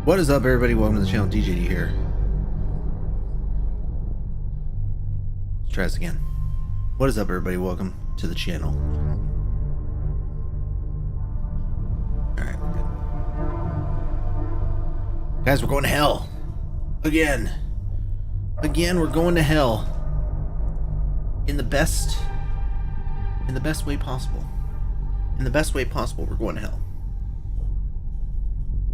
What is up, everybody? Welcome to the channel. DJD here. Let's try this again. What is up, everybody? Welcome to the channel. Alright, we're good. Guys, we're going to hell. Again. Again, we're going to hell. In the best way possible. In the best way possible, we're going to hell.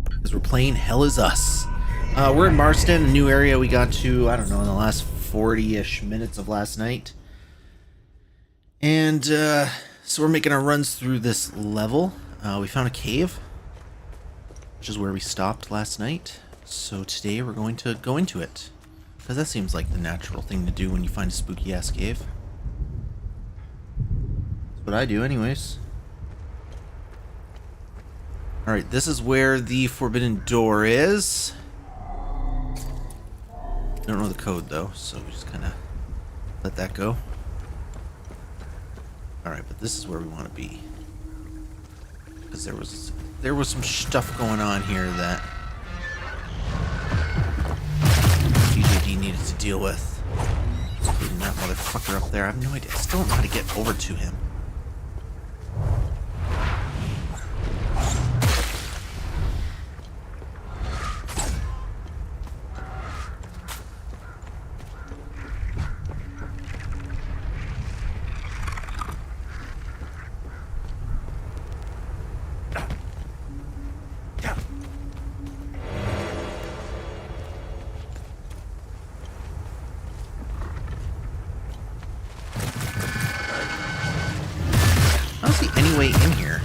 Because we're playing Hell Is Us. We're in Marston, a new area we got to, I don't know, in the last 40-ish minutes of last night. And, so we're making our runs through this level. We found a cave, which is where we stopped last night. So today we're going to go into it. Because that seems like the natural thing to do when you find a spooky-ass cave. That's what I do anyways. Alright, this is where the forbidden door is. Don't know the code though, so we just kind of let that go. Alright, but this is where we want to be. Because there was some stuff going on here that DJD needed to deal with. Including that motherfucker up there. I have no idea. I still don't know how to get over to him. I don't see any way in here.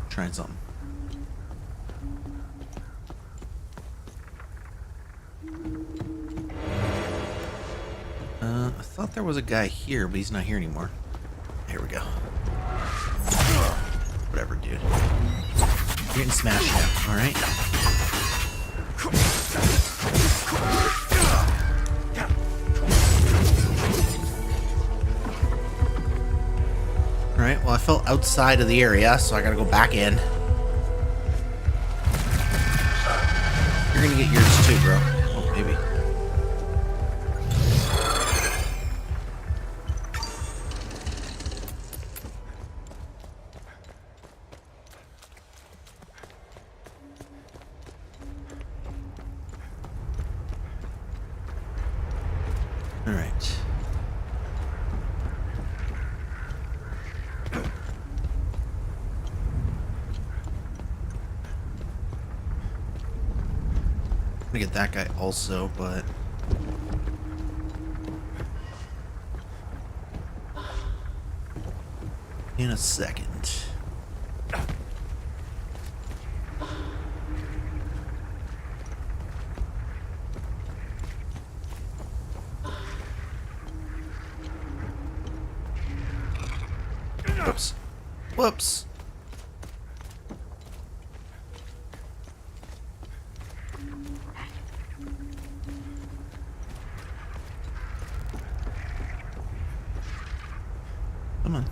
Trying something. I thought there was a guy here, but he's not here anymore. Here we go. Whatever, dude. You're getting smashed now, alright? Alright, well I fell outside of the area, so I gotta go back in. You're gonna get yours too, bro. Oh, maybe. Alright. I'm gonna get that guy also, but in a second. Whoops. Whoops. Come on.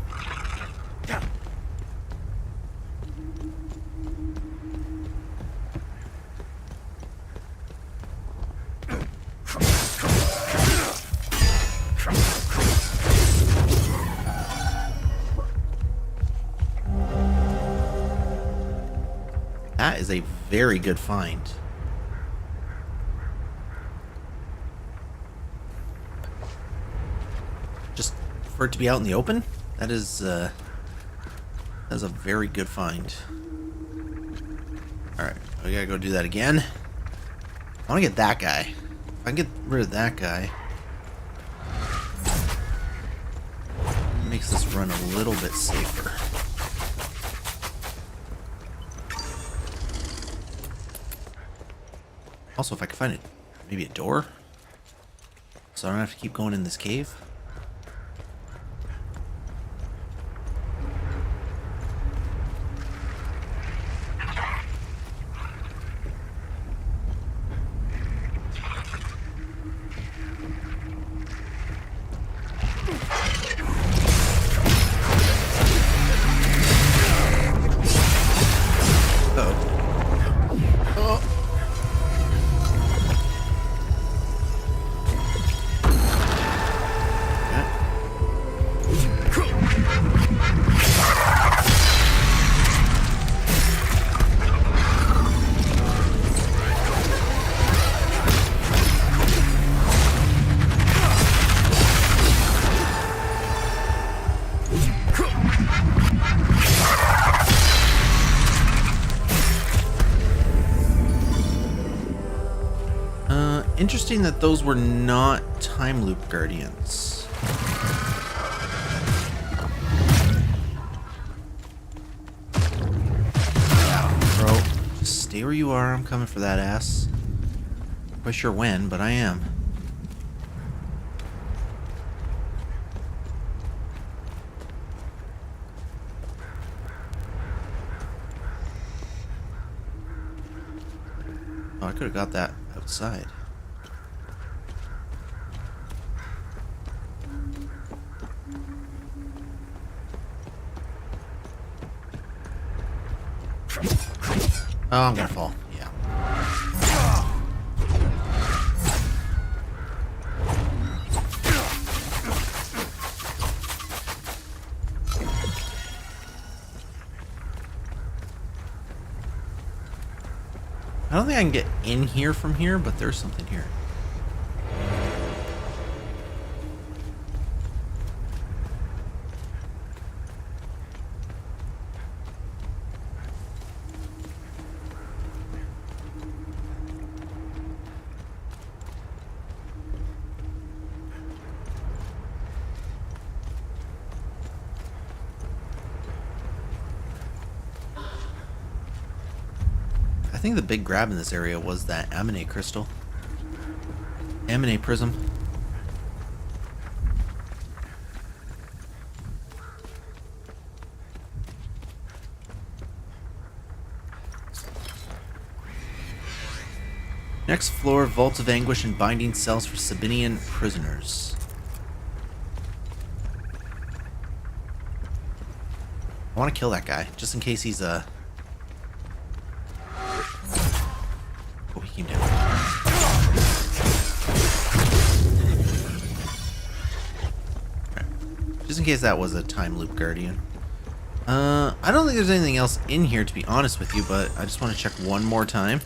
That is a very good find. Just for it to be out in the open, that is a very good find. Alright, we gotta go do that again. I wanna get that guy. If I can get rid of that guy, it makes this run a little bit safer. Also, if I could find it, maybe a door, so I don't have to keep going in this cave. Interesting that those were not time loop guardians. Bro, just stay where you are. I'm coming for that ass. Not quite sure when, but I am. Oh, I could have got that outside. Oh, I'm gonna fall. Yeah. I don't think I can get in here from here, but there's something here. I think the big grab in this area was that Ammonite crystal. Ammonite prism. Next floor, vaults of anguish and binding cells for Sabinian prisoners. I want to kill that guy, just in case he's a... Oh, he came down. Right. Just in case that was a time loop guardian. I don't think there's anything else in here, to be honest with you, but I just want to check one more time.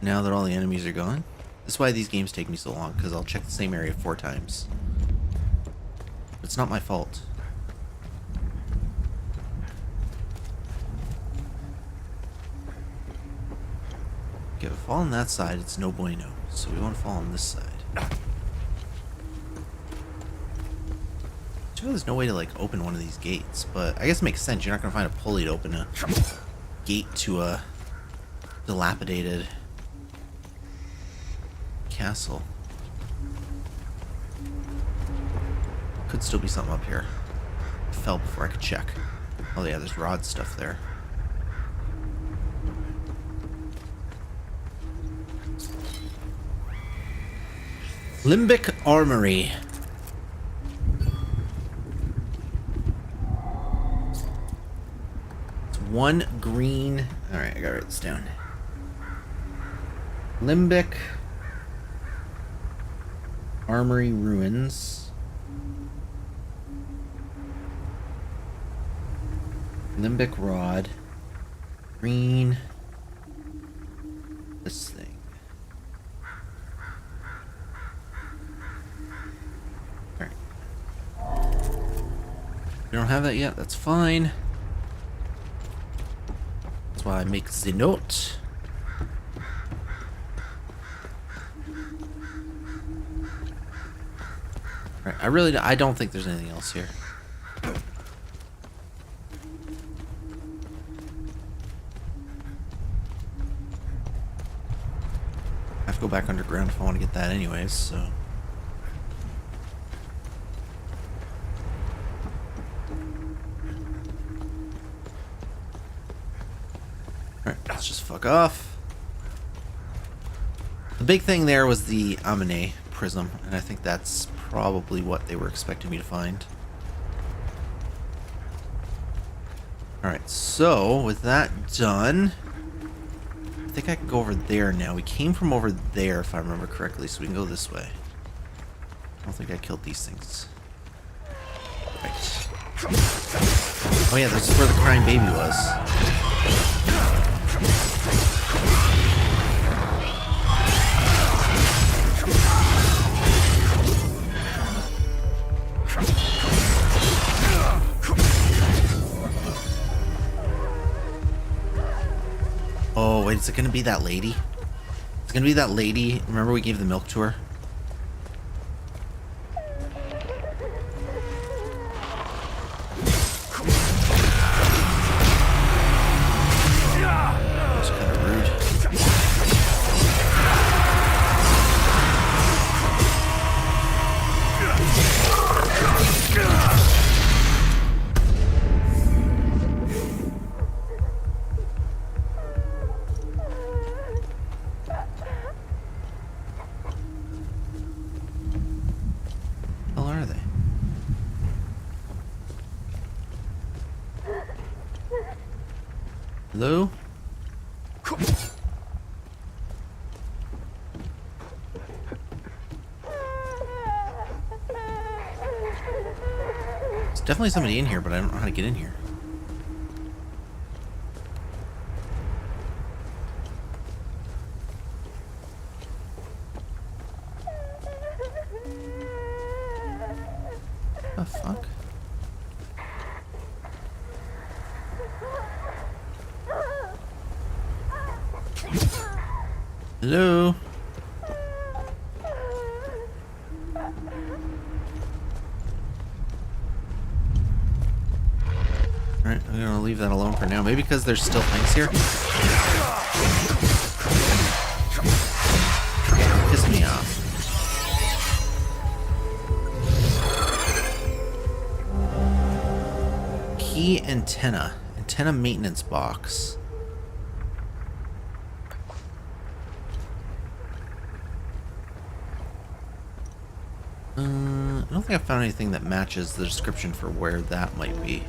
Now that all the enemies are gone. That's why these games take me so long, because I'll check the same area 4 times. It's not my fault. Okay, if we fall on that side, it's no bueno. So we want to fall on this side. Sure, there's no way to like open one of these gates, but I guess it makes sense. You're not going to find a pulley to open a gate to a dilapidated castle. Could still be something up here. I fell before I could check. Oh yeah, there's rod stuff there. Limbic Armory. It's 1 green. Alright, I gotta write this down. Limbic Armory ruins. Limbic rod. Green. This thing. Alright. We don't have that yet, that's fine. That's why I make the note. I don't think there's anything else here. I have to go back underground if I want to get that anyways, so. Alright, let's just fuck off. The big thing there was the Ammonite prism, and I think that's probably what they were expecting me to find. Alright, so with that done, I think I can go over there now. We came from over there, if I remember correctly, so we can go this way. I don't think I killed these things. Right. Oh yeah, this is where the crying baby was. Oh, wait, is it gonna be that lady? It's gonna be that lady. Remember we gave the milk to her? That's kind of rude. Hello? There's definitely somebody in here, but I don't know how to get in here. What the fuck? Hello? Alright, I'm gonna leave that alone for now. Maybe because there's still things here. Piss me off. Key antenna. Antenna maintenance box. I don't think I found anything that matches the description for where that might be.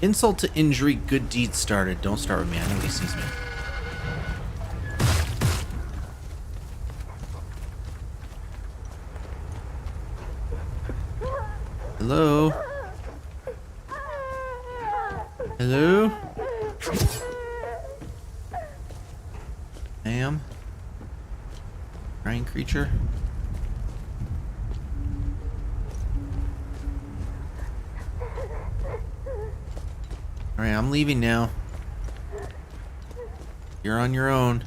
Insult to injury, good deed started. Don't start with me. I know he sees me. Hello? Hello? Ma'am? Crying creature? Alright, I'm leaving now. You're on your own.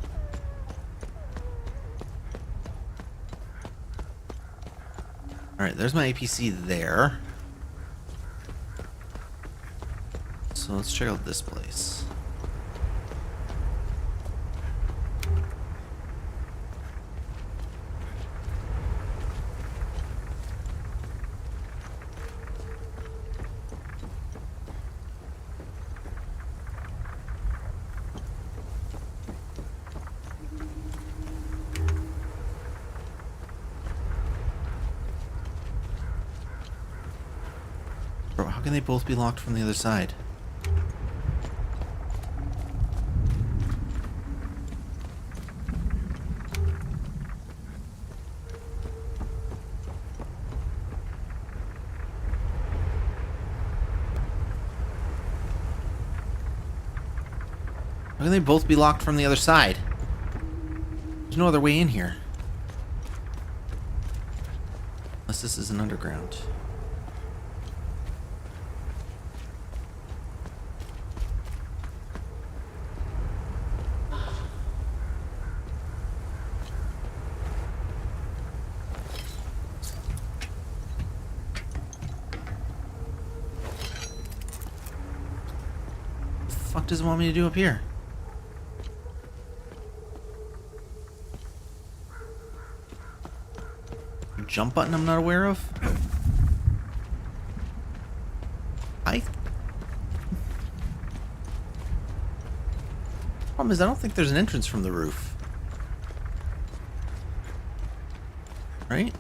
Alright, there's my APC there. So let's check out this place. Bro, how can they both be locked from the other side? How can they both be locked from the other side? There's no other way in here. Unless this is an underground. What the fuck does it want me to do up here? Jump button I'm not aware of? Problem is I don't think there's an entrance from the roof. Right?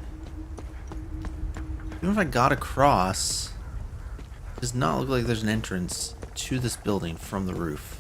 Even if I got across, it does not look like there's an entrance to this building from the roof.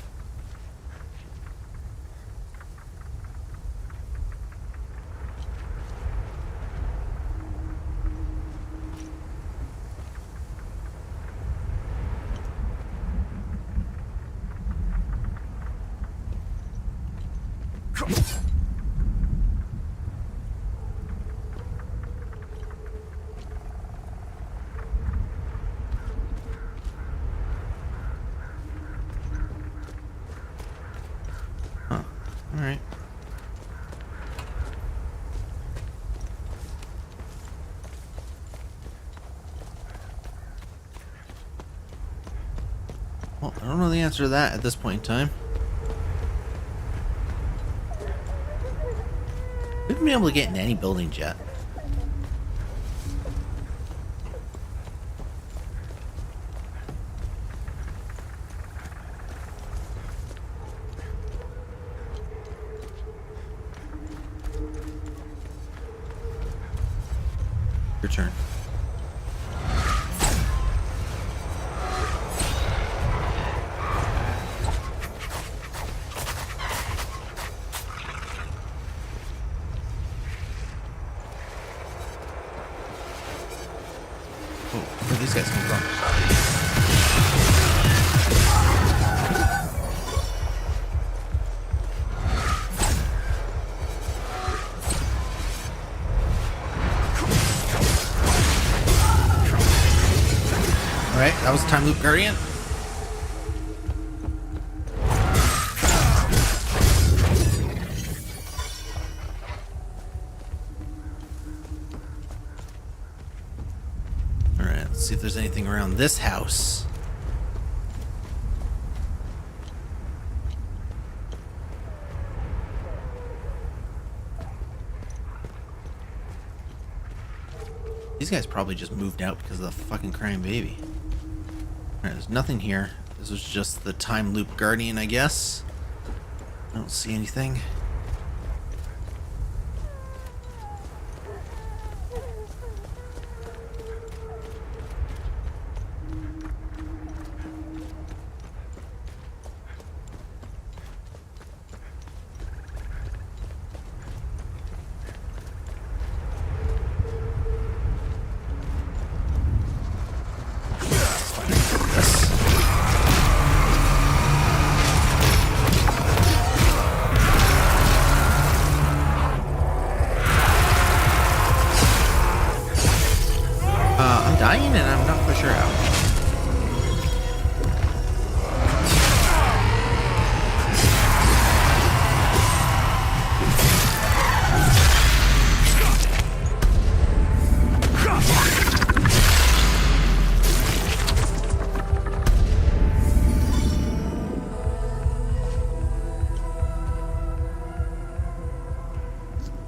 Alright. Well, I don't know the answer to that at this point in time. We haven't been able to get into any buildings yet. Your turn. Oh, where do these guys come from? Alright, that was Time Loop Guardian. Alright, let's see if there's anything around this house. These guys probably just moved out because of the fucking crying baby. Alright, there's nothing here. This was just the Time Loop Guardian, I guess. I don't see anything. I'm dying and I'm not quite sure how.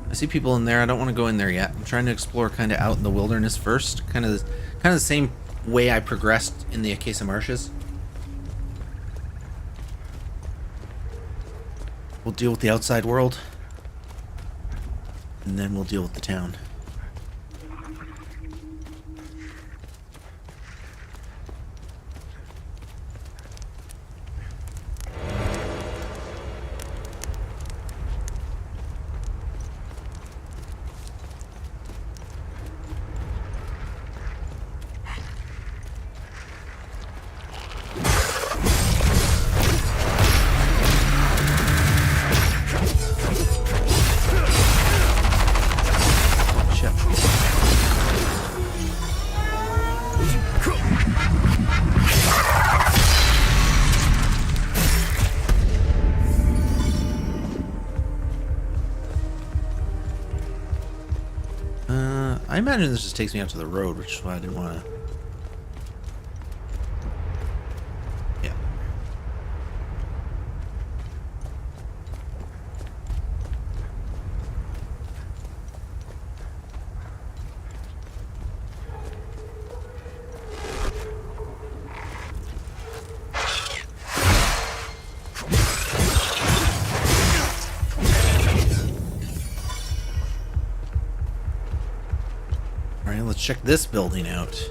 I see people in there. I don't want to go in there yet. I'm trying to explore kind of out in the wilderness first. Kind of the same way I progressed in the Acacia Marshes. We'll deal with the outside world. And then we'll deal with the town. I imagine this just takes me out to the road, which is why I didn't want to. Yeah. Alright, let's check this building out.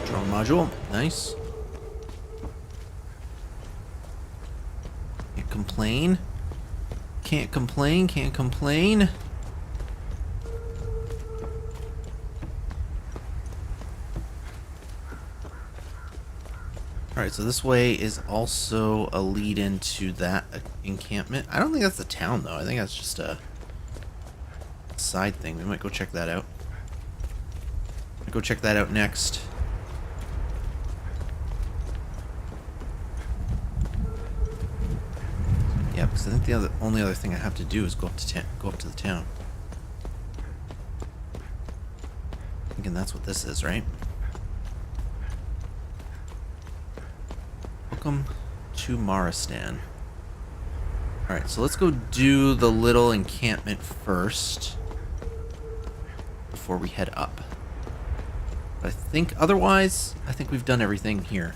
Drone module, nice. Can't complain. Can't complain, can't complain. Alright, so this way is also a lead into that encampment. I don't think that's the town, though. I think that's just a side thing. We might go check that out. Go check that out next. Yeah, because I think the only other thing I have to do is go up to the town. Thinking that's what this is, right? Welcome to Maristan. Alright, so let's go do the little encampment first before we head up. But I think otherwise, I think we've done everything here.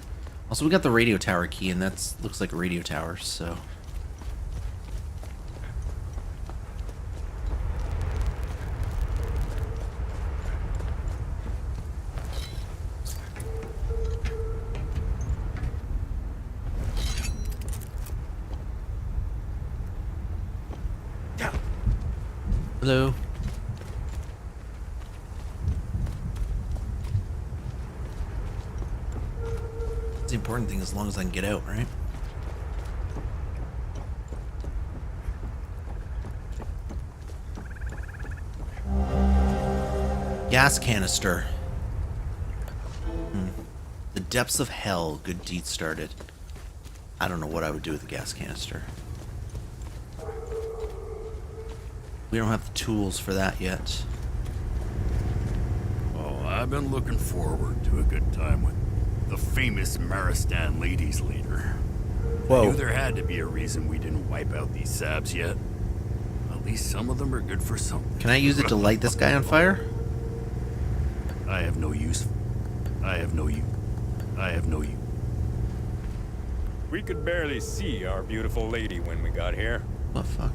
Also, we got the radio tower key, and that looks like a radio tower, so... Hello. It's the important thing as long as I can get out, right? Gas canister. The depths of hell. Good deed started. I don't know what I would do with a gas canister. We don't have the tools for that yet. Oh, I've been looking forward to a good time with the famous Maristan ladies leader. Whoa. I knew there had to be a reason we didn't wipe out these sabs yet. At least some of them are good for something. Can I use it to light this guy on fire? I have no use. I have no use. I have no use. We could barely see our beautiful lady when we got here. What the fuck?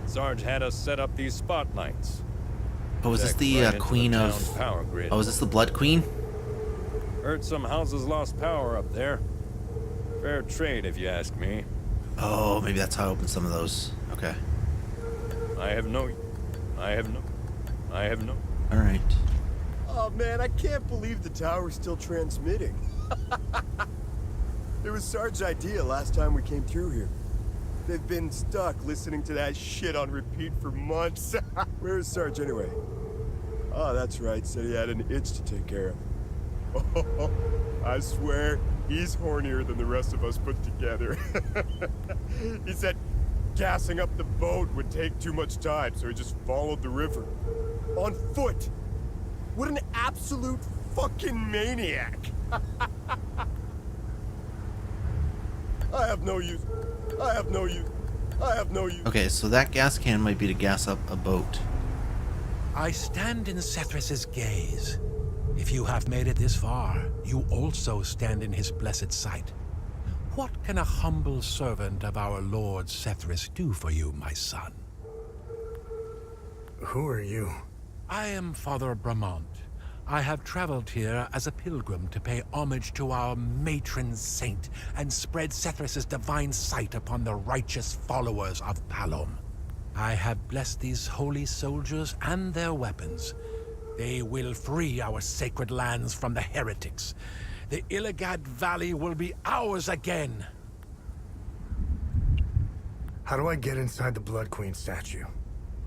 Sarge had us set up these spotlights. Oh, is this the Right into queen the of... town power grid. Oh, is this the Blood Queen? Heard some houses lost power up there. Fair trade, if you ask me. Oh, maybe that's how I opened some of those. Okay. I have no... Alright. Oh man, I can't believe the tower's still transmitting. It was Sarge's idea last time we came through here. They've been stuck listening to that shit on repeat for months. Where's Sarge anyway? Oh, that's right, said he had an itch to take care of. Oh, I swear, he's hornier than the rest of us put together. He said gassing up the boat would take too much time, so he just followed the river. On foot! What an absolute fucking maniac! I have no use. Okay, so that gas can might be to gas up a boat. I stand in Sethris's gaze. If you have made it this far, you also stand in his blessed sight. What can a humble servant of our Lord Sethris do for you, my son? Who are you? I am Father Bramont. I have traveled here as a pilgrim to pay homage to our matron saint and spread Sethris's divine sight upon the righteous followers of Palom. I have blessed these holy soldiers and their weapons. They will free our sacred lands from the heretics. The Illigad Valley will be ours again. How do I get inside the Blood Queen statue?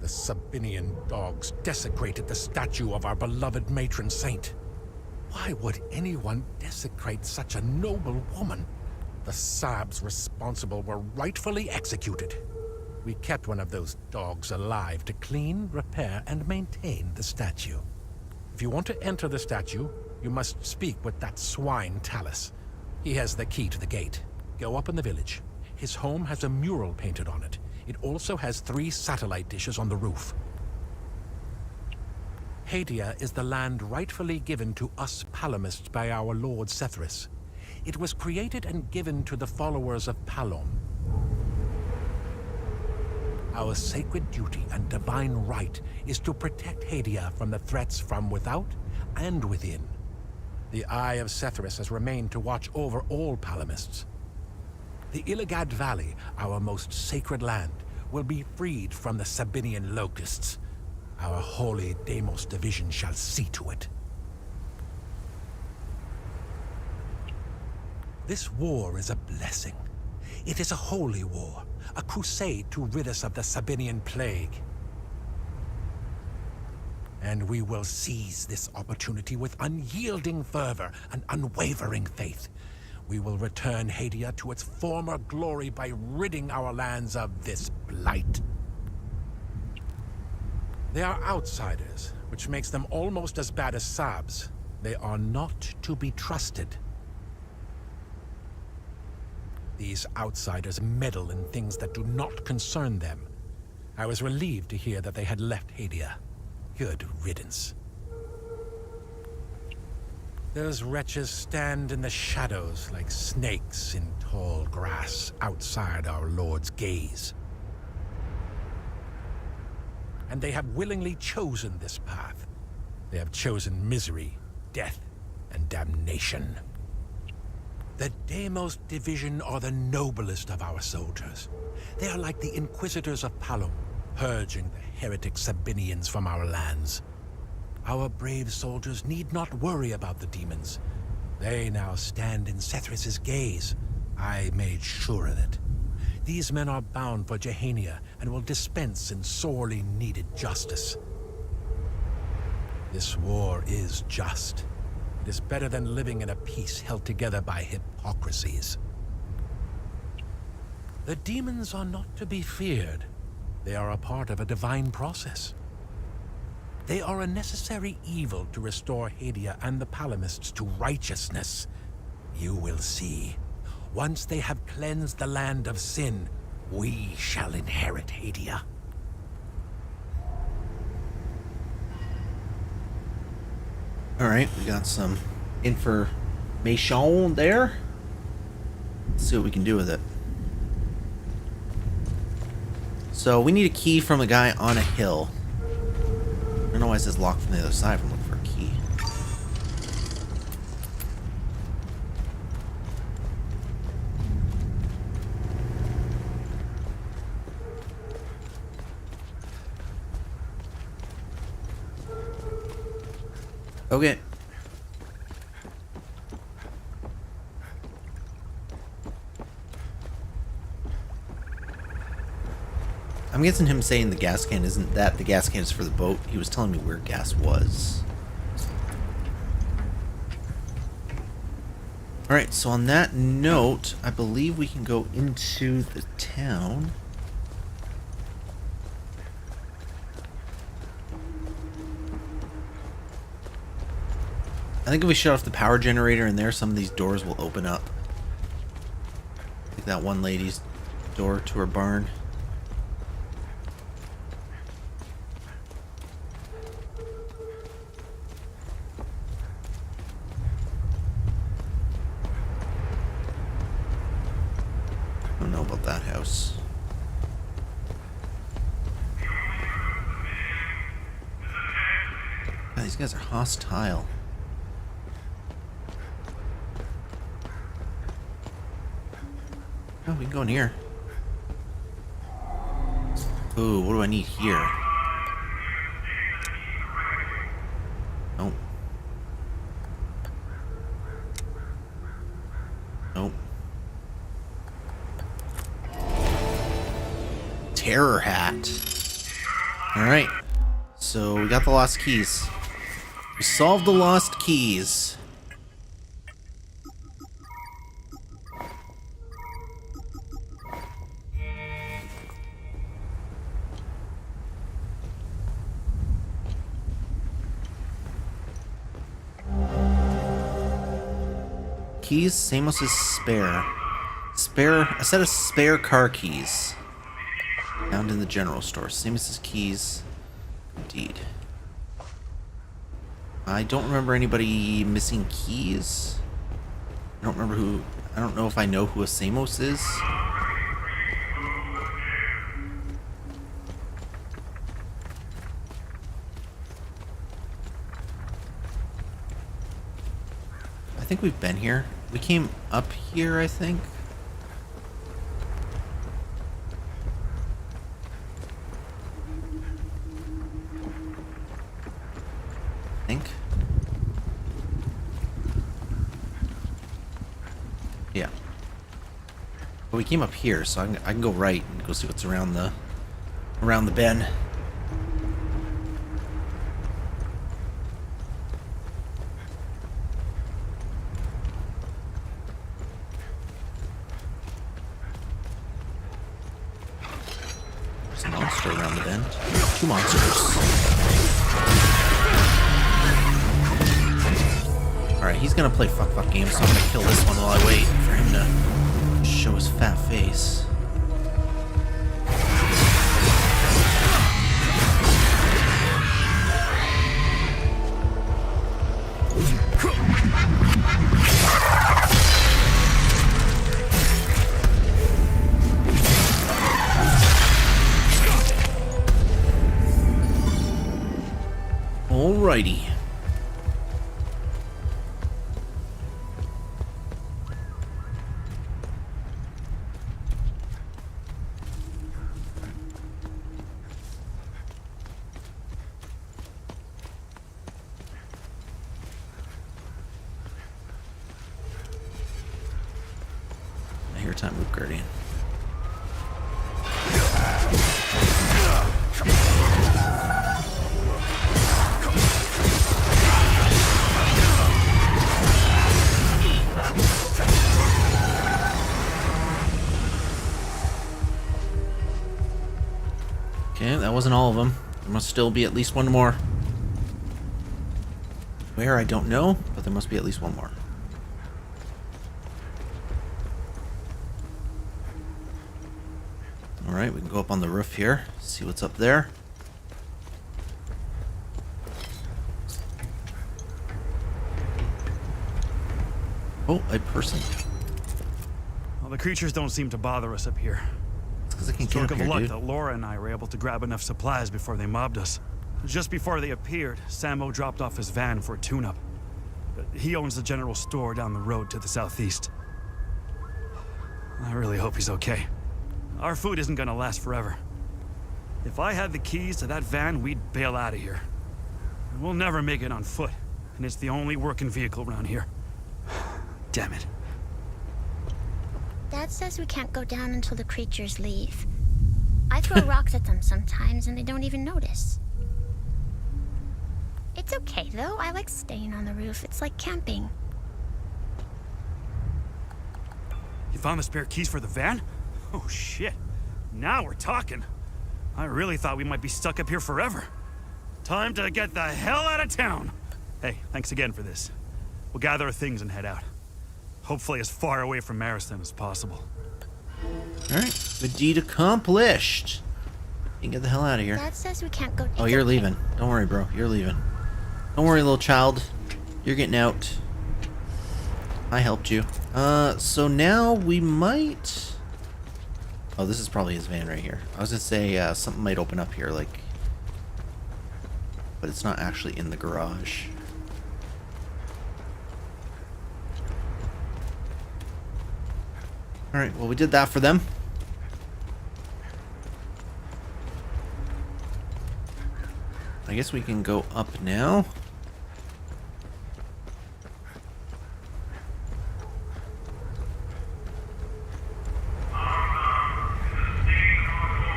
The Sabinian dogs desecrated the statue of our beloved matron saint. Why would anyone desecrate such a noble woman? The Sabs responsible were rightfully executed. We kept one of those dogs alive to clean, repair, and maintain the statue. If you want to enter the statue, you must speak with that swine Talus. He has the key to the gate. Go up in the village. His home has a mural painted on it. It also has 3 satellite dishes on the roof. Hadia is the land rightfully given to us Palomists by our Lord Sethris. It was created and given to the followers of Palom. Our sacred duty and divine right is to protect Hadia from the threats from without and within. The Eye of Sethris has remained to watch over all Palomists. The Illigad Valley, our most sacred land, will be freed from the Sabinian locusts. Our holy Deimos division shall see to it. This war is a blessing. It is a holy war, a crusade to rid us of the Sabinian plague. And we will seize this opportunity with unyielding fervor and unwavering faith. we will return Hadia to its former glory by ridding our lands of this blight. They are outsiders, which makes them almost as bad as Sabs. They are not to be trusted. These outsiders meddle in things that do not concern them. I was relieved to hear that they had left Hadia. Good riddance. Those wretches stand in the shadows like snakes in tall grass outside our Lord's gaze. And they have willingly chosen this path. They have chosen misery, death, and damnation. The Deimos division are the noblest of our soldiers. They are like the Inquisitors of Palom, purging the heretic Sabinians from our lands. Our brave soldiers need not worry about the demons. They now stand in Sethris's gaze. I made sure of it. These men are bound for Jehania and will dispense in sorely needed justice. This war is just. It is better than living in a peace held together by hypocrisies. The demons are not to be feared. They are a part of a divine process. They are a necessary evil to restore Hadia and the Palamists to righteousness. You will see. Once they have cleansed the land of sin, we shall inherit Hadia. Alright, we got some information there. Let's see what we can do with it. So we need a key from a guy on a hill. I don't know why it says locked from the other side if I'm looking for a key. Okay. I'm guessing him saying the gas can isn't that the gas can is for the boat. He was telling me where gas was. Alright, so on that note, I believe we can go into the town. I think if we shut off the power generator in there, some of these doors will open up. Like that one lady's door to her barn. I don't know about that house. God, these guys are hostile. Oh, we can go in here. Ooh, what do I need here? Nope. Nope. Terror hat. Alright. So we got the lost keys. We solved the lost keys. Keys, Samos's spare. A set of spare car keys. Found in the general store. Samos's keys. Indeed. I don't remember anybody missing keys. I don't know if I know who a Samos is. I think we've been here. We came up here, I think. Yeah. But we came up here, so I can go right and go see what's around the bend. monster around the bend. 2 monsters. Alright, he's gonna play fuck game, so I'm gonna kill this one while I wait for him to show his fat face. Alrighty. I hear time with Guardian. Okay, that wasn't all of them. There must still be at least one more. Where, I don't know, but there must be at least one more. Alright, we can go up on the roof here, see what's up there. Oh, a person. Well, the creatures don't seem to bother us up here. It's because I can't get Stroke up of here, luck dude. that Laura and I were able to grab enough supplies before they mobbed us. Just before they appeared, Sammo dropped off his van for a tune-up. He owns the general store down the road to the southeast. I really hope he's okay. Our food isn't gonna last forever. If I had the keys to that van, we'd bail out of here. We'll never make it on foot, and it's the only working vehicle around here. Damn it. Dad says we can't go down until the creatures leave. I throw rocks at them sometimes and they don't even notice. It's okay though, I like staying on the roof. It's like camping. You found the spare keys for the van? Oh shit. Now we're talking. I really thought we might be stuck up here forever. Time to get the hell out of town. Hey, thanks again for this. We'll gather our things and head out. Hopefully as far away from Maristan as possible. Alright, good deed accomplished. You can get the hell out of here. Dad says we can't go. Oh, It's you're okay. leaving. Don't worry, bro. You're leaving. Don't worry, little child. You're getting out. I helped you. So now we might... Oh, this is probably his van right here. I was gonna say, something might open up here, like... But it's not actually in the garage. Alright, well, we did that for them. I guess we can go up now.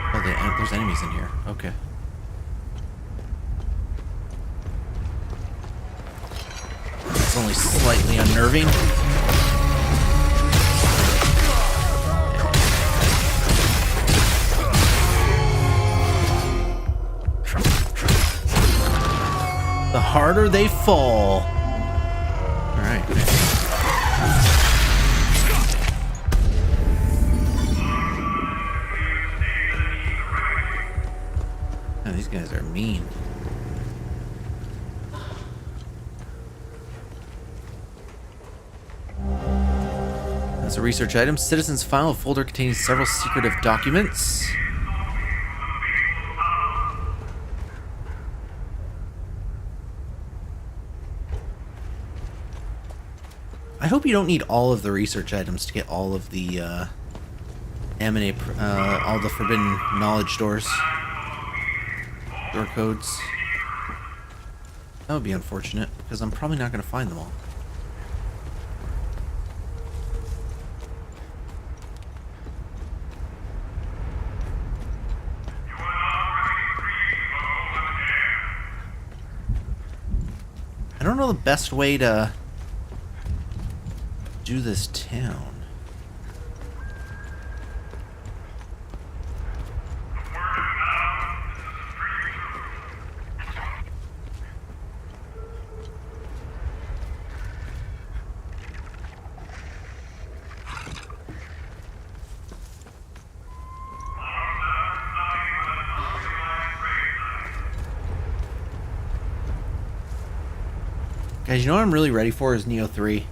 Oh, there's enemies in here. Okay. It's only slightly unnerving. The harder they fall. Alright. Oh, these guys are mean. That's a research item. Citizens file, a folder containing several secretive documents. I hope you don't need all of the research items to get all of the all the forbidden knowledge doors. Door codes. That would be unfortunate, because I'm probably not going to find them all. I don't know the best way to do this town. Guys, you know what I'm really ready for is Neo 3.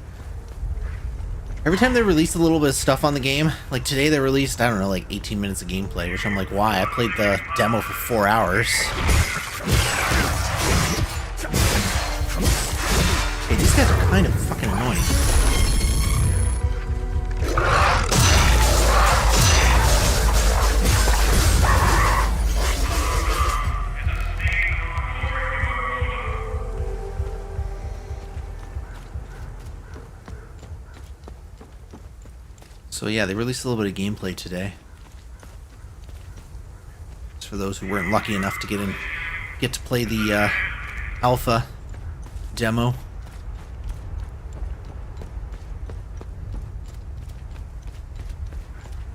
Every time they release a little bit of stuff on the game, like today they released, I don't know, like 18 minutes of gameplay, which I'm like, why? I played the demo for 4 hours. Hey, these guys are kind of fucking annoying. So yeah, they released a little bit of gameplay today. It's for those who weren't lucky enough to get to play the alpha demo.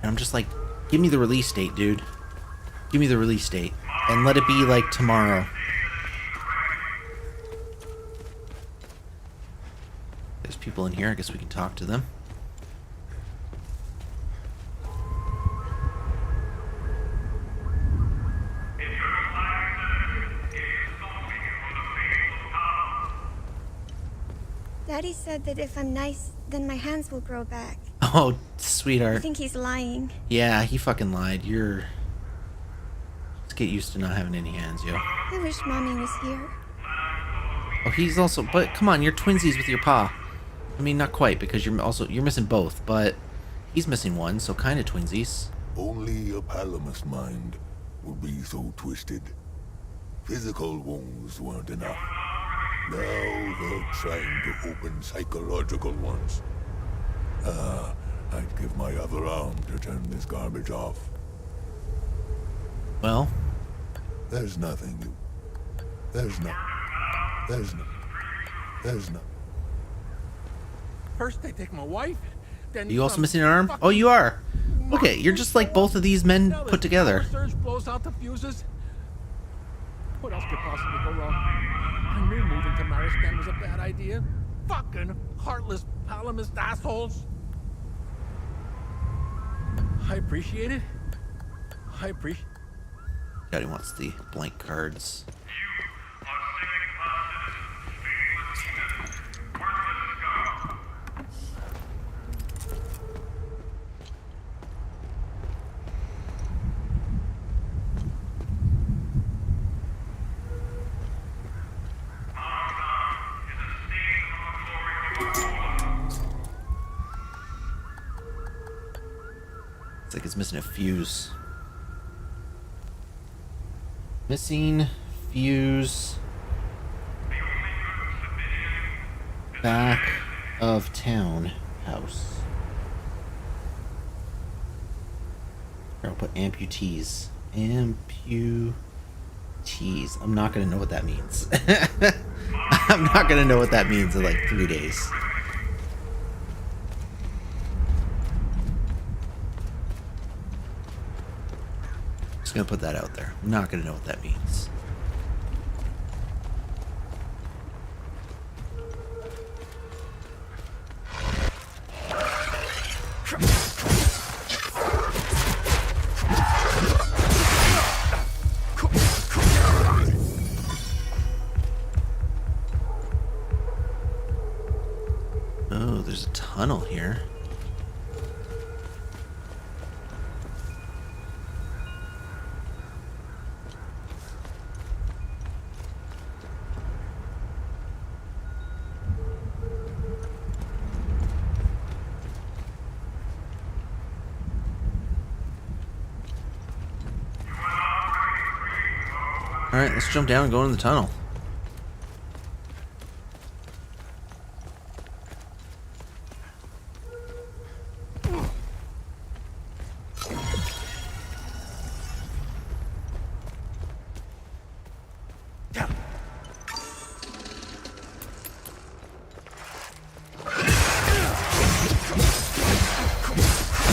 And I'm just like, give me the release date, dude. Give me the release date. And let it be like tomorrow. There's people in here, I guess we can talk to them. Daddy said that if I'm nice, then my hands will grow back. Oh, I sweetheart. think he's lying. Yeah, he fucking lied. Just get used to not having any hands, yo. I wish Mommy was here. Oh, he's also... But, come on, you're twinsies with your pa. I mean, not quite, because you're missing both, but he's missing one, so kind of twinsies. Only a Palamus mind would be so twisted. Physical wounds weren't enough. Now they're trying to open psychological ones. I'd give my other arm to turn this garbage off. Well... There's nothing you... There's no... First they take my wife, then Are you also some missing an arm? fucking Oh, you are. Okay, you're just like both of these men Now put this together. power surge blows out the fuses. What else could possibly go wrong? I knew moving to Maristan was a bad idea. Fucking heartless Palamist assholes. I appreciate it. God, he wants the blank cards. It's like it's missing a fuse. Missing fuse. Back of town house. Here, I'll put amputees. Amputees. I'm not gonna know what that means. I'm not gonna know what that means in like 3 days. Just gonna put that out there. I'm not gonna know what that means. Oh, there's a tunnel here. Alright, let's jump down and go in the tunnel.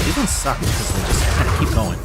These ones suck because they just kind of keep going.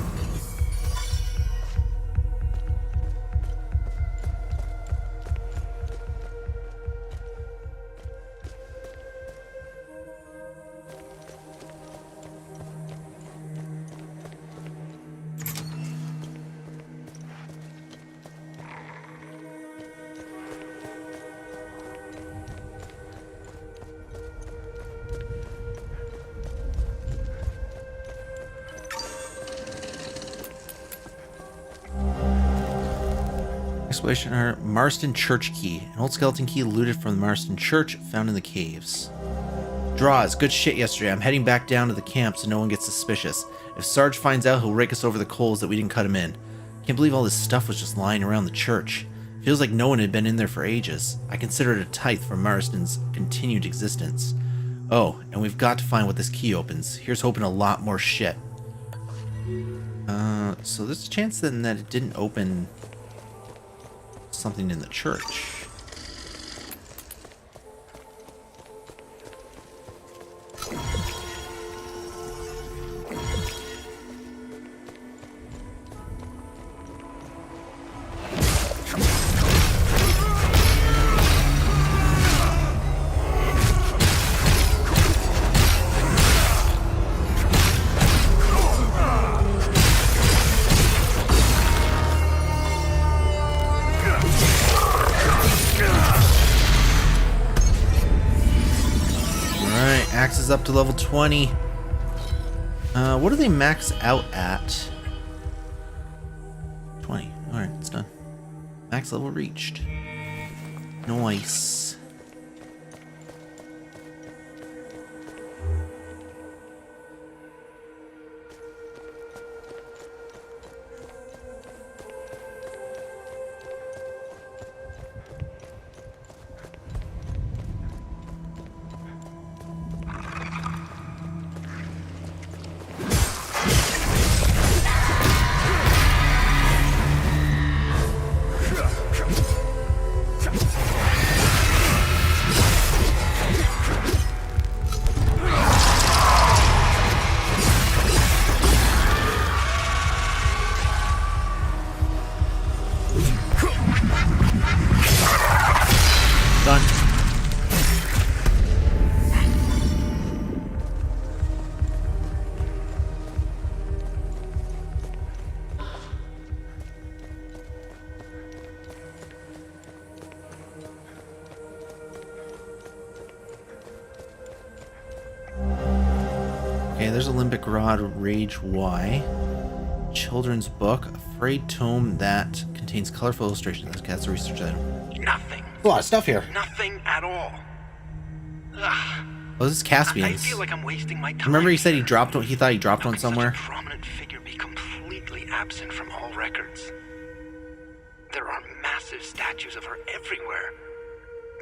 exploration are Marston Church Key. An old skeleton key looted from the Marston Church, found in the caves. Draws. Good shit yesterday. I'm heading back down to the camp so no one gets suspicious. If Sarge finds out, he'll rake us over the coals that we didn't cut him in. Can't believe all this stuff was just lying around the church. Feels like no one had been in there for ages. I consider it a tithe from Marston's continued existence. Oh, and we've got to find what this key opens. Here's hoping a lot more shit. So there's a chance then that it didn't open something in the church. Axe is up to level 20. What do they max out at? 20. Alright, it's done. Max level reached. Nice. Done. Okay, there's a Limbic Rod, Rage Y. Children's book, a frayed tome that contains colorful illustrations. That's a research item. Nothing. A lot of stuff here. Nothing at all. Ugh. Oh, this is Caspian's. I feel like I'm wasting my time. Remember he said he dropped one? He thought he dropped one somewhere? Such a prominent figure be completely absent from all records. There are massive statues of her everywhere.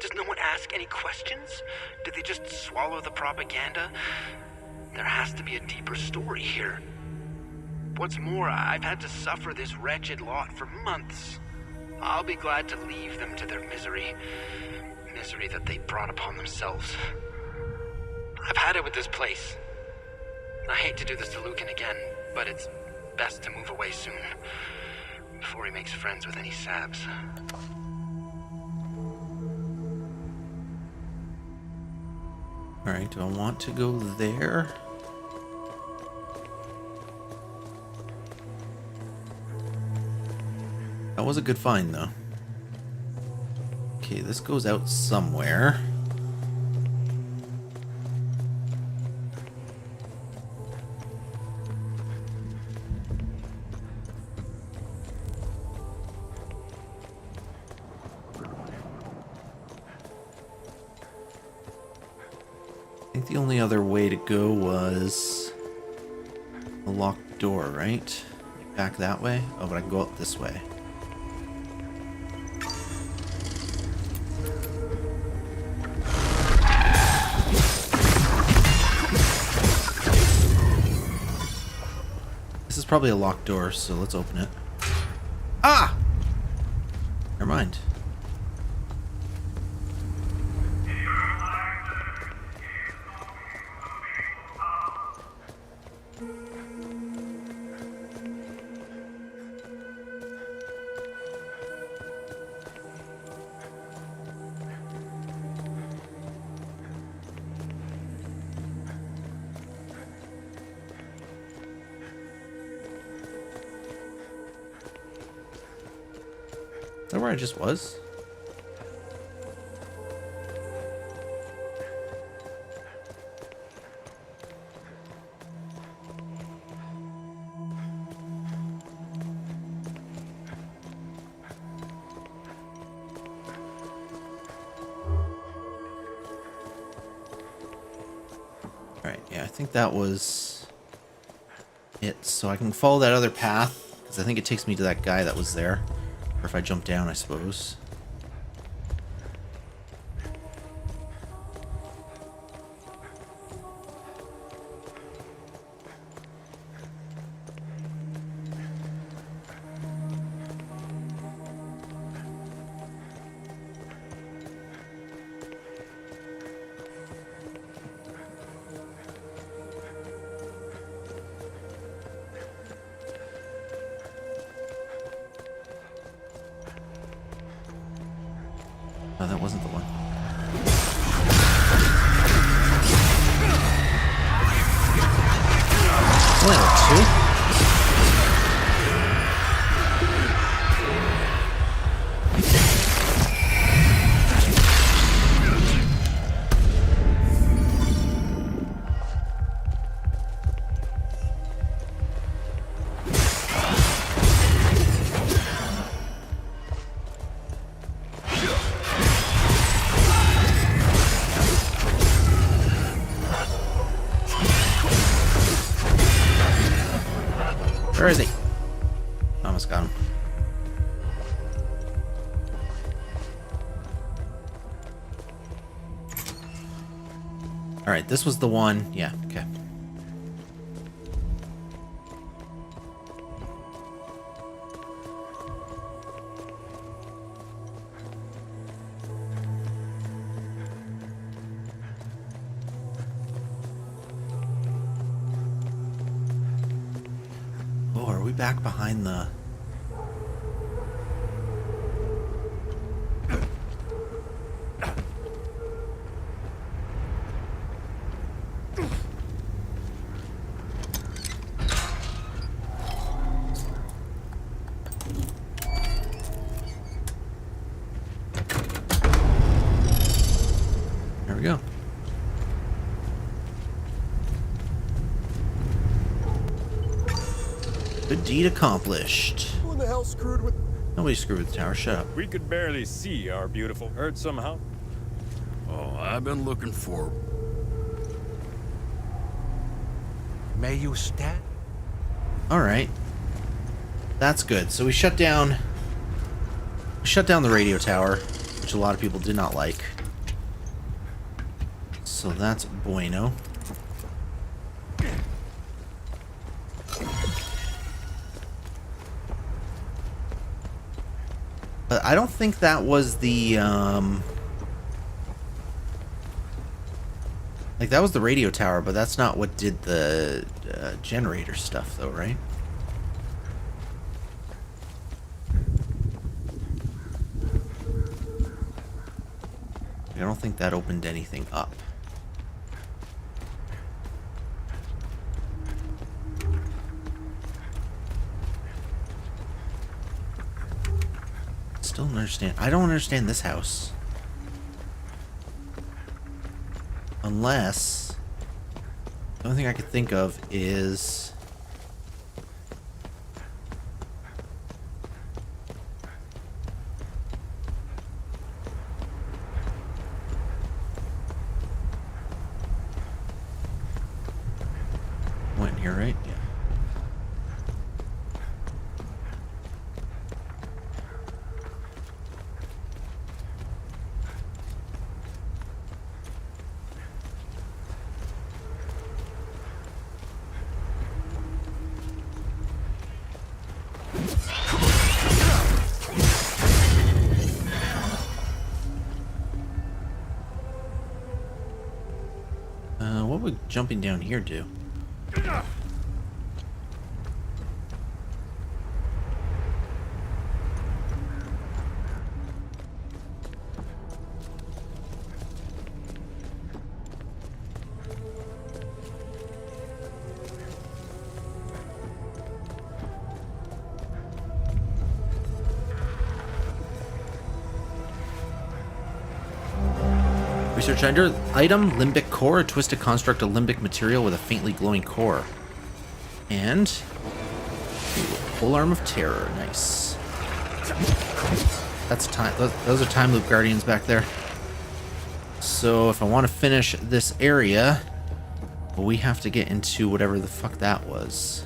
Does no one ask any questions? Did they just swallow the propaganda? There has to be a deeper story here. What's more, I've had to suffer this wretched lot for months. I'll be glad to leave them to their misery. Misery that they brought upon themselves. I've had it with this place. I hate to do this to Lucan again, but it's best to move away soon. Before he makes friends with any Sabs. Alright, do I want to go there? That was a good find, though. Okay, this goes out somewhere. I think the only other way to go was a locked door, right? Back that way? Oh, but I can go up this way. This is probably a locked door, so let's open it. Ah! Never mind. Is that where I just was? Alright, yeah, I think that was it. So I can follow that other path, because I think it takes me to that guy that was there. Or if I jump down, I suppose. Oh, that wasn't the one. Well, two. Where is he? Almost got him. Alright, this was the one. Yeah, okay. Oh, are we back behind the... There we go. Good deed accomplished. Who in the hell screwed with... Nobody screwed with the tower. Shut up. We could barely see our beautiful Earth somehow. Oh, I've been looking for... May you stand? Alright. That's good. So we shut down the radio tower, which a lot of people did not like. So that's bueno. But I don't think that was the, like, that was the radio tower, but that's not what did the generator stuff, though, right? I don't think that opened anything up. Still don't understand. I don't understand this house. Unless... the only thing I could think of is... went in here, right? Yeah. What would jumping down here do? Research under item, limbic core, a twisted construct of limbic material with a faintly glowing core. And whole arm of terror. Nice. That's time. Those are time loop guardians back there. So if I want to finish this area, But we have to get into whatever the fuck that was.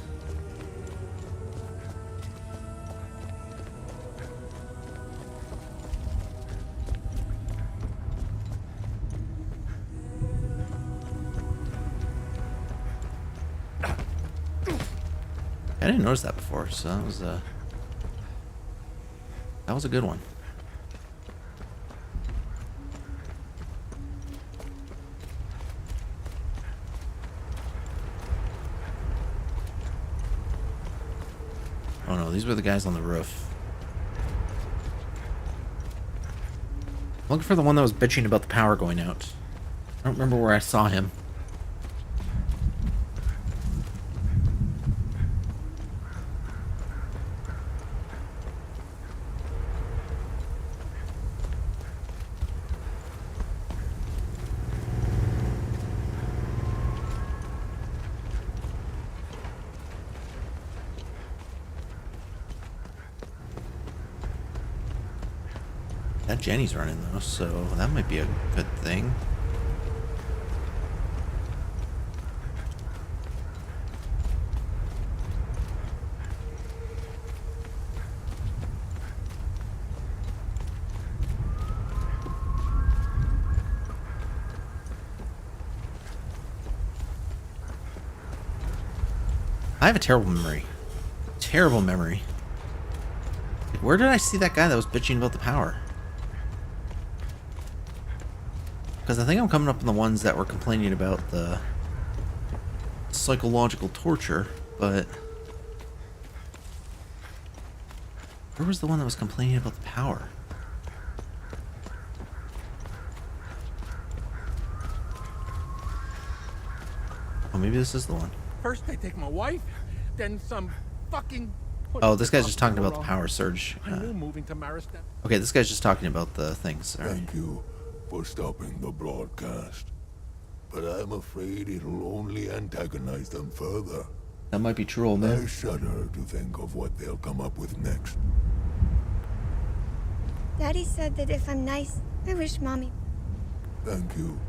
I didn't notice that before, so that was a good one. Oh no, these were the guys on the roof. I'm looking for the one that was bitching about the power going out. I don't remember where I saw him. That Jenny's running though, so that might be a good thing. I have a terrible memory. Terrible memory. Where did I see that guy that was bitching about the power? Because I think I'm coming up on the ones that were complaining about the psychological torture, but where was the one that was complaining about the power? Oh, maybe this is the one. First they take my wife, then some fucking... Oh, this guy's just talking about the power surge. I knew moving to Maristan. Okay, this guy's just talking about the things. All right. Thank you for stopping the broadcast. But I'm afraid it'll only antagonize them further. That might be true, old I man. shudder to think of what they'll come up with next. Daddy said that if I'm nice, I wish Mommy... Thank you.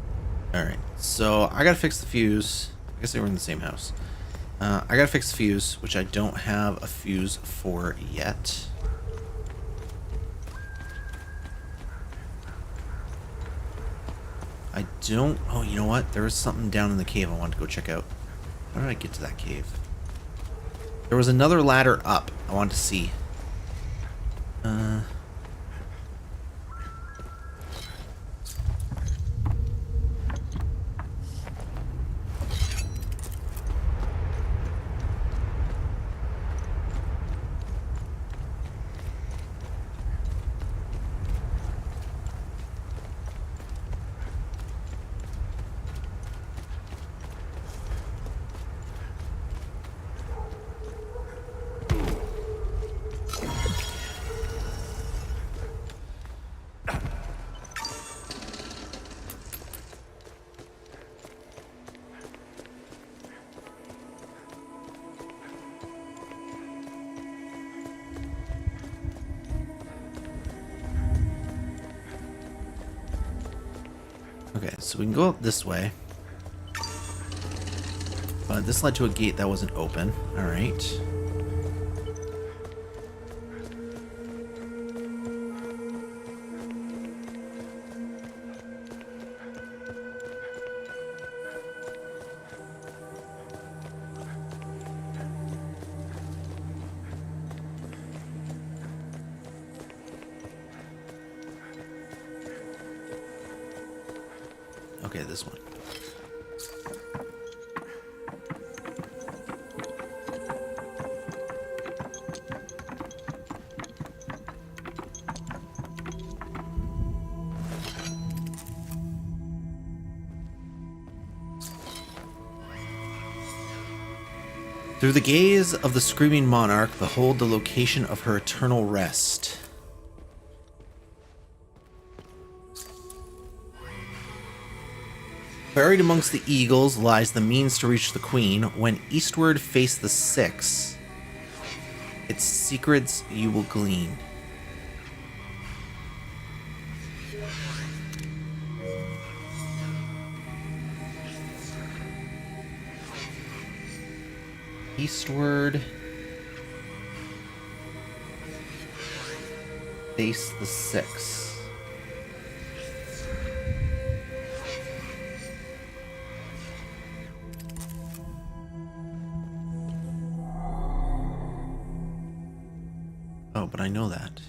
Alright, so I gotta fix the fuse. I guess they were in the same house. I gotta fix the fuse, which I don't have a fuse for yet. I don't... Oh, you know what? There was something down in the cave I wanted to go check out. How did I get to that cave? There was another ladder up I wanted to see. Okay, so we can go up this way. But this led to a gate that wasn't open. Alright. Okay, this one. Through the gaze of the screaming monarch, behold the location of her eternal rest. Buried amongst the eagles lies the means to reach the queen. When eastward face the six, its secrets you will glean. Eastward. Face the 6. Oh, but I know that.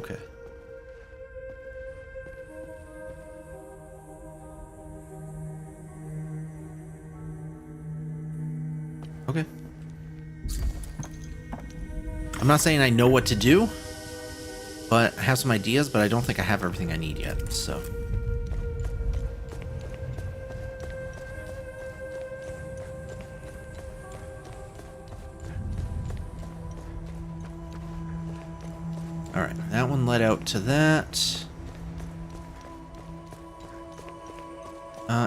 Okay. Okay. I'm not saying I know what to do, but I have some ideas, but I don't think I have everything I need yet, so. Alright, that one led out to that.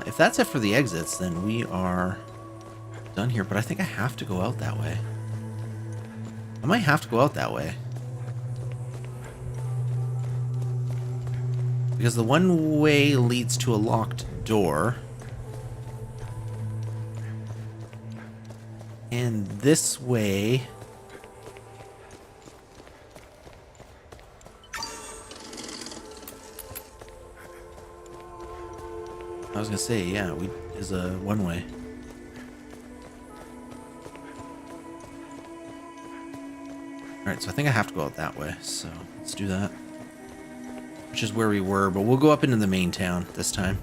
If that's it for the exits, then we are done here, but I think I have to go out that way. I might have to go out that way. Because the one way leads to a locked door. And this way... I was gonna say, yeah, is a one way. Alright, so I think I have to go out that way, so let's do that. Which is where we were, but we'll go up into the main town this time.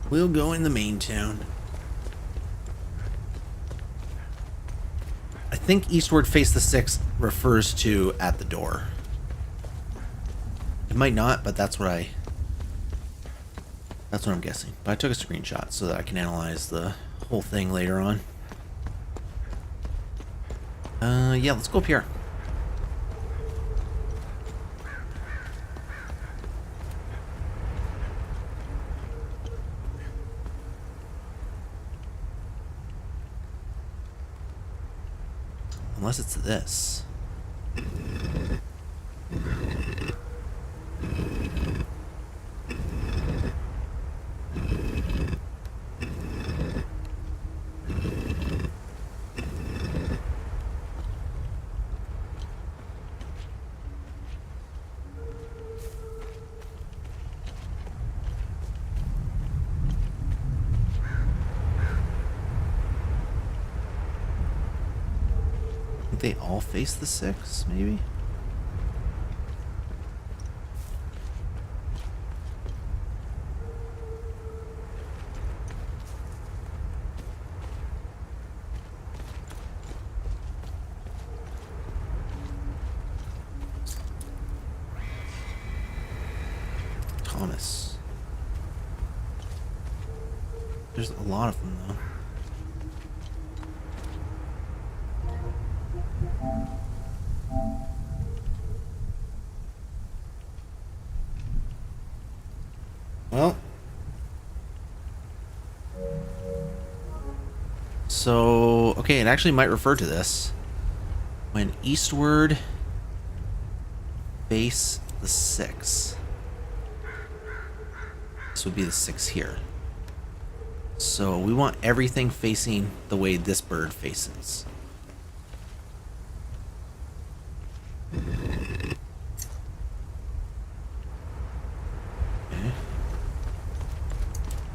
We'll go in the main town. I think Eastward Face the 6 refers to at the door. It might not, but that's what I'm guessing. But I took a screenshot so that I can analyze the whole thing later on. Yeah, let's go up here. Unless it's this. They all face the 6, maybe? Thomas. There's a lot of them, though. Well, so, okay, it actually might refer to this. When Eastward face the 6. This would be the 6 here. So we want everything facing the way this bird faces.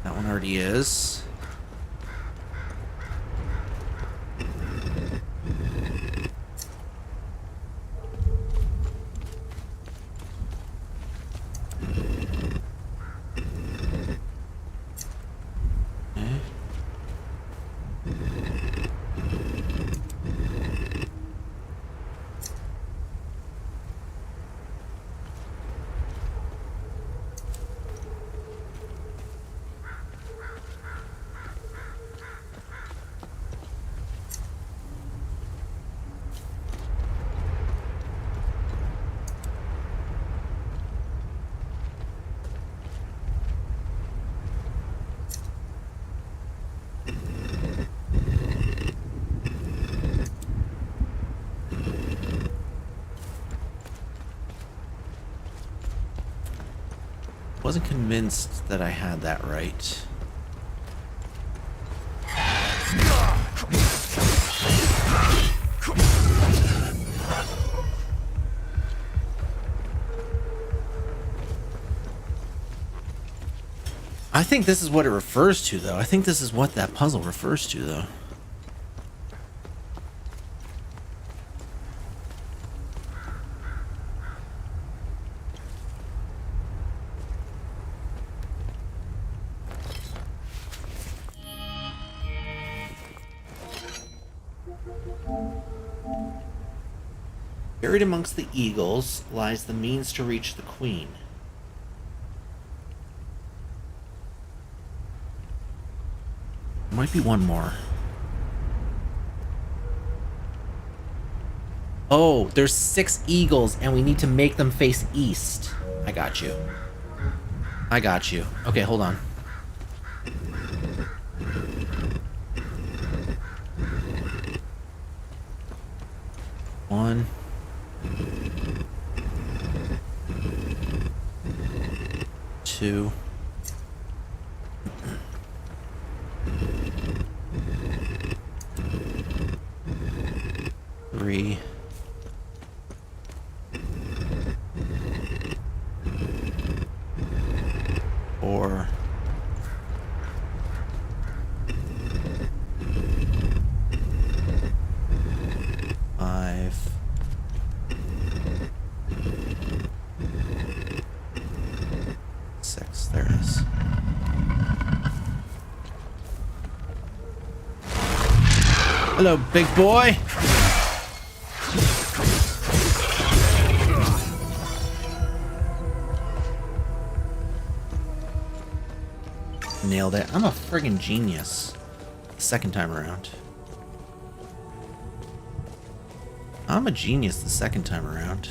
That one already is. Okay. Wasn't convinced that I had that right. I think this is what it refers to, though. I think this is what that puzzle refers to, though. Buried amongst the eagles lies the means to reach the queen. Might be one more. Oh, there's 6 eagles and we need to make them face east. I got you. I got you. Okay, hold on. One. Two. Three. Four. Five. Six. There it is. Hello, big boy. Nailed it. I'm a friggin' genius. Second time around. I'm a genius the second time around.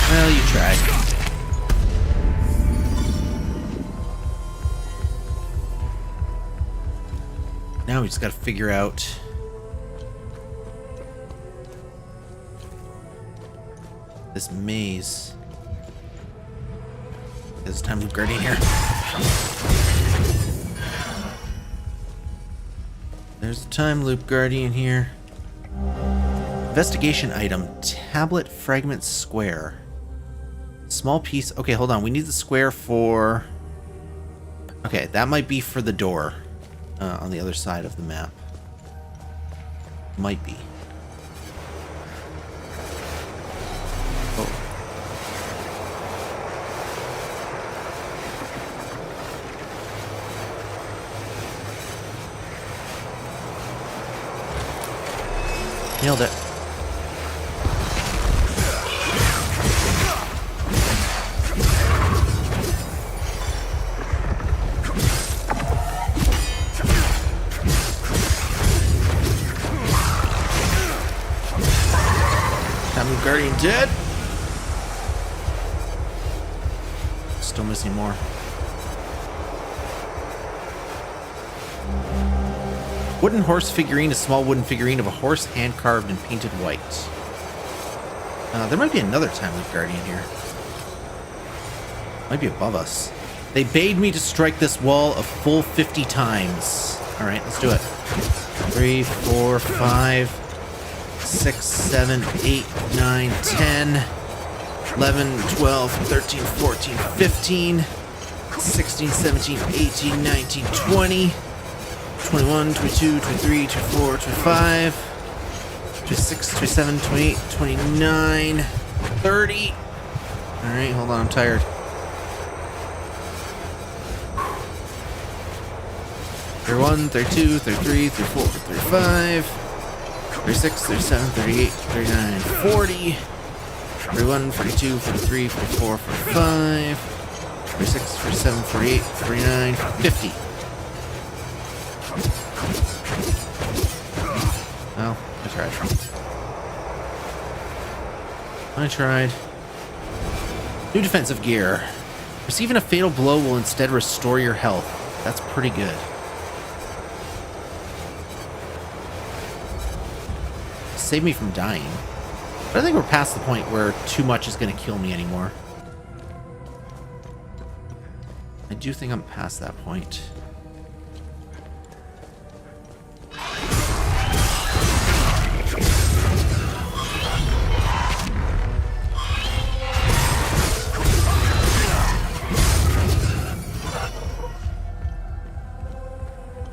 Well, you tried. Now we just gotta figure out this maze. There's a time loop guardian here. There's a time loop guardian here. Investigation item, tablet fragment square. Small piece. Okay, hold on. We need the square for... Okay, that might be for the door on the other side of the map. Might be. Oh. Nailed it. Guardian dead. Still missing more. Wooden horse figurine, a small wooden figurine of a horse hand carved and painted white. There might be another time loop guardian here. Might be above us. They bade me to strike this wall a full 50 times. Alright, let's do it. 3, 4, 5. 6, 7, 8, 9, 10, 11, 12, 13, 14, 15, 16, 17, 18, 19, 20, 21, 22, 23, 24, 25, 26, 27, 28, 29, 30. Alright, hold on, I'm tired. Thirty-one, 32, 33, 34, 35. 36, 37, 38, 39, 40, 41, 42, 43, 44, 45, 46, 47, 48, 49, 50. Well, I tried. New defensive gear. Receiving a fatal blow will instead restore your health. That's pretty good. Save me from dying. But I think we're past the point where too much is going to kill me anymore. I do think I'm past that point.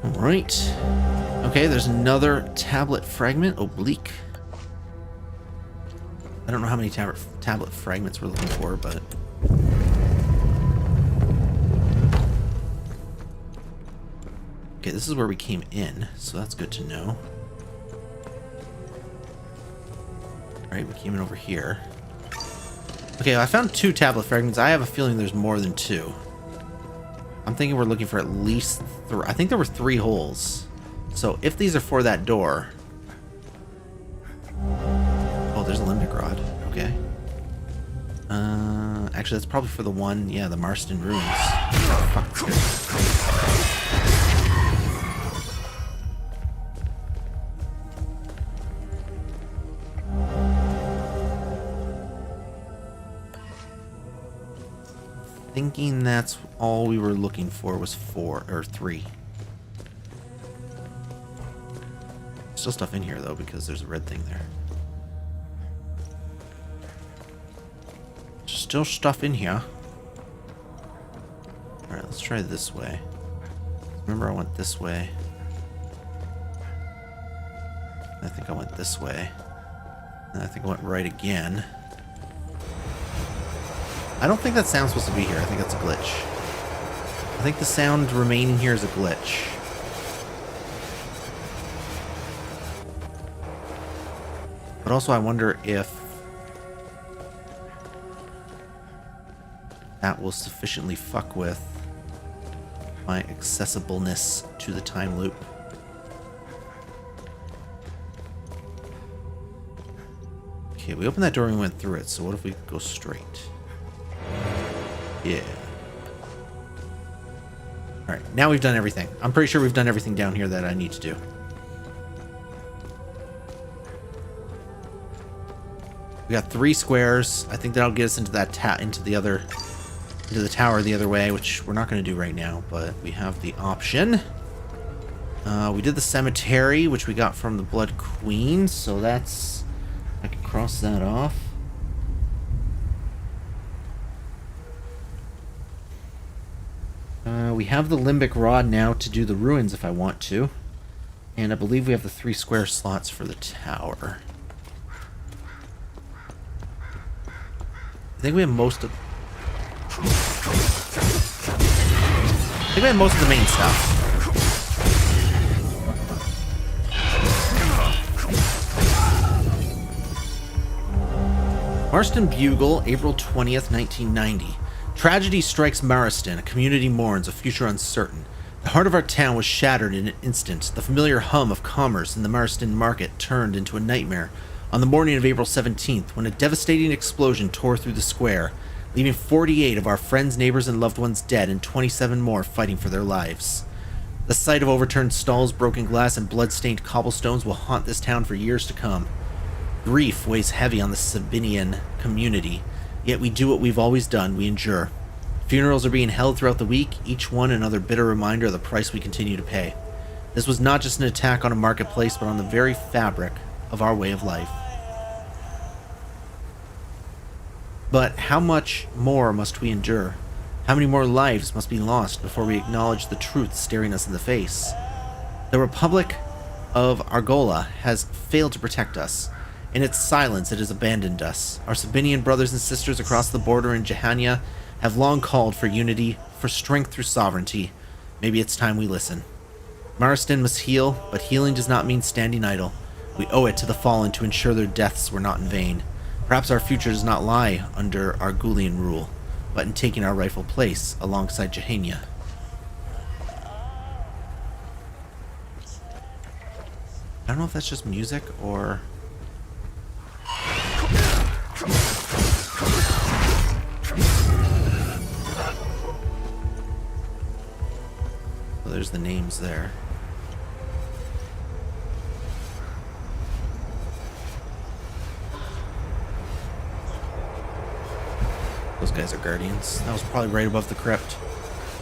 Alright. Okay, there's another tablet fragment. Oblique. I don't know how many tablet fragments we're looking for, but... Okay, this is where we came in, so that's good to know. Alright, we came in over here. Okay, I found 2 tablet fragments. I have a feeling there's more than 2. I'm thinking we're looking for at least 3. I think there were 3 holes. So if these are for that door... Oh, there's a limbic rod. Okay. Actually, that's probably for the one... Yeah, the Marston Ruins. Oh, fuck this guy. Thinking that's all we were looking for was 4 or 3. Still stuff in here though because there's a red thing there. Still stuff in here. Alright, let's try this way. Remember I went this way. I think I went this way. And I think I went right again. I don't think that sound's supposed to be here. I think that's a glitch. I think the sound remaining here is a glitch. But also I wonder if that will sufficiently fuck with my accessibleness to the time loop. Okay, we opened that door and we went through it, so what if we go straight? Yeah. Alright, now we've done everything. I'm pretty sure we've done everything down here that I need to do. We got 3 squares. I think that'll get us into that into the tower the other way, which we're not going to do right now, but we have the option. We did the cemetery, which we got from the Blood Queen, so that's... I can cross that off. We have the limbic rod now to do the ruins if I want to. And I believe we have the 3 square slots for the tower. I think we have most of... the main stuff. Marston Bugle, April 20th, 1990. Tragedy strikes Marston. A community mourns, a future uncertain. The heart of our town was shattered in an instant. The familiar hum of commerce in the Marston market turned into a nightmare on the morning of April 17th, when a devastating explosion tore through the square, leaving 48 of our friends, neighbors, and loved ones dead and 27 more fighting for their lives. The sight of overturned stalls, broken glass, and blood-stained cobblestones will haunt this town for years to come. Grief weighs heavy on the Sabinian community, yet we do what we've always done, we endure. Funerals are being held throughout the week, each one another bitter reminder of the price we continue to pay. This was not just an attack on a marketplace, but on the very fabric of our way of life. But how much more must we endure? How many more lives must be lost before we acknowledge the truth staring us in the face? The Republic of Argola has failed to protect us. In its silence, it has abandoned us. Our Sabinian brothers and sisters across the border in Jehania have long called for unity, for strength through sovereignty. Maybe it's time we listen. Marston must heal, but healing does not mean standing idle. We owe it to the fallen to ensure their deaths were not in vain. Perhaps our future does not lie under Argulian rule, but in taking our rightful place alongside Jehania. I don't know if that's just music or... there's the names there. Those guys are guardians. That was probably right above the crypt.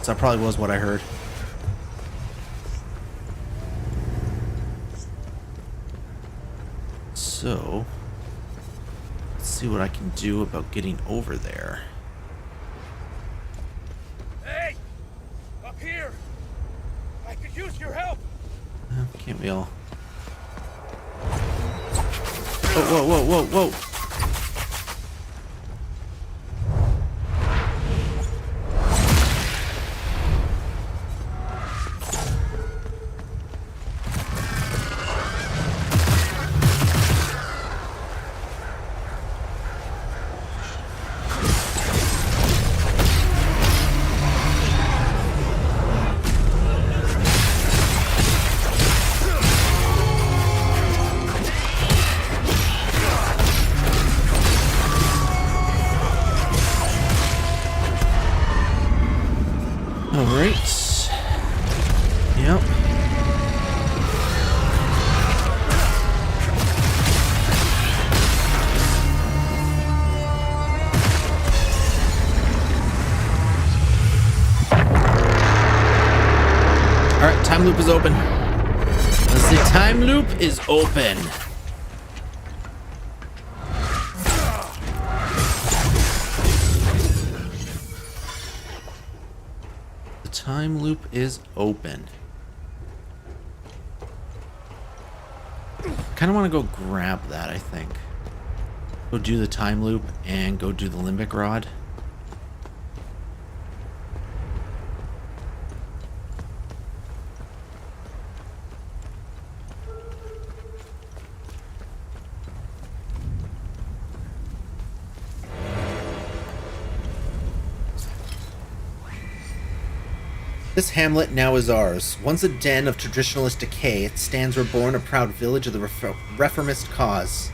So that probably was what I heard. So, let's see what I can do about getting over there. Hey! Up here! I could use your help! Can't we all? Whoa, whoa, whoa, whoa, whoa! Alright. Yep. Alright, time loop is open. The time loop is open. Time loop is open. Kind of want to go grab that, I think. Go do the time loop and go do the limbic rod. This hamlet now is ours. Once a den of traditionalist decay, it stands reborn a proud village of the reformist cause.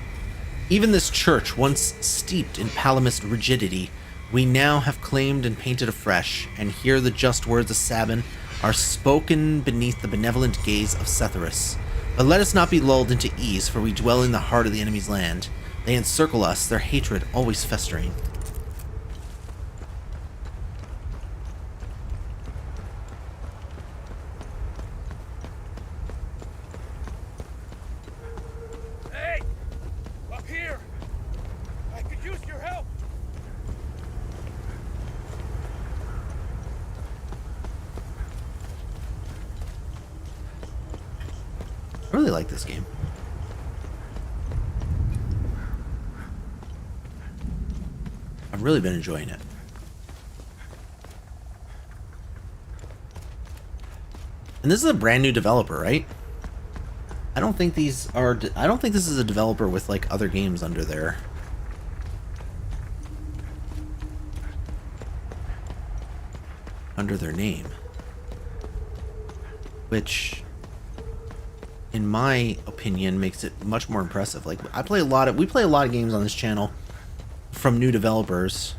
Even this church, once steeped in Palamist rigidity, we now have claimed and painted afresh, and here the just words of Sabin are spoken beneath the benevolent gaze of Setherus. But let us not be lulled into ease, for we dwell in the heart of the enemy's land. They encircle us, their hatred always festering. I really like this game. I've really been enjoying it. And this is a brand new developer, right? I don't think these are... I don't think this is a developer with like other games under their... name. Which... in my opinion, makes it much more impressive. Like, we play a lot of games on this channel from new developers.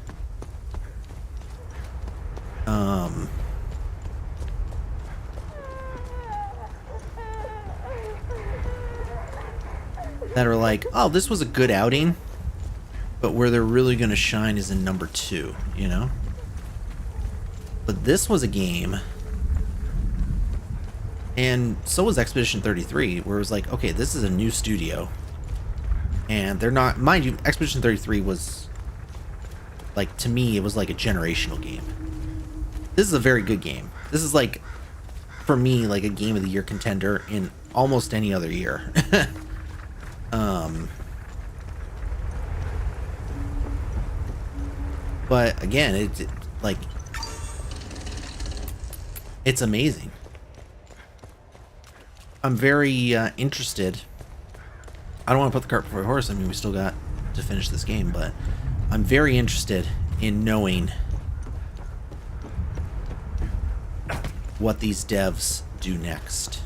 That are like, oh, this was a good outing, but where they're really going to shine is in number 2, you know? But this was a game... and so was Expedition 33, where it was like, okay, this is a new studio. And they're not... mind you, Expedition 33 was... like, to me, it was like a generational game. This is a very good game. This is like, for me, like a Game of the Year contender in almost any other year. But, again, like... it's amazing. I'm very interested. I don't want to put the cart before the horse. I mean, we still got to finish this game, but I'm very interested in knowing what these devs do next.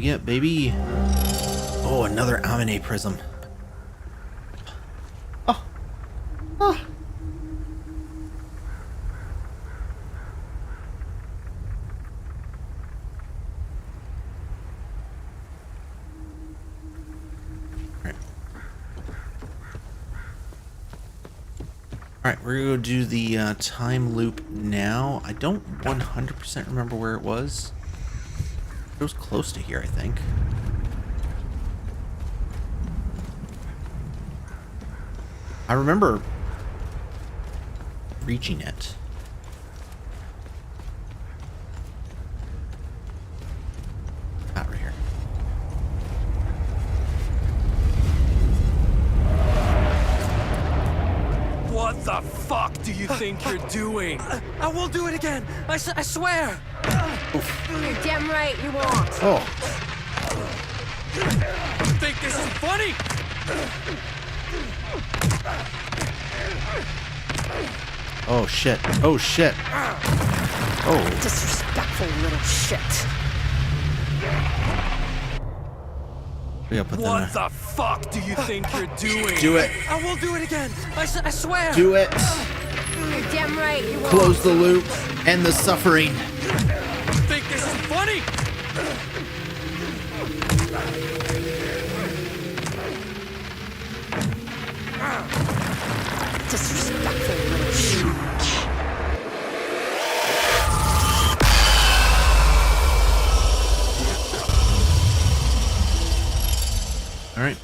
get, baby? Oh, another Amine prism. Oh. Oh. Alright, we're going to do the time loop now. I don't 100% remember where it was. It was close to here, I think. I remember reaching it. Ah, right here. What the fuck do you think you're doing? I won't do it again. I swear. You're damn right you won't. Oh. You think this is funny? Oh shit. Oh shit. Oh. Disrespectful little shit. We gotta put them What there. the fuck do you think you're doing? Do it. I won't do it again. I swear. Do it. You're damn right you won't. Close the loop. End the suffering. You think this is funny? Disrespectful little shit. All right.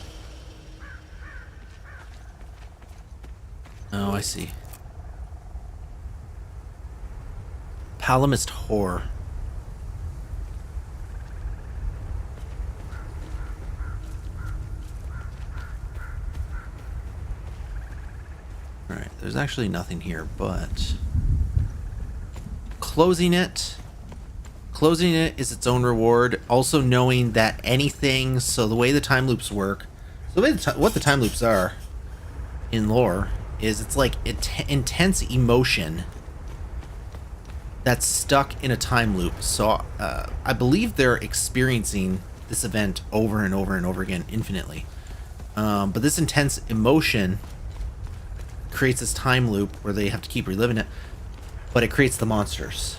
Oh, I see. Palamist whore. Alright, there's actually nothing here, but closing it is its own reward. Also knowing that anything, so the way the time loops work, so the way what the time loops are in lore is it's like intense emotion that's stuck in a time loop. So I believe they're experiencing this event over and over and over again infinitely. But this intense emotion creates this time loop where they have to keep reliving it, but it creates the monsters.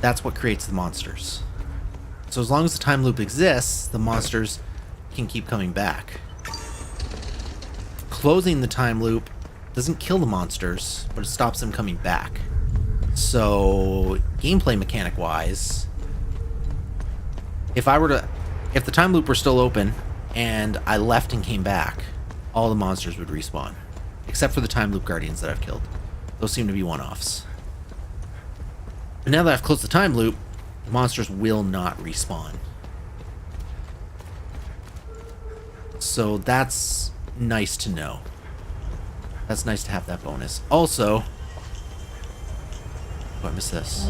That's what creates the monsters. So as long as the time loop exists, the monsters can keep coming back. Closing the time loop doesn't kill the monsters, but it stops them coming back. So gameplay mechanic wise, if the time loop were still open and I left and came back, all the monsters would respawn. Except for the time loop guardians that I've killed. Those seem to be one-offs. But now that I've closed the time loop, the monsters will not respawn. So that's nice to know. That's nice to have that bonus. Also, oh, I missed this.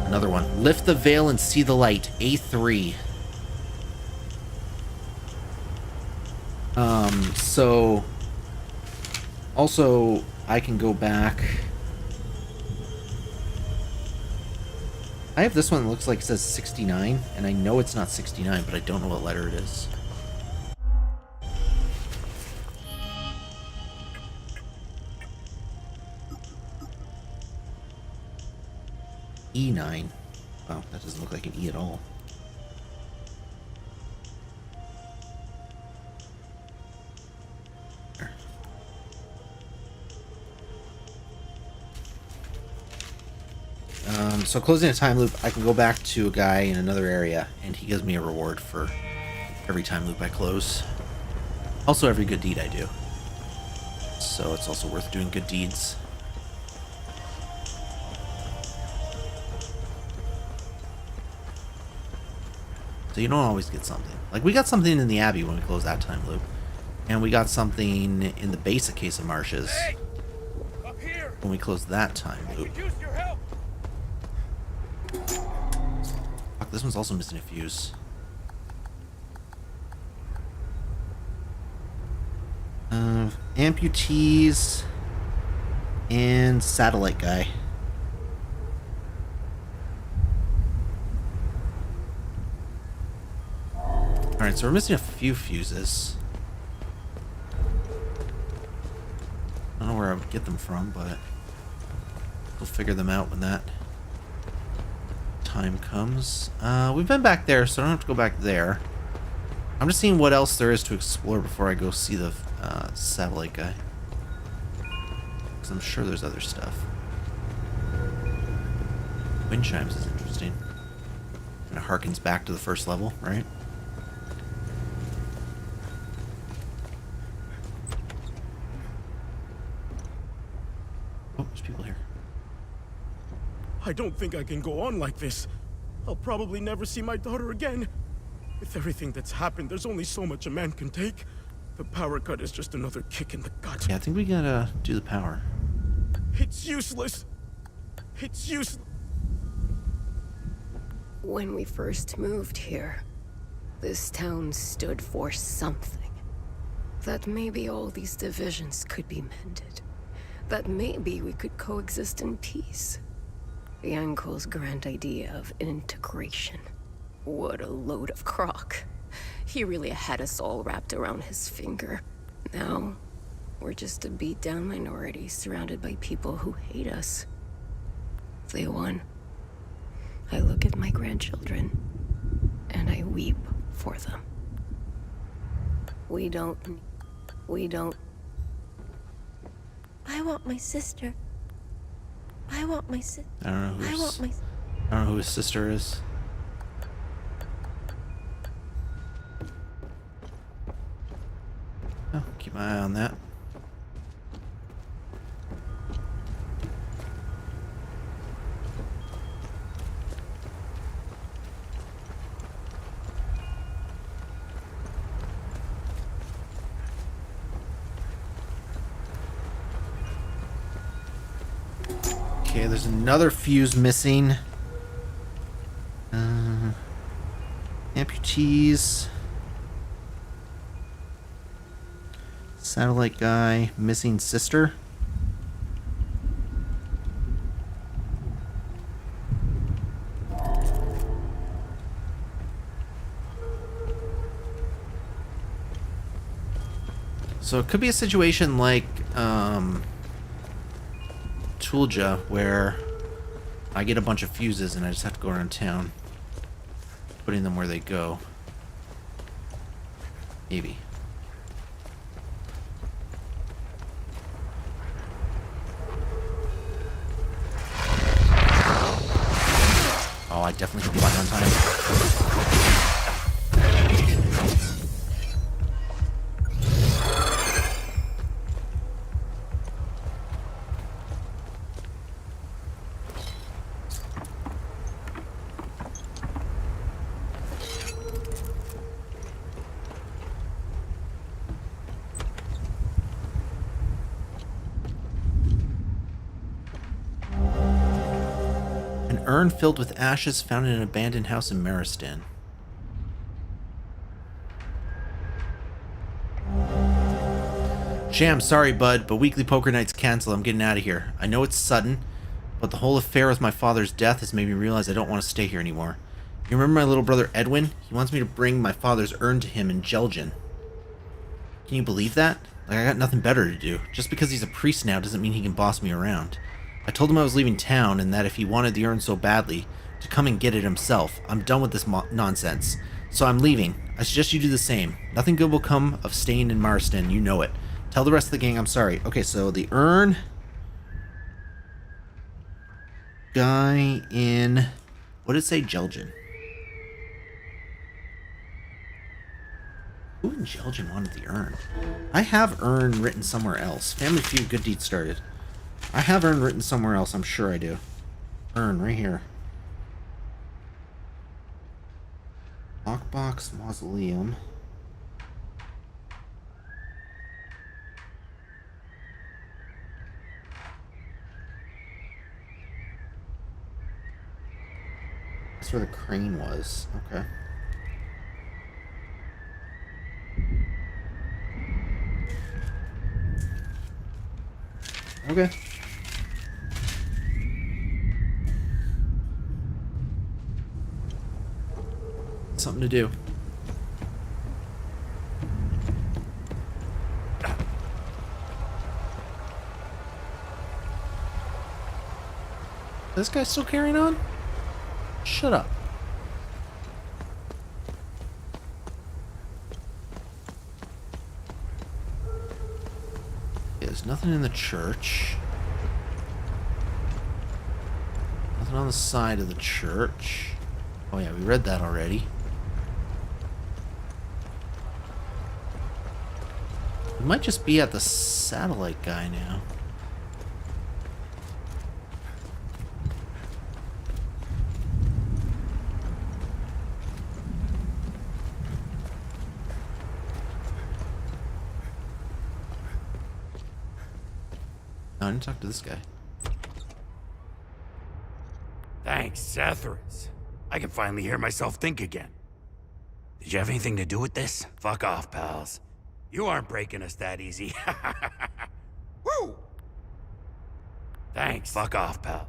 Another one. Lift the veil and see the light. A3. So also I can go back. I have this one that looks like it says 69, and I know it's not 69, but I don't know what letter it is. E9. Wow, that doesn't look like an E at all. There. So closing a time loop, I can go back to a guy in another area, and he gives me a reward for every time loop I close. Also, every good deed I do. So it's also worth doing good deeds. So you don't always get something. Like, we got something in the Abbey when we closed that time loop. And we got something in the basic case of Marshes when we closed that time loop. Fuck, this one's also missing a fuse. Amputees and satellite guy. Alright, so we're missing a few fuses. I don't know where I would get them from, but we'll figure them out when that time comes. We've been back there, so I don't have to go back there. I'm just seeing what else there is to explore before I go see the satellite guy. Because I'm sure there's other stuff. Wind chimes is interesting. And it harkens back to the first level, right? Oh, there's people here. I don't think I can go on like this. I'll probably never see my daughter again. With everything that's happened, there's only so much a man can take. The power cut is just another kick in the gut. Yeah, I think we gotta do the power. It's useless. It's useless. When we first moved here, this town stood for something. That maybe all these divisions could be mended. That maybe we could coexist in peace. Yanko's grand idea of integration. What a load of crock. He really had us all wrapped around his finger. Now, we're just a beat-down minority surrounded by people who hate us. They won. I look at my grandchildren, and I weep for them. We don't... I want my sister. I want my sister. I don't know who his sister is. Oh, keep my eye on that. Okay, there's another fuse missing. Amputees. Satellite guy. Missing sister. So it could be a situation like Tulja, where I get a bunch of fuses and I just have to go around town putting them where they go. Maybe. Oh, I definitely hit the button on time. Urn filled with ashes found in an abandoned house in Maristan. Sham, sorry bud, but weekly poker night's canceled. I'm getting out of here. I know it's sudden, but the whole affair with my father's death has made me realize I don't want to stay here anymore. You remember my little brother Edwin? He wants me to bring my father's urn to him in Jelgin. Can you believe that? Like, I got nothing better to do. Just because he's a priest now doesn't mean he can boss me around. I told him I was leaving town and that if he wanted the urn so badly, to come and get it himself. I'm done with this nonsense. So I'm leaving. I suggest you do the same. Nothing good will come of staying in Marston, you know it. Tell the rest of the gang I'm sorry. Okay, so the urn guy in... what did it say? Jelgin. Who in Jelgin wanted the urn? I have urn written somewhere else. Family Feud, Good Deed started. I have urn written somewhere else, I'm sure I do. Urn, right here. Lockbox, Mausoleum. That's where the crane was. Okay. Okay. Something to do. This guy's still carrying on? Shut up. There's nothing in the church. Nothing on the side of the church. Oh yeah, we read that already. We might just be at the satellite guy now. No, I didn't talk to this guy. Thanks, Sethris. I can finally hear myself think again. Did you have anything to do with this? Fuck off, pals. You aren't breaking us that easy. Woo! Thanks. Fuck off, pal.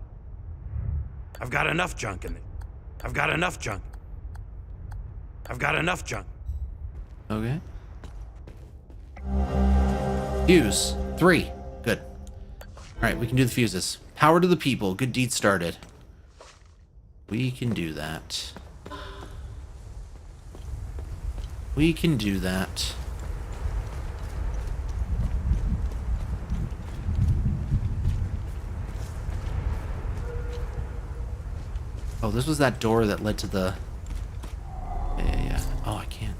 I've got enough junk in it. I've got enough junk. I've got enough junk. Okay. Fuse. 3. Good. Alright, we can do the fuses. Power to the people. Good deed started. We can do that. We can do that. Oh, this was that door that led to the... Yeah. Oh, I can't.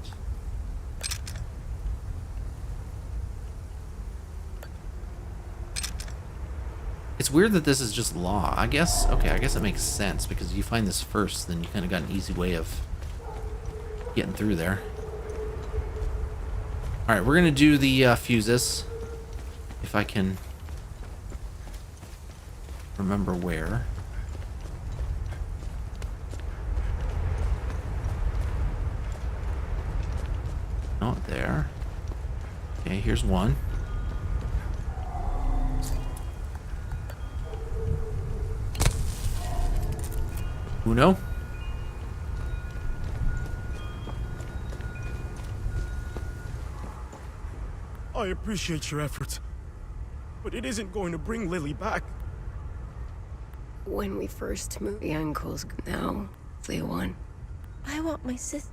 It's weird that this is just law. I guess, okay, I guess it makes sense because you find this first, then you kind of got an easy way of getting through there. Alright, we're going to do the fuses. If I can remember where. Not there. Okay, here's one. Uno. I appreciate your efforts, but it isn't going to bring Lily back. When we first moved, the uncles now they won. I want my sister.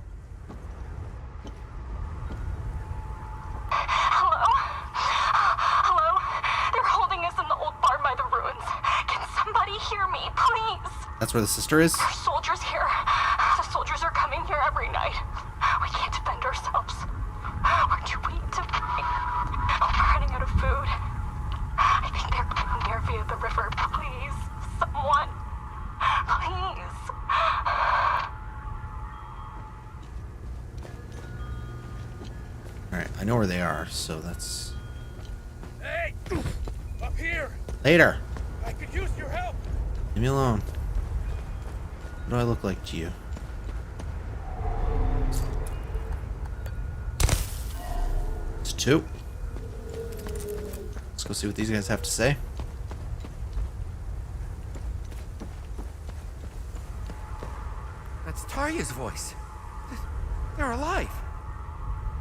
Hello? Hello? They're holding us in the old barn by the ruins. Can somebody hear me, please? That's where the sister is? There are soldiers here. The soldiers are coming here every night. We can't defend ourselves. We're too weak to fight. We're running out of food. I think they're coming here via the river. Please, someone. Please. Alright, I know where they are, so that's... Hey! Up here! Later! I could use your help! Leave me alone. What do I look like to you? It's 2. Let's go see what these guys have to say. That's Tarya's voice. They're alive.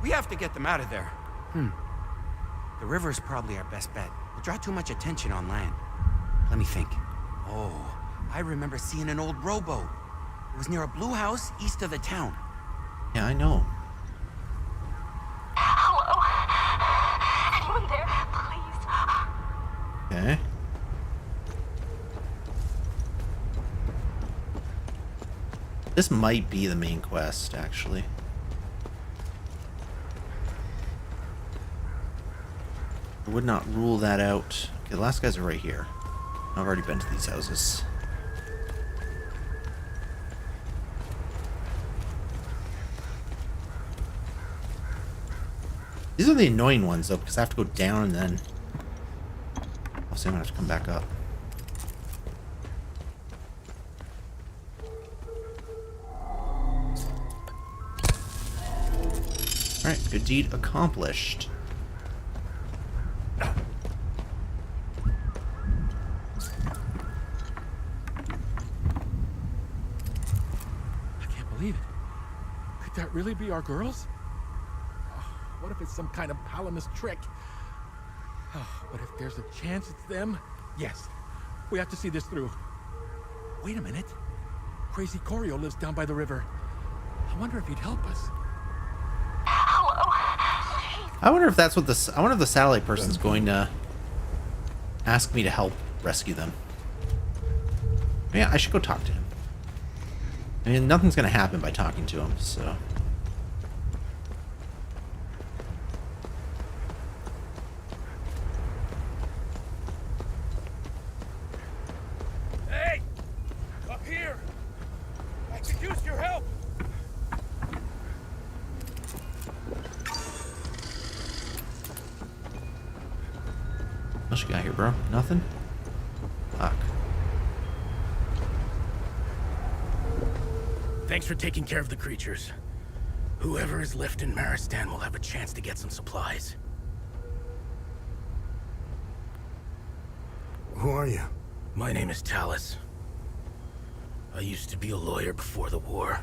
We have to get them out of there. The river is probably our best bet. We'll draw too much attention on land. Let me think. Oh, I remember seeing an old rowboat. It was near a blue house east of the town. Yeah, I know. Hello? Anyone there? Please. Okay. This might be the main quest, actually. I would not rule that out. Okay, the last guys are right here. I've already been to these houses. These are the annoying ones, though, because I have to go down and then... Obviously, I'm going to have to come back up. Alright, good deed accomplished. I can't believe it. Could that really be our girls? What if it's some kind of Palamas trick? Oh, but if there's a chance it's them, yes. We have to see this through. Wait a minute. Crazy Corio lives down by the river. I wonder if he'd help us. I wonder if that's what I wonder if the satellite person's going to ask me to help rescue them. Yeah, I should go talk to him. I mean, nothing's going to happen by talking to him, so. Hey! Up here! I could use your help! What you got here, bro? Nothing? Fuck. Thanks for taking care of the creatures. Whoever is left in Maristan will have a chance to get some supplies. Who are you? My name is Talus. I used to be a lawyer before the war.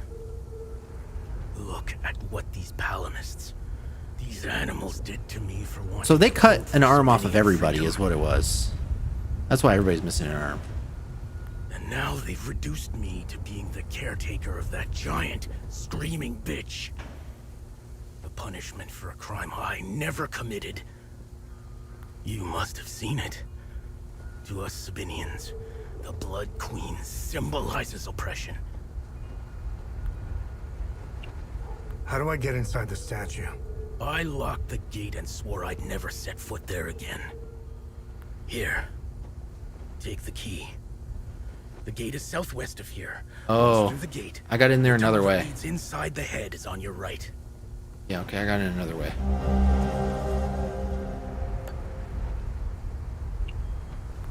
Look at what these palamists, these animals did to me for one. So they cut an arm off of everybody is what it was. That's why everybody's missing an arm. And now they've reduced me to being the caretaker of that giant, screaming bitch. The punishment for a crime I never committed. You must have seen it. To us Sabinians, the Blood Queen symbolizes oppression. How do I get inside the statue? I locked the gate and swore I'd never set foot there again. Here, take the key. The gate is southwest of here. Oh, through the gate. I got in there another way. Leads inside the head is on your right. Yeah, okay, I got in another way.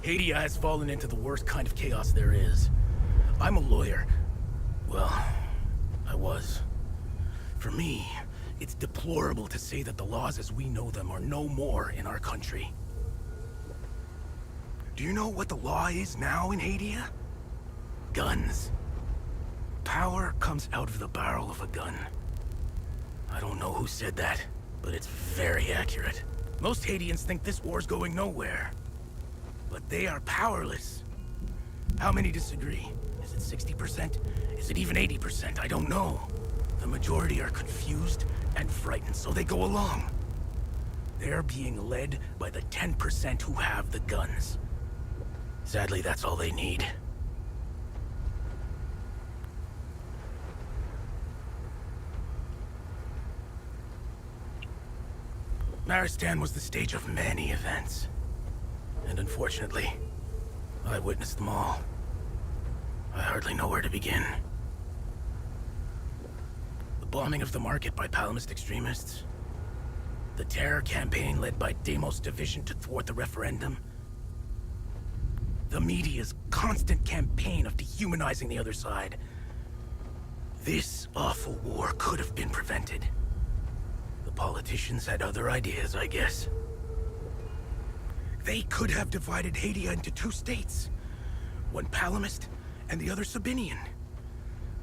Hadia has fallen into the worst kind of chaos there is. I'm a lawyer. Well, I was. For me, it's deplorable to say that the laws as we know them are no more in our country. Do you know what the law is now in Hadia? Guns. Power comes out of the barrel of a gun. I don't know who said that, but it's very accurate. Most Hadians think this war's going nowhere. But they are powerless. How many disagree? Is it 60%? Is it even 80%? I don't know. The majority are confused and frightened, so they go along. They're being led by the 10% who have the guns. Sadly, that's all they need. Maristan was the stage of many events. And unfortunately, I witnessed them all. I hardly know where to begin. The bombing of the market by Palamist extremists. The terror campaign led by Deimos' division to thwart the referendum. The media's constant campaign of dehumanizing the other side. This awful war could have been prevented. The politicians had other ideas, I guess. They could have divided Hadia into two states. One Palamist and the other Sabinian.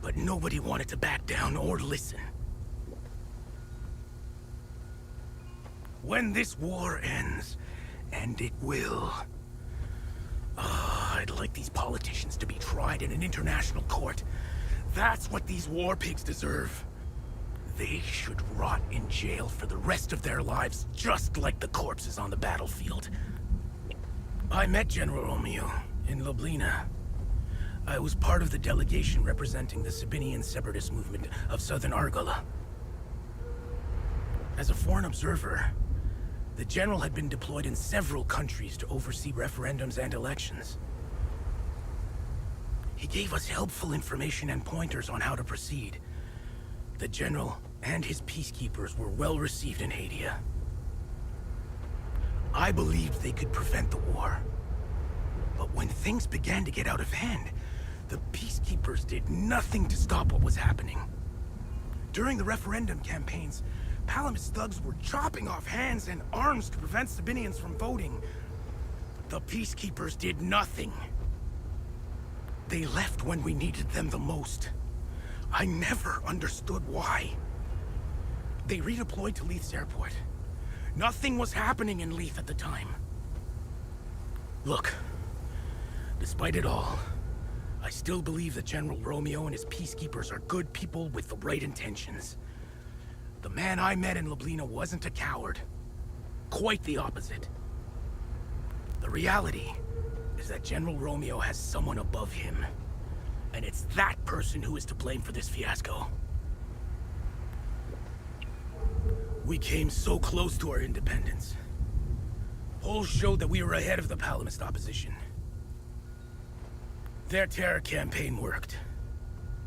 But nobody wanted to back down or listen. When this war ends, and it will, I'd like these politicians to be tried in an international court. That's what these war pigs deserve. They should rot in jail for the rest of their lives, just like the corpses on the battlefield. I met General Romeo in Lublina. I was part of the delegation representing the Sabinian separatist movement of southern Argola. As a foreign observer, the general had been deployed in several countries to oversee referendums and elections. He gave us helpful information and pointers on how to proceed. The general and his peacekeepers were well received in Hadia. I believed they could prevent the war. But when things began to get out of hand, the peacekeepers did nothing to stop what was happening. During the referendum campaigns, Palamist thugs were chopping off hands and arms to prevent Sabinians from voting. The peacekeepers did nothing. They left when we needed them the most. I never understood why. They redeployed to Leith's airport. Nothing was happening in Leith at the time. Look, despite it all, I still believe that General Romeo and his peacekeepers are good people with the right intentions. The man I met in Lublina wasn't a coward. Quite the opposite. The reality is that General Romeo has someone above him. And it's that person who is to blame for this fiasco. We came so close to our independence. Polls showed that we were ahead of the Palamist opposition. Their terror campaign worked.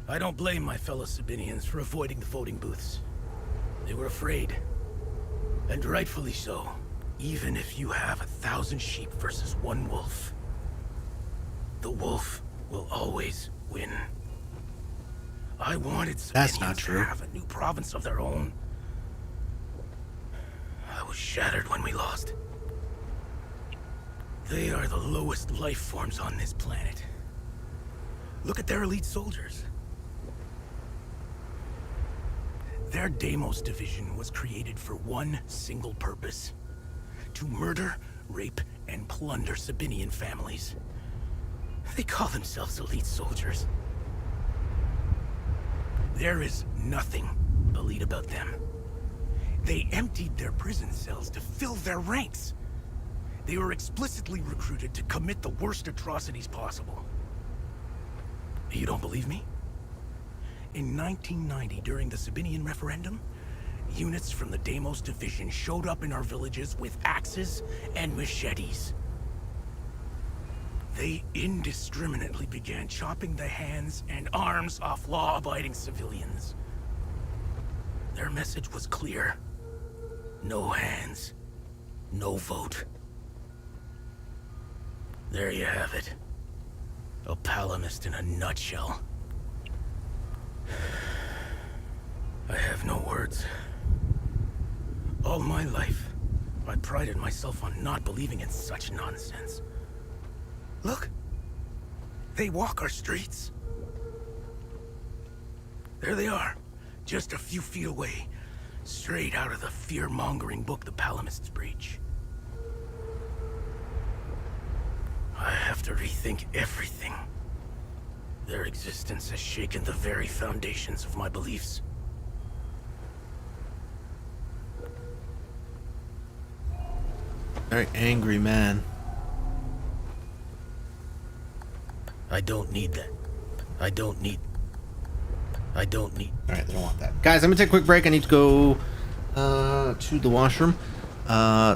I don't blame my fellow Sabinians for avoiding the voting booths. They were afraid. And rightfully so. Even if you have 1,000 sheep versus one wolf, the wolf will always win. I wanted Sabinians to have a new province of their own. I was shattered when we lost. They are the lowest life forms on this planet. Look at their elite soldiers. Their Deimos division was created for one single purpose: to murder, rape, and plunder Sabinian families. They call themselves elite soldiers. There is nothing elite about them. They emptied their prison cells to fill their ranks. They were explicitly recruited to commit the worst atrocities possible. You don't believe me? In 1990, during the Sabinian referendum, units from the Deimos division showed up in our villages with axes and machetes. They indiscriminately began chopping the hands and arms off law-abiding civilians. Their message was clear. No hands, no vote. There you have it. A Palamist in a nutshell. I have no words. All my life, I prided myself on not believing in such nonsense. Look! They walk our streets. There they are, just a few feet away, straight out of the fear-mongering book the Palamists preach. I have to rethink everything. Their existence has shaken the very foundations of my beliefs. Very angry man. I don't need that. I don't need. Alright, they don't want that. Guys, I'm gonna take a quick break. I need to go to the washroom.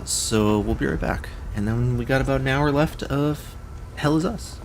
So we'll be right back. And then we got about an hour left of Hell Is Us.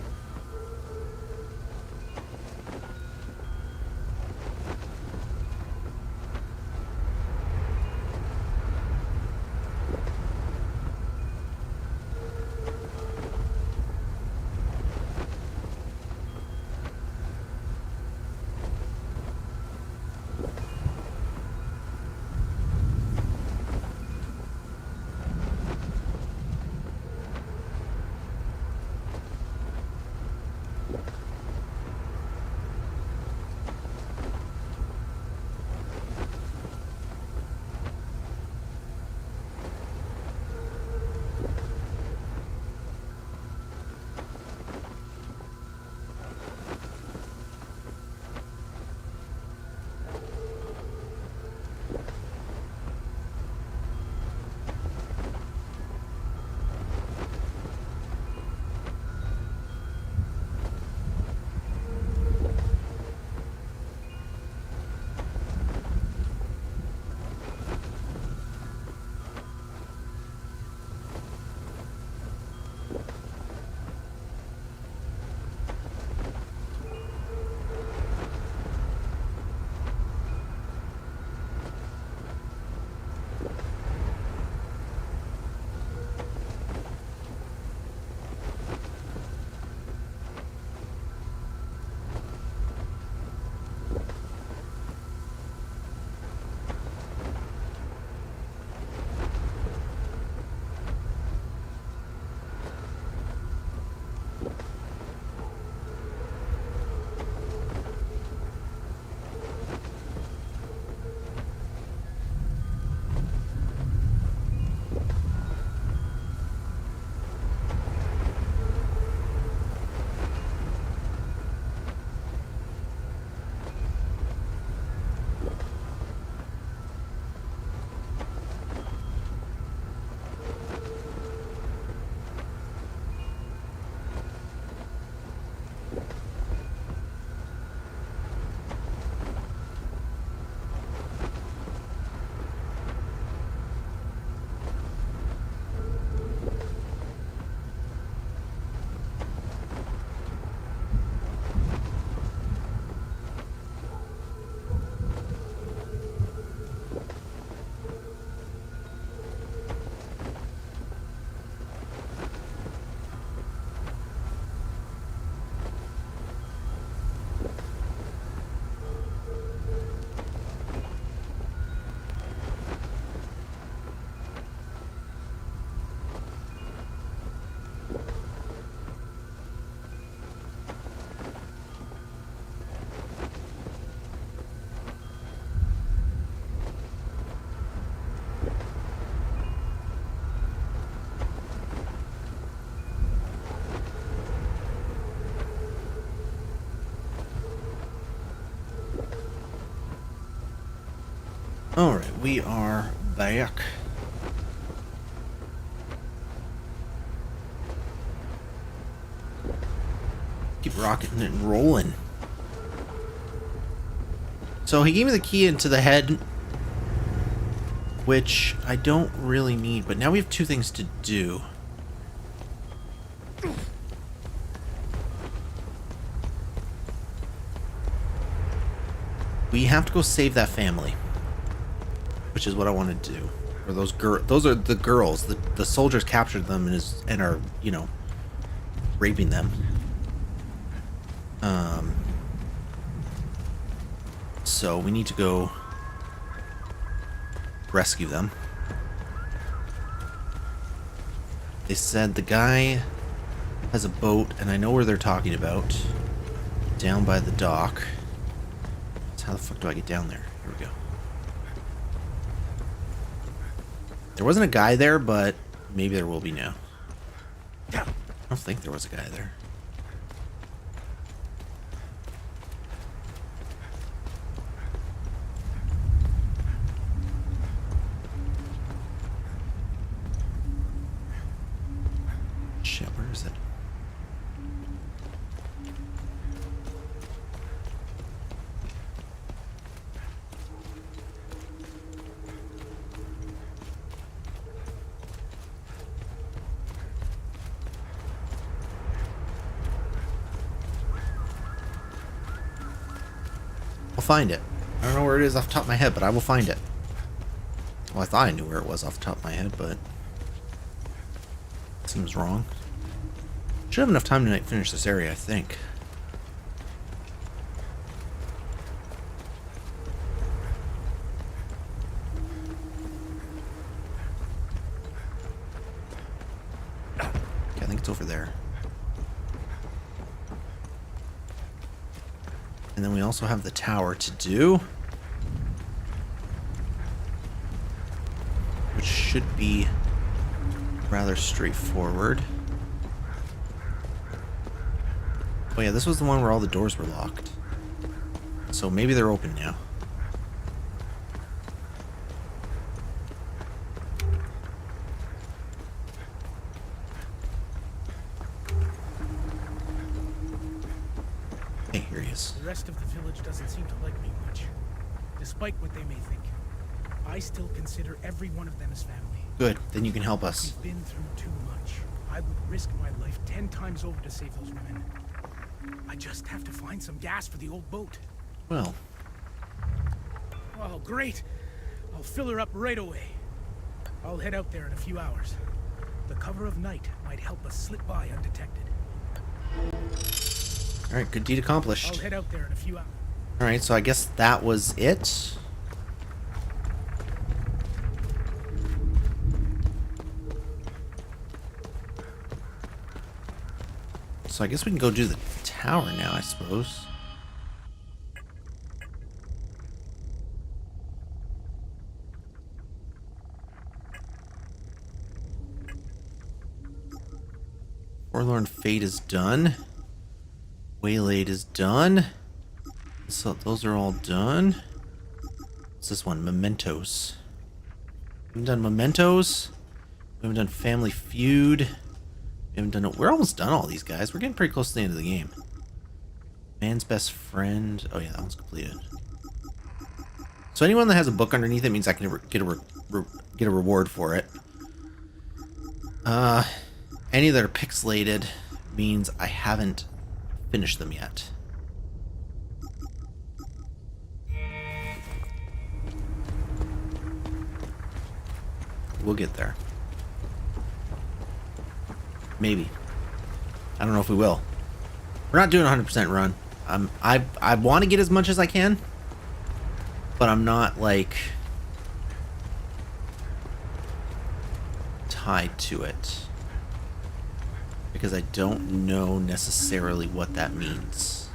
Alright, we are back. Keep rocking and rolling. So he gave me the key into the head, which I don't really need, but now we have two things to do. We have to go save that family, which is what I want to do. Or those are the girls. The soldiers captured them and are, you know, raping them. So we need to go rescue them. They said the guy has a boat, and I know where they're talking about. Down by the dock. So how the fuck do I get down there? Here we go. There wasn't a guy there, but maybe there will be now. I don't think there was a guy there. Shit, where is it? I'll find it. I don't know where it is off the top of my head, but I will find it. Well, I thought I knew where it was off the top of my head, but seems wrong. Should have enough time tonight to finish this area, I think. Okay, I think it's over there. And then we also have the tower to do, which should be rather straightforward. Oh yeah, this was the one where all the doors were locked. So maybe they're open now. Hey, here he is. The rest of the village doesn't seem to like me much, despite what they may think. I still consider every one of them as family. Good, then you can help us. We've been through too much. I would risk my life 10 times over to save those women. I just have to find some gas for the old boat. Well. Oh, great. I'll fill her up right away. I'll head out there in a few hours. The cover of night might help us slip by undetected. Alright, good deed accomplished. I'll head out there in a few hours. Alright, so I guess that was it. So I guess we can go do the tower now, I suppose. Forlorn Fate is done. Waylaid is done. So those are all done. What's this one? Mementos. We haven't done Mementos. We haven't done Family Feud. We haven't done it. We're almost done all these guys. We're getting pretty close to the end of the game. Man's Best Friend. Oh yeah, that one's completed. So anyone that has a book underneath it means I can get a reward for it. Any that are pixelated means I haven't finished them yet. We'll get there. Maybe. I don't know if we will. We're not doing a 100% run. I want to get as much as I can, but I'm not like tied to it because I don't know necessarily what that means.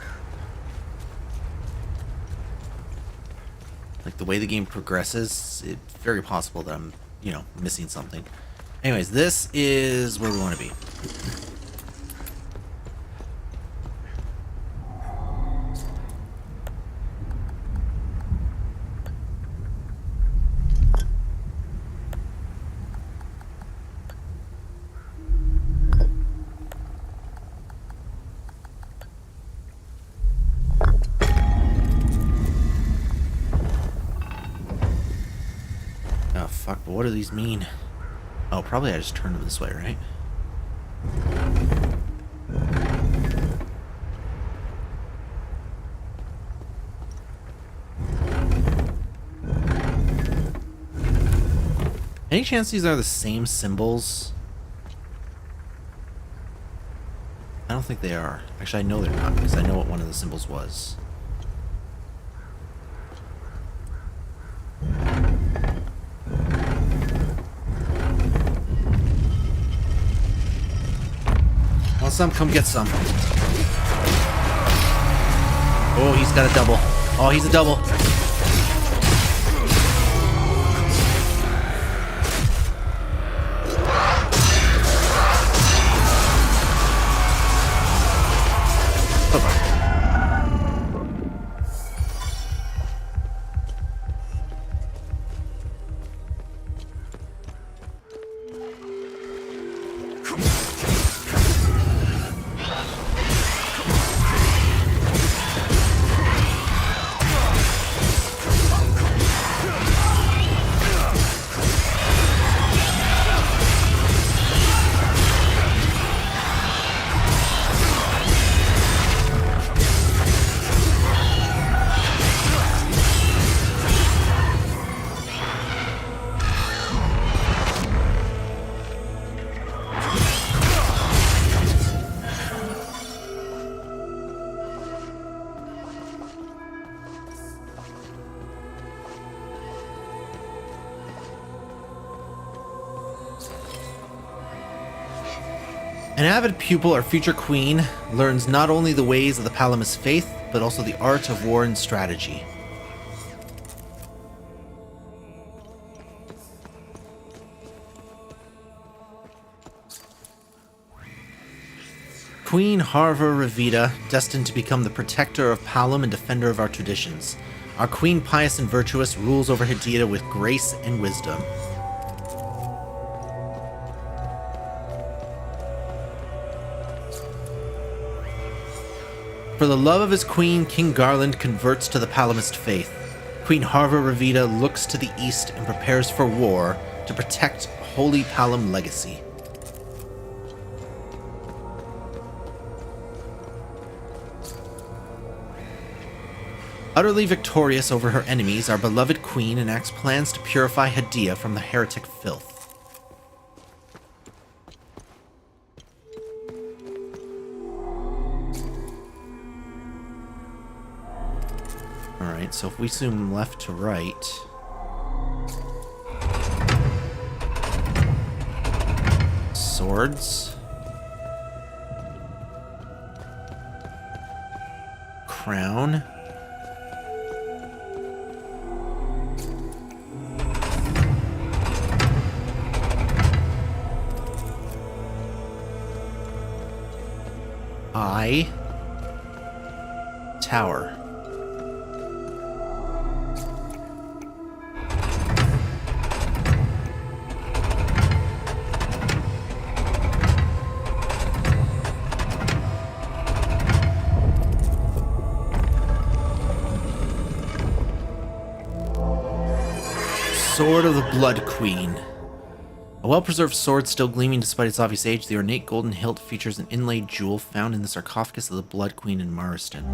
Like the way the game progresses, it's very possible that I'm, you know, missing something. Anyways, this is where we want to be. fuck, but what do these mean? Oh, probably I just turned them this way, right? Any chance these are the same symbols? I don't think they are. Actually, I know they're not, because I know what one of the symbols was. Want some? Come get some. Oh, he's got a double. Oh, he's a double. An avid pupil or future queen learns not only the ways of the Palamas faith, but also the art of war and strategy. Queen Harva Revita, destined to become the protector of Palam and defender of our traditions. Our queen, pious and virtuous, rules over Hedida with grace and wisdom. For the love of his queen, King Garland converts to the Palamist faith. Queen Harva Revita looks to the east and prepares for war to protect Holy Palam legacy. Utterly victorious over her enemies, our beloved queen enacts plans to purify Hedida from the heretic filth. Alright, so if we zoom left to right... Swords. Crown. Eye. Tower. Sword of the Blood Queen. A well-preserved sword still gleaming despite its obvious age, the ornate golden hilt features an inlaid jewel found in the sarcophagus of the Blood Queen in Marston.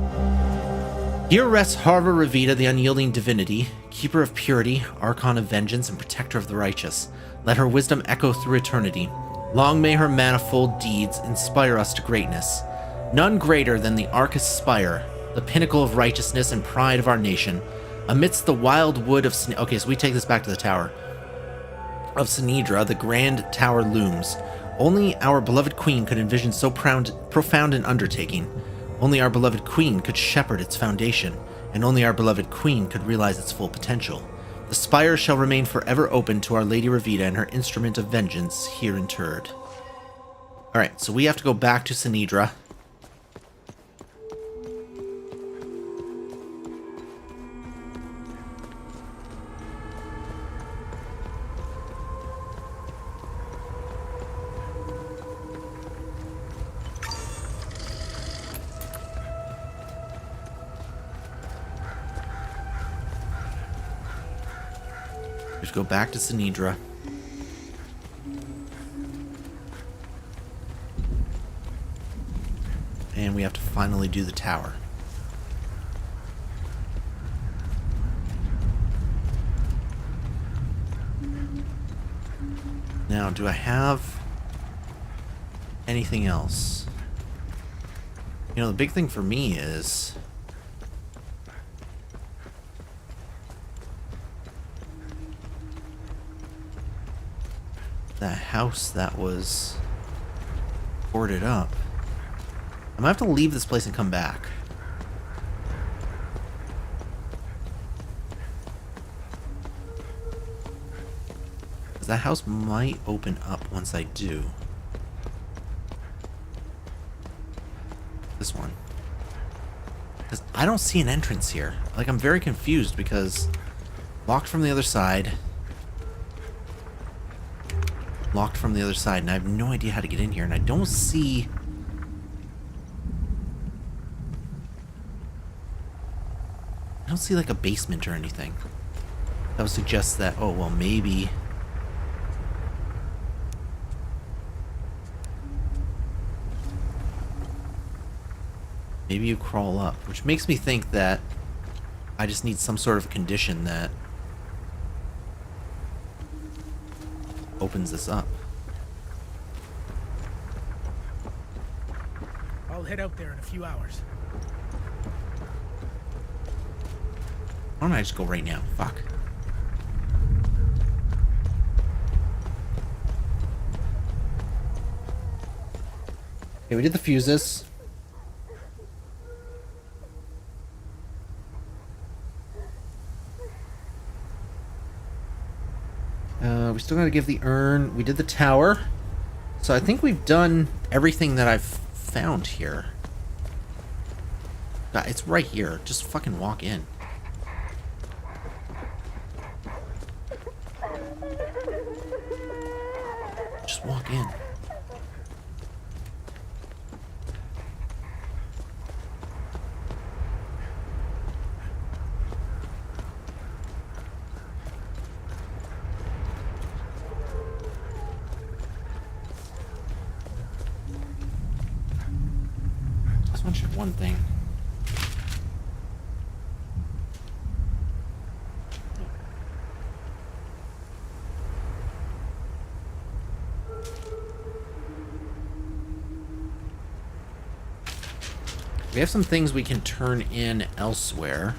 Here rests Harva Revita, the unyielding divinity, keeper of purity, archon of vengeance, and protector of the righteous. Let her wisdom echo through eternity. Long may her manifold deeds inspire us to greatness. None greater than the Arcus Spire, the pinnacle of righteousness and pride of our nation. Amidst the wild wood of... Okay, so we take this back to the tower. Of Sinedra, the grand tower looms. Only our beloved queen could envision so profound an undertaking. Only our beloved queen could shepherd its foundation, and only our beloved queen could realize its full potential. The spire shall remain forever open to Our Lady Revita and her instrument of vengeance here interred. Alright, so we have to go back to Sinedra. Just go back to Sinedra. And we have to finally do the tower. Now, do I have anything else? You know, the big thing for me is that house that was boarded up. I might have to leave this place and come back. Because that house might open up once I do. This one. Because I don't see an entrance here. Like, I'm very confused because locked from the other side. Locked from the other side, and I have no idea how to get in here, and I don't see... I don't see like a basement or anything. That would suggest that, oh, well, maybe... Maybe you crawl up, which makes me think that I just need some sort of condition that opens this up. I'll head out there in a few hours. Why don't I just go right now? Fuck. Okay, we did the fuses. We still gotta give the urn. We did the tower. So I think we've done everything that I've found here. God, it's right here. Just fucking walk in. Just walk in. This one should one thing. We have some things we can turn in elsewhere.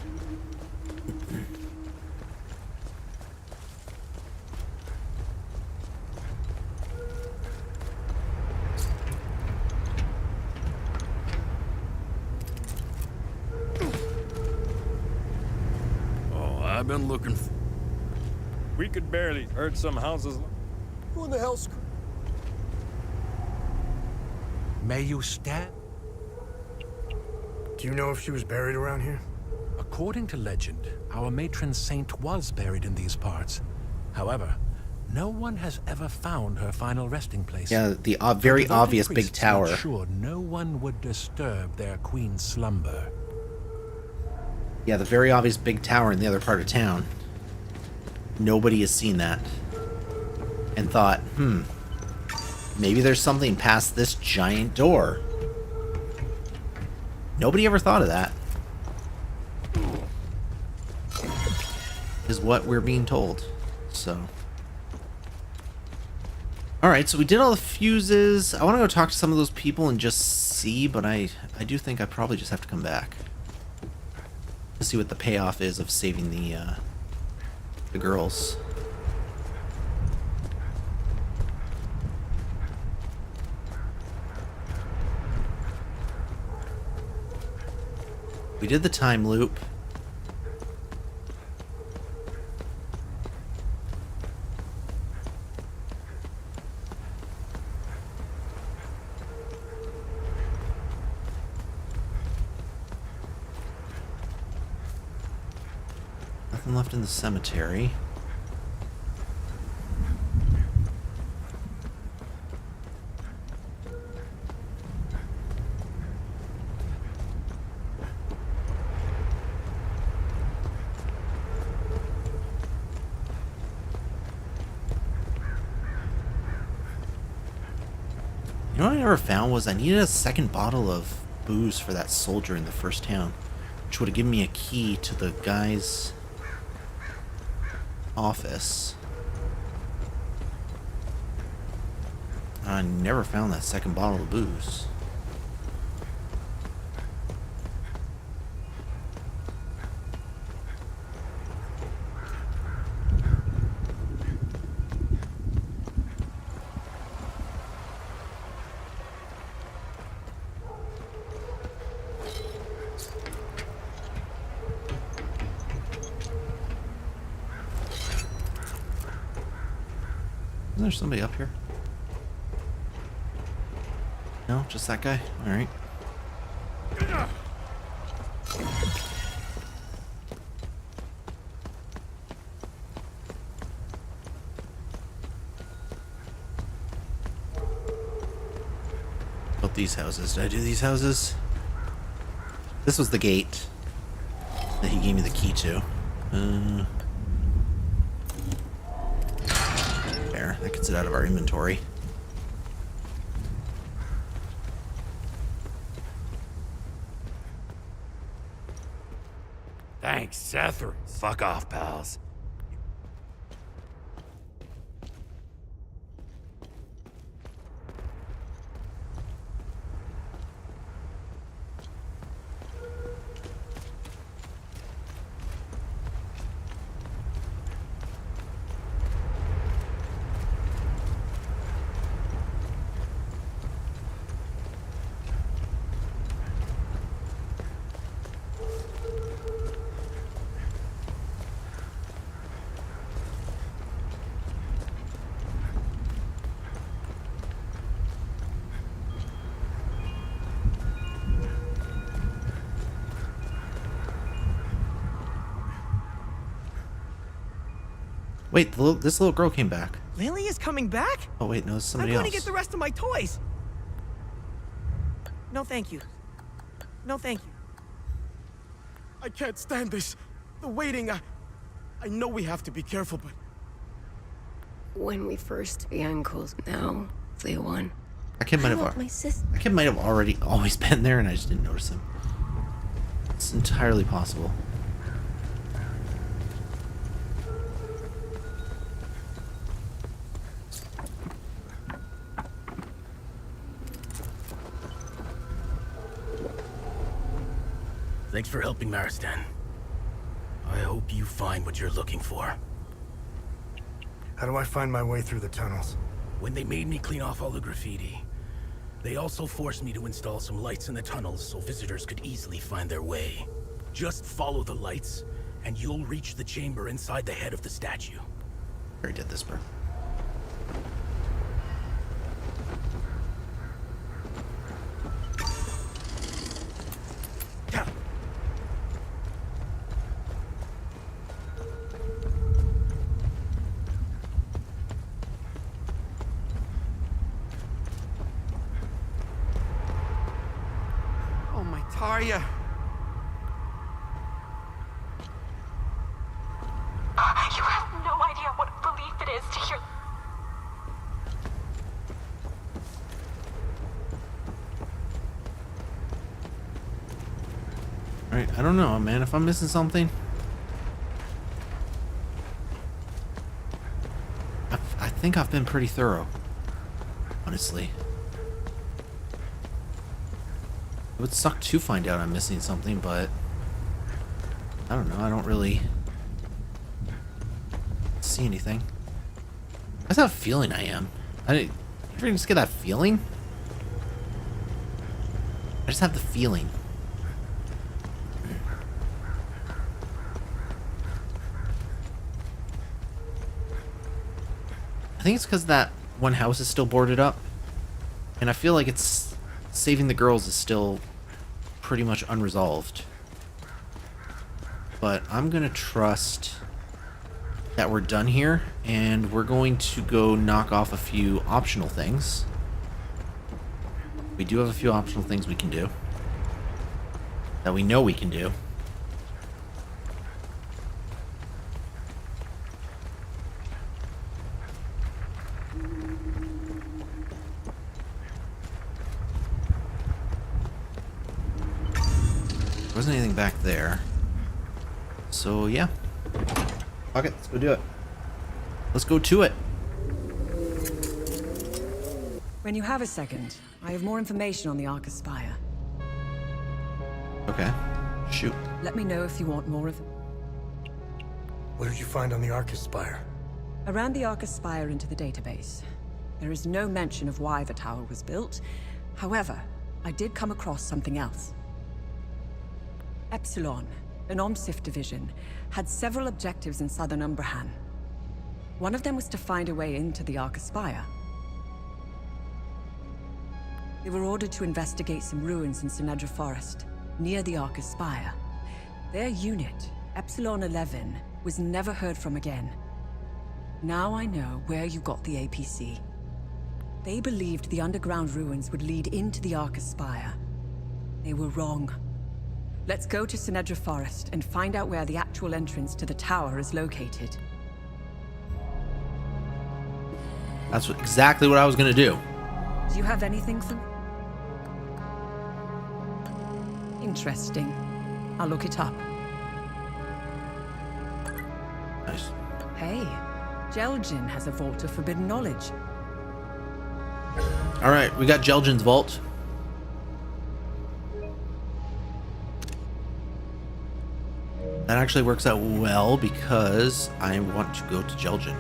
Oh, I've been looking for... We could barely hurt some houses. Who in the hell's... May you stand? Do you know if she was buried around here? According to legend, our matron saint was buried in these parts. However, no one has ever found her final resting place. Yeah, the very obvious big tower. I'm sure no one would disturb their queen's slumber. Yeah, the very obvious big tower in the other part of town. Nobody has seen that. And thought, maybe there's something past this giant door. Nobody ever thought of that. Is what we're being told. So. Alright, so we did all the fuses. I want to go talk to some of those people and just see, but I do think I probably just have to come back. To see what the payoff is of saving the girls. We did the time loop. Nothing left in the cemetery. never found was I needed a second bottle of booze for that soldier in the first town, which would have given me a key to the guy's office. I never found that second bottle of booze. Isn't there somebody up here? No, just that guy? Alright. Built these houses. Did I do these houses? This was the gate that he gave me the key to. There, that gets it out of our inventory. Thanks, Seth. Fuck off, pals. Wait, this little girl came back. Lily is coming back? Oh wait, no, it's somebody I'm else. going to get the rest of my toys. No, thank you. No, thank you. I can't stand this. The waiting, I know we have to be careful, but... When we first the ankles, now they won. That kid might have. That kid might have always been there, and I just didn't notice him. It's entirely possible. Thanks for helping, Maristan. I hope you find what you're looking for. How do I find my way through the tunnels? When they made me clean off all the graffiti, they also forced me to install some lights in the tunnels so visitors could easily find their way. Just follow the lights, and you'll reach the chamber inside the head of the statue. I already did this, bro. Tarja. You have no idea what a relief it is to hear. Alright, I don't know, man. If I'm missing something, I think I've been pretty thorough, honestly. It would suck to find out I'm missing something, but I don't know. I don't really see anything. I just have a feeling I am. You ever just get that feeling? I just have the feeling. I think it's because that one house is still boarded up, and I feel like it's saving the girls is still pretty much unresolved. But I'm gonna trust that we're done here, and we're going to go knock off a few optional things. We do have a few optional things we can do that we know we can do. There wasn't anything back there. So, yeah. Fuck it, let's go do it. Let's go to it. When you have a second, I have more information on the Arca Spire. Okay. Shoot. Let me know if you want more of it. What did you find on the Arca Spire? I ran the Arca Spire into the database. There is no mention of why the tower was built. However, I did come across something else. Epsilon, an OMSIF division, had several objectives in southern Umbrahan. One of them was to find a way into the Arca Spire. They were ordered to investigate some ruins in Sinedra Forest, near the Arca Spire. Their unit, Epsilon 11, was never heard from again. Now I know where you got the APC. They believed the underground ruins would lead into the Arca Spire. They were wrong. Let's go to Sinedra Forest and find out where the actual entrance to the tower is located. That's exactly what I was gonna do. Do you have anything for me? Interesting. I'll look it up. Nice. Hey, Jelgin has a vault of forbidden knowledge. Alright, we got Jelgin's vault. That actually works out well because I want to go to Jelgin.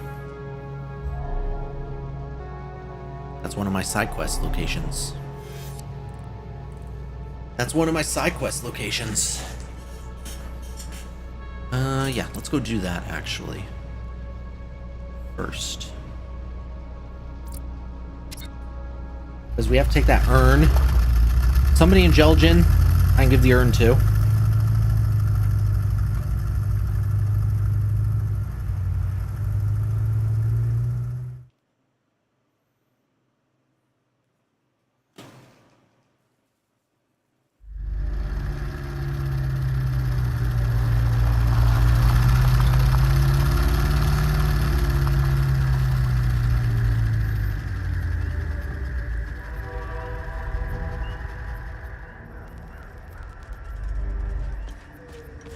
That's one of my side quest locations. Yeah, let's go do that actually. First. Because we have to take that urn. Somebody in Jelgin, I can give the urn to.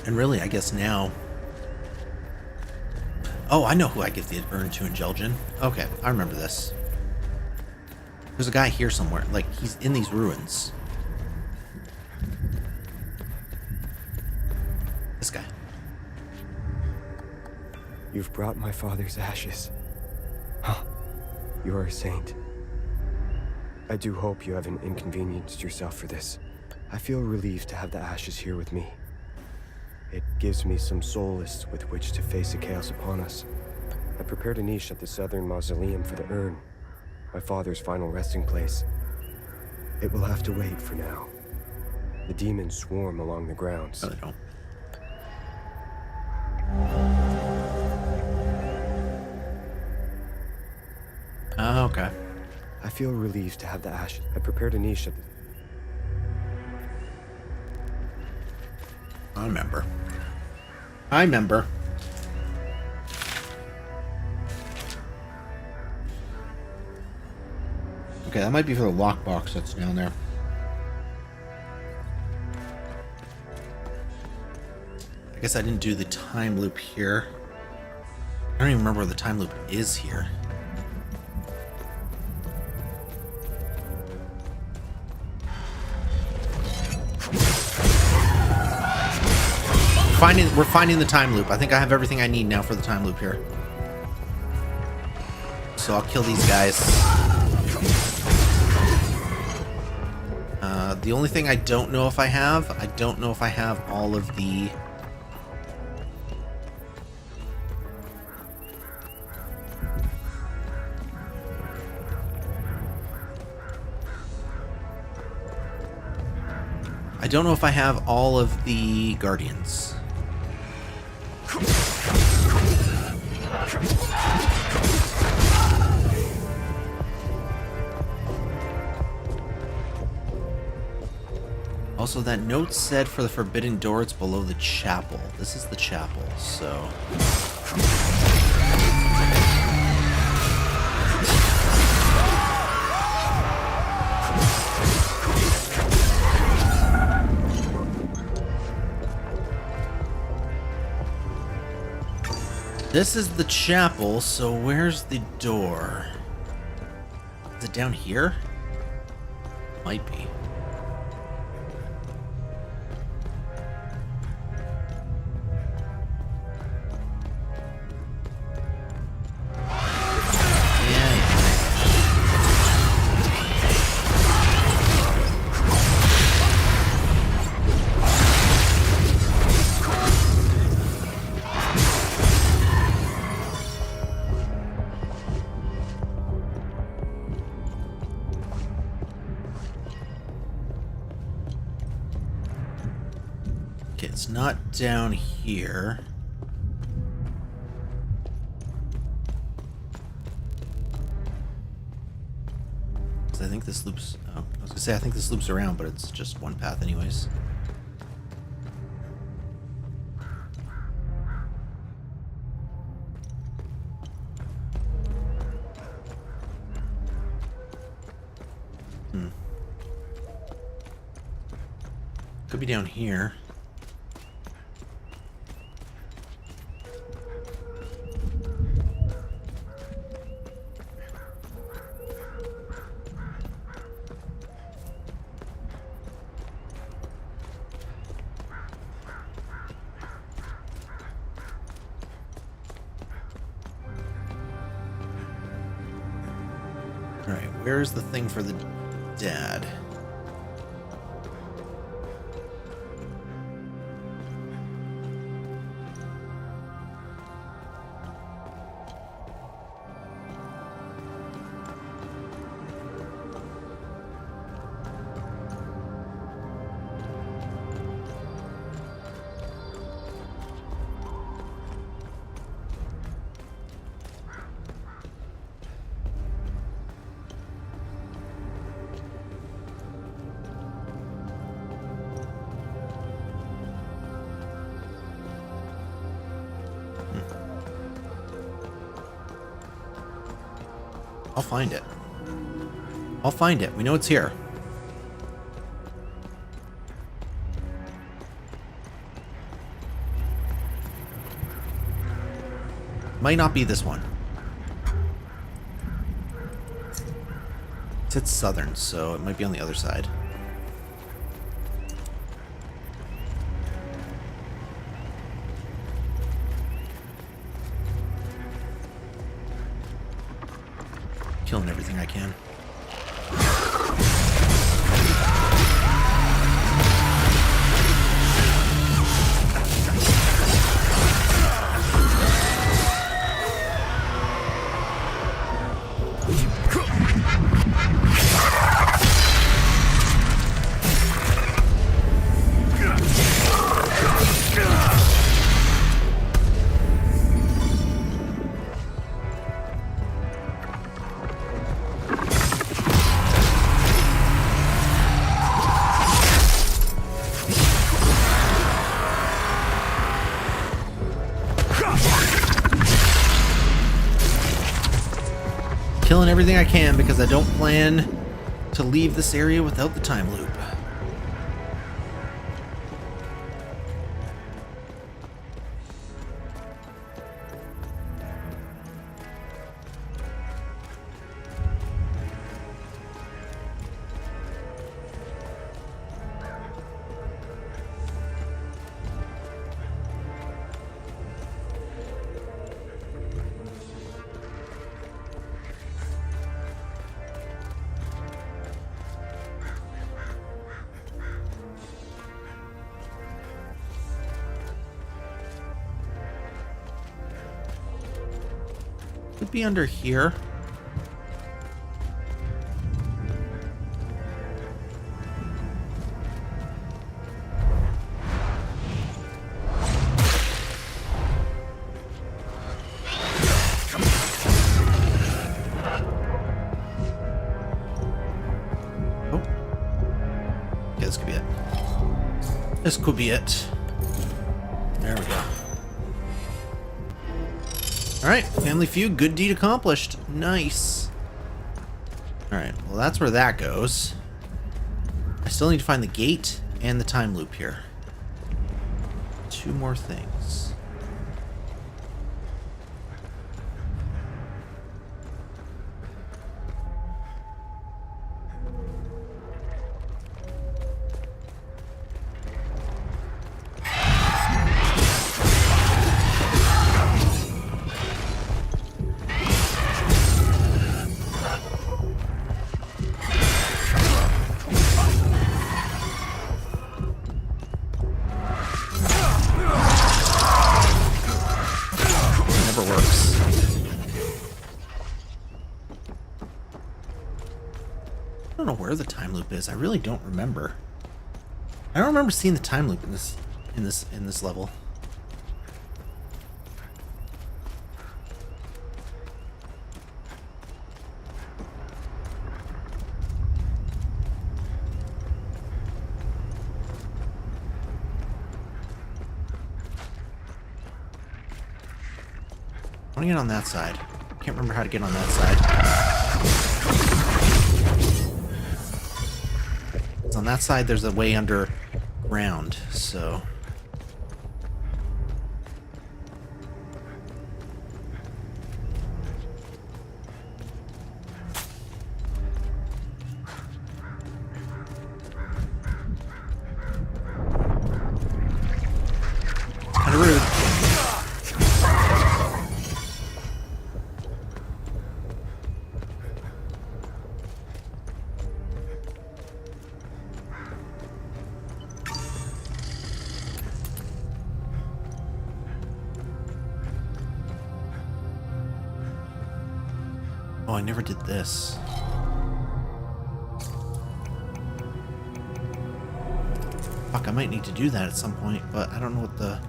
And really, I guess now... Oh, I know who I give the urn to in Jelgin. Okay, I remember this. There's a guy here somewhere. Like, he's in these ruins. This guy. You've brought my father's ashes. Huh. You are a saint. I do hope you haven't inconvenienced yourself for this. I feel relieved to have the ashes here with me. It gives me some solace with which to face the chaos upon us. I prepared a niche at the southern mausoleum for the urn, my father's final resting place. It will have to wait for now. The demons swarm along the grounds. No, they don't. Oh, okay. I feel relieved to have the ashes. I prepared a niche at the... I remember. Okay, that might be for the lockbox that's down there. I guess I didn't do the time loop here. I don't even remember where the time loop is here. We're finding the time loop. I think I have everything I need now for the time loop here. So I'll kill these guys. The only thing I don't know if I have all of the... I don't know if I have all of the Guardians. Also, that note said for the Forbidden Door, it's below the chapel. This is the chapel, so... This is the chapel, so where's the door? Is it down here? Might be. Okay, it's not down here. I think this loops... Oh, I was gonna say I think this loops around, but it's just one path anyways. Could be down here. Alright, where's the thing for the dad? I'll find it. I'll find it. We know it's here. Might not be this one. It's southern, so it might be on the other side. Killing everything I can. Killing everything I can because I don't plan to leave this area without the time loop. Could be under here. Oh. Yeah, this could be it. This could be it. There we go. Alright, Family Feud, good deed accomplished. Nice. Alright, well that's where that goes. I still need to find the gate and the time loop here. Two more things. it works. I don't know where the time loop is. I really don't remember. I don't remember seeing the time loop in this level. I want to get on that side. Can't remember how to get on that side. On that side, there's a way underground, so... Kind of rude. Oh, I never did this. Fuck, I might need to do that at some point, but I don't know what the...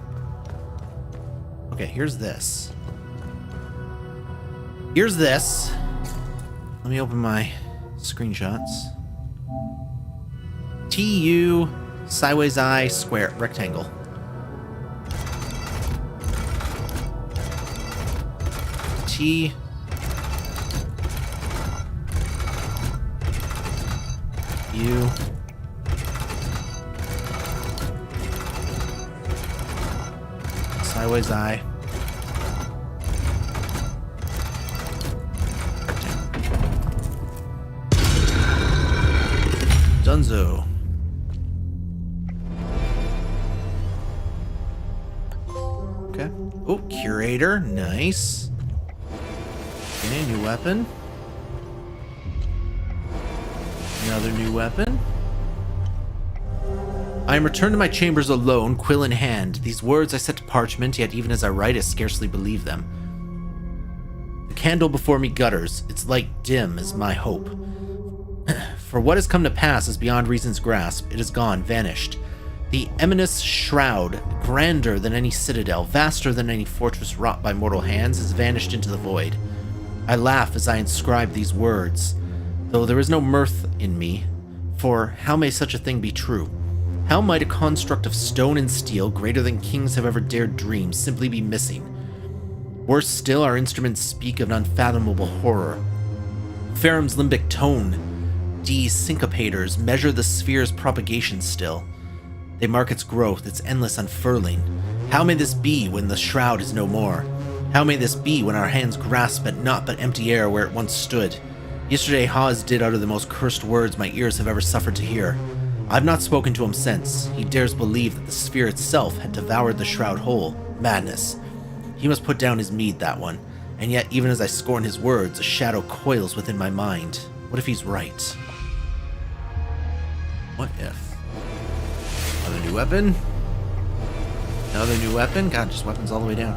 Okay, here's this. Here's this. Let me open my screenshots. TU, sideways eye, square, rectangle. T... U... sideways eye. Dunzo. Okay. Oh, curator. Nice. Okay, new weapon. Another new weapon. I am returned to my chambers alone, quill in hand. These words I set to parchment, yet even as I write, I scarcely believe them. The candle before me gutters, its light dim as my hope. For what has come to pass is beyond reason's grasp. It is gone, vanished. The eminous shroud, grander than any citadel, vaster than any fortress wrought by mortal hands, has vanished into the void. I laugh as I inscribe these words, though there is no mirth in me, for how may such a thing be true? How might a construct of stone and steel, greater than kings have ever dared dream, simply be missing? Worse still, our instruments speak of an unfathomable horror. Ferrum's limbic tone, D's syncopators, measure the sphere's propagation still. They mark its growth, its endless unfurling. How may this be when the shroud is no more? How may this be when our hands grasp at naught but empty air where it once stood? Yesterday Hawes did utter the most cursed words my ears have ever suffered to hear. I've not spoken to him since. He dares believe that the sphere itself had devoured the shroud whole. Madness. He must put down his mead, that one. And yet, even as I scorn his words, a shadow coils within my mind. What if he's right? What if? Another new weapon? Another new weapon? God, just weapons all the way down.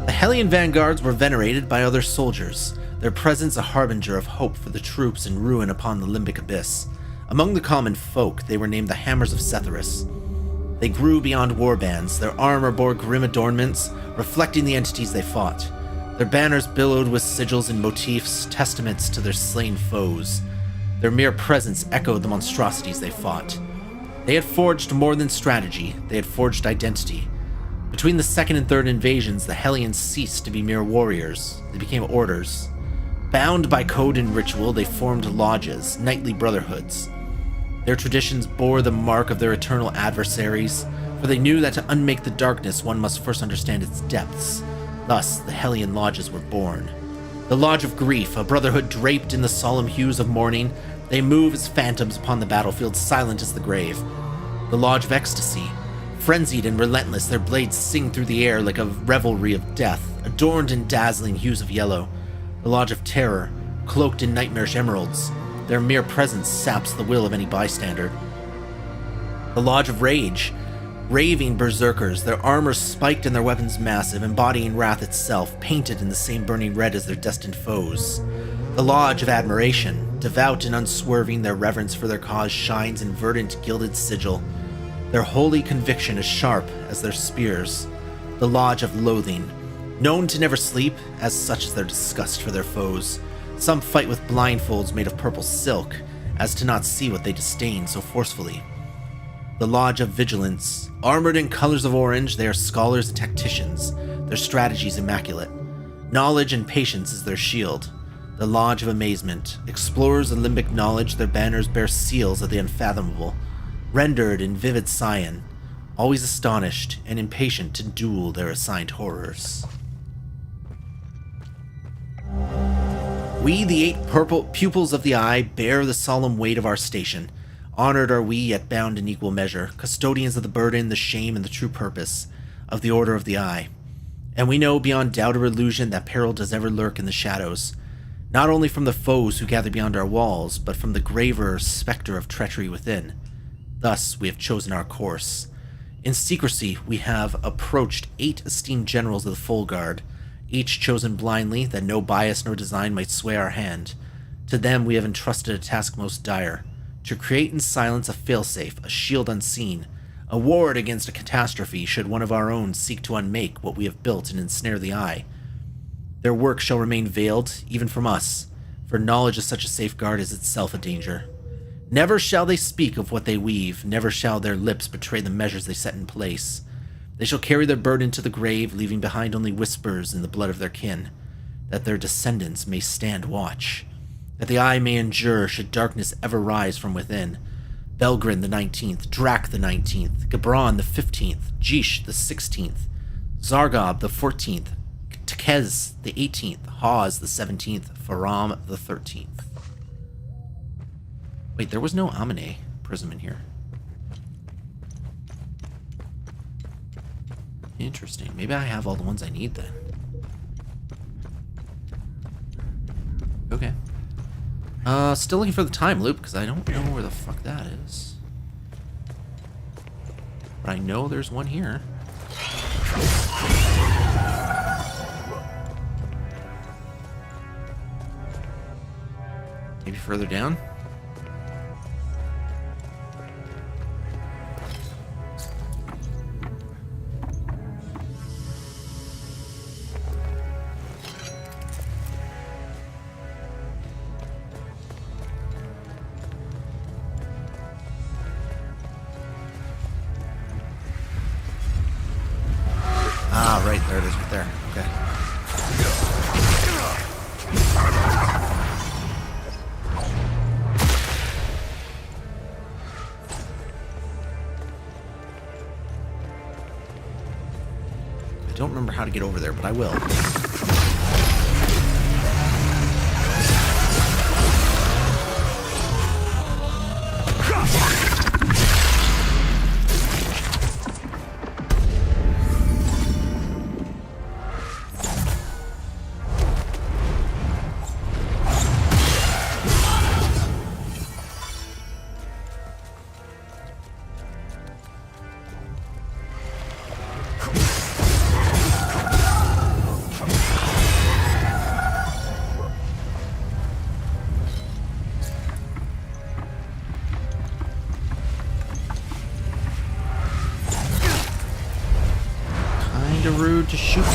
The Hellion vanguards were venerated by other soldiers, their presence a harbinger of hope for the troops in ruin upon the limbic abyss. Among the common folk, they were named the Hammers of Sethyrus. They grew beyond warbands, their armor bore grim adornments, reflecting the entities they fought. Their banners billowed with sigils and motifs, testaments to their slain foes. Their mere presence echoed the monstrosities they fought. They had forged more than strategy, they had forged identity. Between the second and third invasions, the Hellions ceased to be mere warriors. They became orders. Bound by code and ritual, they formed lodges, knightly brotherhoods. Their traditions bore the mark of their eternal adversaries, for they knew that to unmake the darkness, one must first understand its depths. Thus, the Hellion lodges were born. The Lodge of Grief, a brotherhood draped in the solemn hues of mourning, they move as phantoms upon the battlefield, silent as the grave. The Lodge of Ecstasy, frenzied and relentless, their blades sing through the air like a revelry of death, adorned in dazzling hues of yellow. The Lodge of Terror, cloaked in nightmarish emeralds, their mere presence saps the will of any bystander. The Lodge of Rage, Raving berserkers, their armor spiked and their weapons massive, embodying wrath itself, painted in the same burning red as their destined foes. The Lodge of Admiration, devout and unswerving, their reverence for their cause shines in verdant gilded sigil. Their holy conviction is sharp as their spears. The Lodge of Loathing, known to never sleep, as such is their disgust for their foes. Some fight with blindfolds made of purple silk, as to not see what they disdain so forcefully. The Lodge of Vigilance, armored in colors of orange, they are scholars and tacticians, their strategies immaculate. Knowledge and patience is their shield. The Lodge of Amazement, explorers of limbic knowledge, their banners bear seals of the unfathomable, rendered in vivid cyan, always astonished and impatient to duel their assigned horrors. We, the 8 purple pupils of the Eye, bear the solemn weight of our station. Honored are we, yet bound in equal measure, custodians of the burden, the shame, and the true purpose of the Order of the Eye. And we know beyond doubt or illusion that peril does ever lurk in the shadows, not only from the foes who gather beyond our walls, but from the graver specter of treachery within. Thus we have chosen our course. In secrecy we have approached 8 esteemed generals of the Full Guard, each chosen blindly, that no bias nor design might sway our hand. To them we have entrusted a task most dire, to create in silence a failsafe, a shield unseen, a ward against a catastrophe should one of our own seek to unmake what we have built and ensnare the Eye. Their work shall remain veiled, even from us, for knowledge of such a safeguard is itself a danger. Never shall they speak of what they weave, never shall their lips betray the measures they set in place. They shall carry their burden to the grave, leaving behind only whispers in the blood of their kin, that their descendants may stand watch, that the Eye may endure should darkness ever rise from within. Belgrin the 19th, Drac the 19th, Gabron the 15th, Jish the 16th, Zargob the 14th, Tekez the 18th, Hawes the 17th, Faram the 13th. Wait, there was no Amine prism in here. Interesting. Maybe I have all the ones I need then. Okay. Still looking for the time loop because I don't know where the fuck that is. But I know there's one here. Maybe further down? Ah, right, there it is, right there. Okay. I don't remember how to get over there, but I will. Rude to shoot me.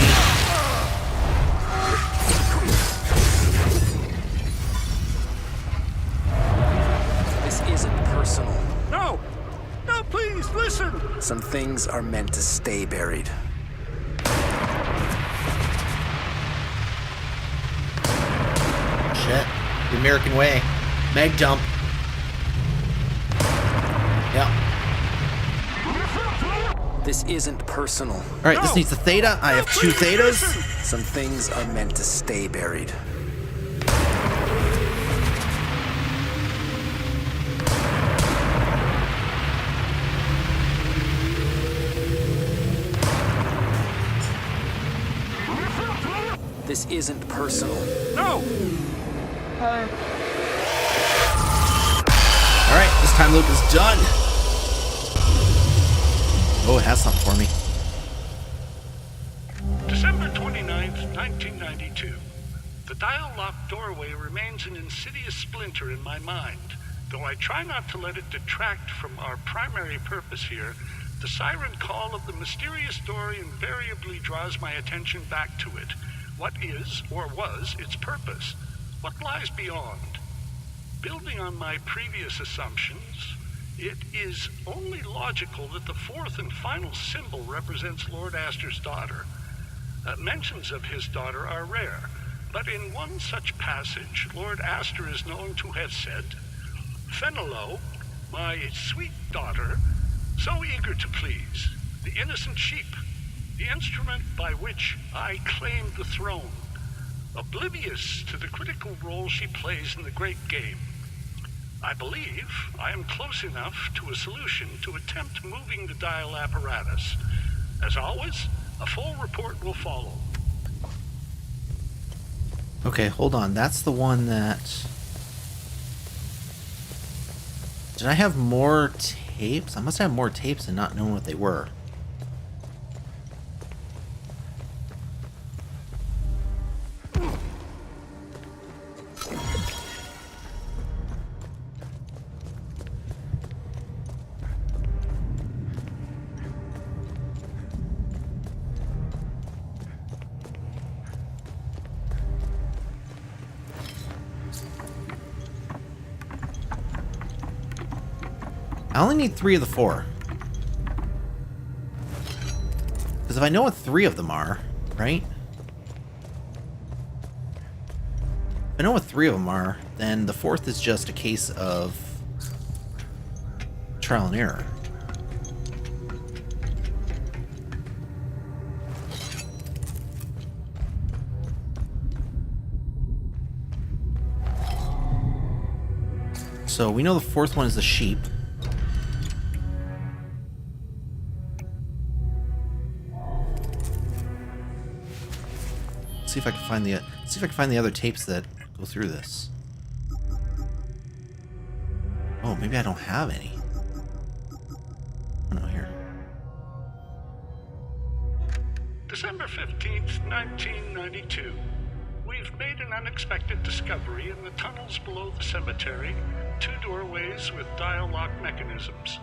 This isn't personal. No! No, please, listen! Some things are meant to stay buried. Shit. The American way. Meg dump. Yeah. This isn't personal. Alright, this needs a theta. I have 2 thetas. Some things are meant to stay buried. This isn't personal. No! Alright, this time loop is done. Oh, it has something for me. December 29th, 1992. The dial-locked doorway remains an insidious splinter in my mind. Though I try not to let it detract from our primary purpose here, the siren call of the mysterious door invariably draws my attention back to it. What is, or was, its purpose? What lies beyond? Building on my previous assumptions, it is only logical that the fourth and final symbol represents Lord Astor's daughter. Mentions of his daughter are rare, but in one such passage, Lord Astor is known to have said, "Fenello, my sweet daughter, so eager to please, the innocent sheep, the instrument by which I claimed the throne, oblivious to the critical role she plays in the great game. I believe I am close enough to a solution to attempt moving the dial apparatus. As always, a full report will follow." Okay, hold on. That's the one that... Did I have more tapes? I must have more tapes and not knowing what they were. I only need 3 of the 4. Because if I know what 3 of them are, right? If I know what 3 of them are, then the 4th is just a case of trial and error. So we know the 4th one is the sheep. See if I can find the other tapes that go through this. Oh, maybe I don't have any. Oh no, here. December 15th, 1992. We've made an unexpected discovery in the tunnels below the cemetery. 2 doorways with dial-lock mechanisms.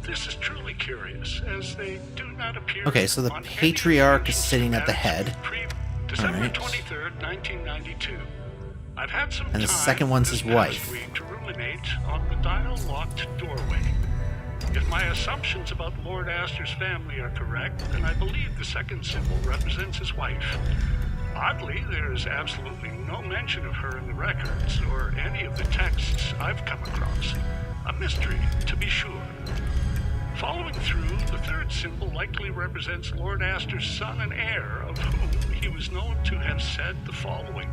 This is truly curious, as they do not appear. Okay, so the patriarch is sitting at the head. December 23rd, 1992. I've had some and the second one's his wife. To ruminate on the dial-locked doorway. If my assumptions about Lord Astor's family are correct, then I believe the second symbol represents his wife. Oddly, there is absolutely no mention of her in the records or any of the texts I've come across. A mystery, to be sure. Following through, the third symbol likely represents Lord Astor's son and heir, of whom he was known to have said the following.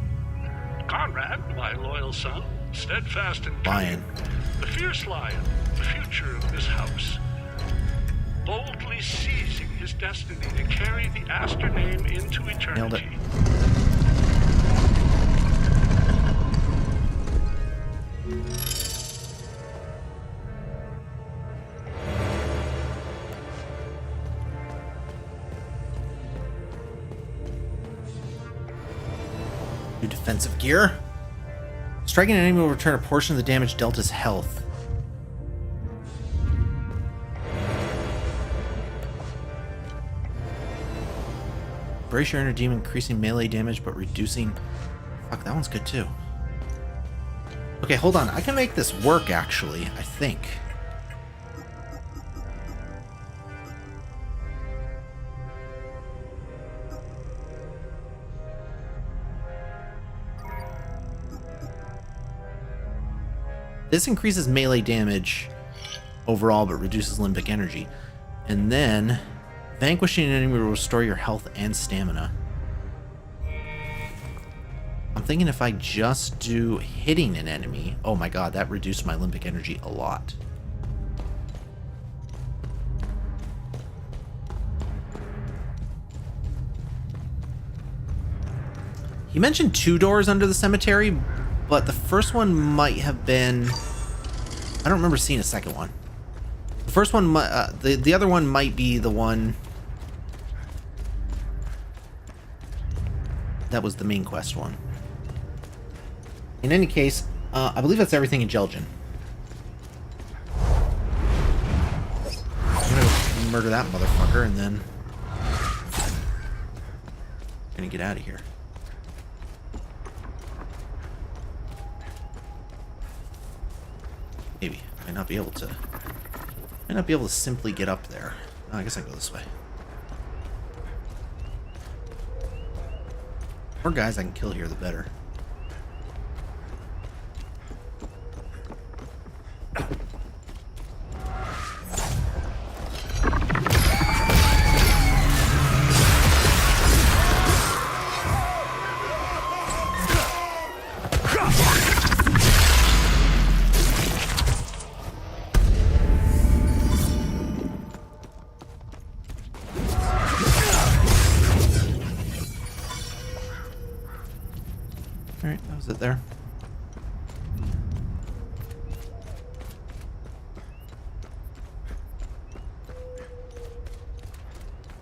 "Conrad, my loyal son, steadfast and cunning, the fierce lion, the future of this house, boldly seizing his destiny to carry the Astor name into eternity." Nailed it. New defensive gear. Striking an enemy will return a portion of the damage dealt as health. Brace your inner demon, increasing melee damage but reducing... Fuck, that one's good too. Okay, hold on. I can make this work, actually, I think. This increases melee damage overall, but reduces limbic energy. And then, vanquishing an enemy will restore your health and stamina. I'm thinking if I just do hitting an enemy... Oh my god, that reduced my limbic energy a lot. He mentioned 2 doors under the cemetery, but the first one might have been... I don't remember seeing a second one. The The first one, the other one might be the one that was the main quest one. In any case, I believe that's everything in Jelgen. I'm gonna murder that motherfucker and then gonna get out of here. Maybe. Might not be able to simply get up there. Oh, I guess I go this way. More guys I can kill here, the better. Alright, that was it there.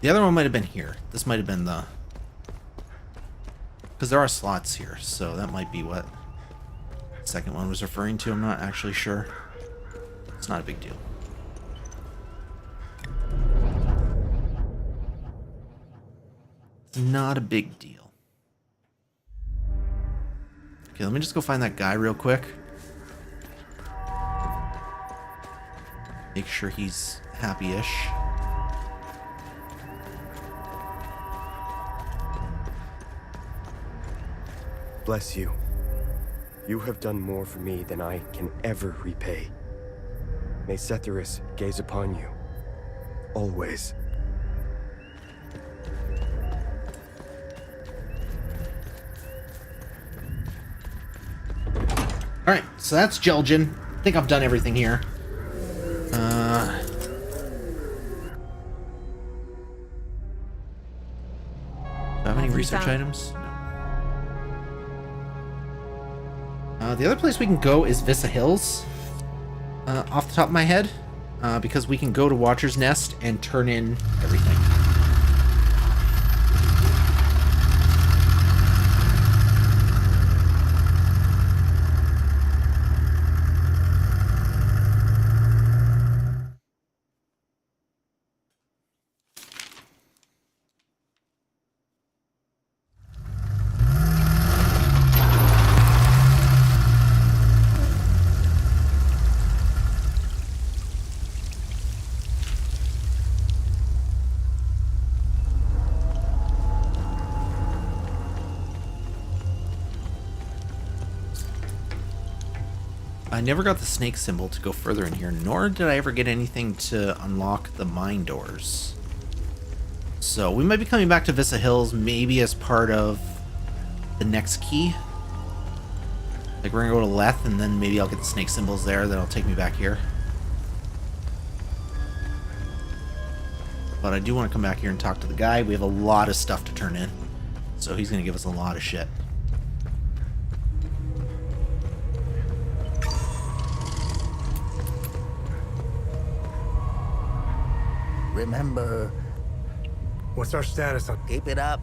The other one might have been here. This might have been the... Because there are slots here, so that might be what the second one was referring to. I'm not actually sure. It's not a big deal. It's not a big deal. Okay, let me just go find that guy real quick. Make sure he's happy-ish. Bless you. You have done more for me than I can ever repay. May Setherus gaze upon you. Always. Alright, so that's Jelgen. I think I've done everything here. Do I have any research items? No. The other place we can go is Vissa Hills. Off the top of my head. Because we can go to Watcher's Nest and turn in everything. I never got the snake symbol to go further in here, nor did I ever get anything to unlock the mine doors. So we might be coming back to Vissa Hills maybe as part of the next key. Like we're gonna go to Leth and then maybe I'll get the snake symbols there that'll take me back here. But I do want to come back here and talk to the guy. We have a lot of stuff to turn in. So he's gonna give us a lot of shit. Remember, what's our status on? Keep it up.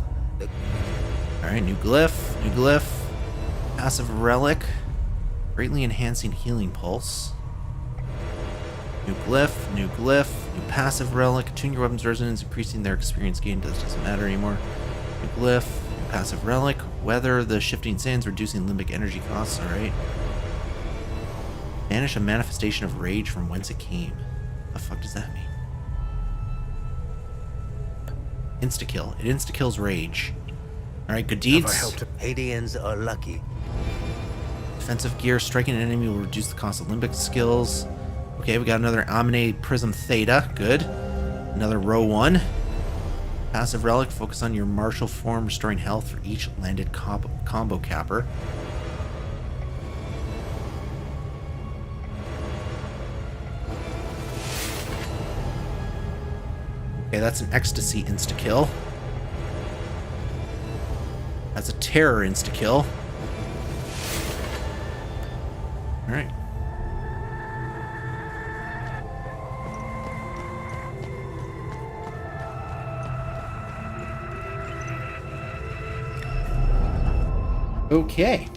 Alright, new glyph, new glyph. Passive relic. Greatly enhancing healing pulse. New glyph, new glyph, new passive relic. Tune your weapon's resonance, increasing their experience gain. Doesn't matter anymore. New glyph, new passive relic. Weather the shifting sands, reducing limbic energy costs. Alright. Banish a manifestation of rage from whence it came. What the fuck does that mean? Insta-kill. It insta-kills rage. Alright, good deeds. Hadians are lucky. Defensive gear. Striking an enemy will reduce the cost of limbic skills. Okay, we got another Omni Prism Theta. Good. Another row 1. Passive relic. Focus on your martial form, restoring health for each landed combo capper. Okay, that's an ecstasy insta-kill. That's a terror insta-kill. Alright. Okay.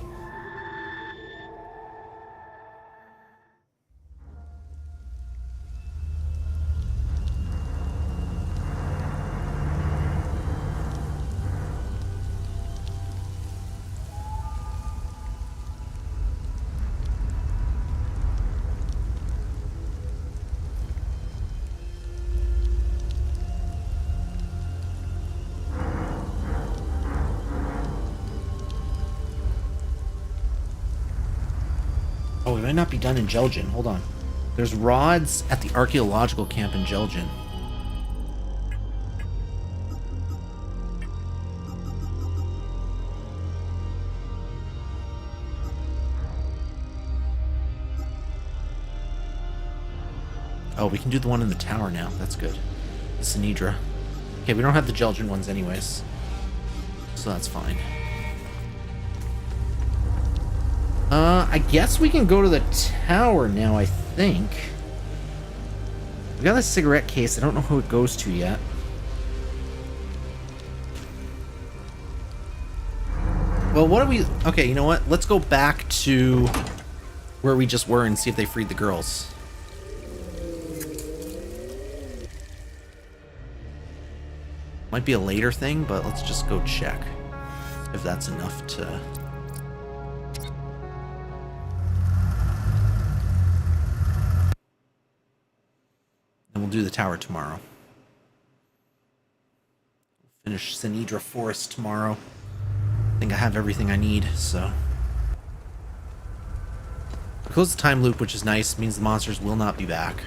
Oh, we might not be done in Jelgin. Hold on. There's rods at the archaeological camp in Jelgin. Oh, we can do the one in the tower now. That's good. The Sinedra. Okay, we don't have the Jelgin ones anyways. So that's fine. I guess we can go to the tower now, I think. We got a cigarette case. I don't know who it goes to yet. Well, what are we... Okay, you know what? Let's go back to where we just were and see if they freed the girls. Might be a later thing, but let's just go check if that's enough to... And we'll do the tower tomorrow. Finish Sinedra Forest tomorrow. I think I have everything I need, so... Close the time loop, which is nice. Means the monsters will not be back.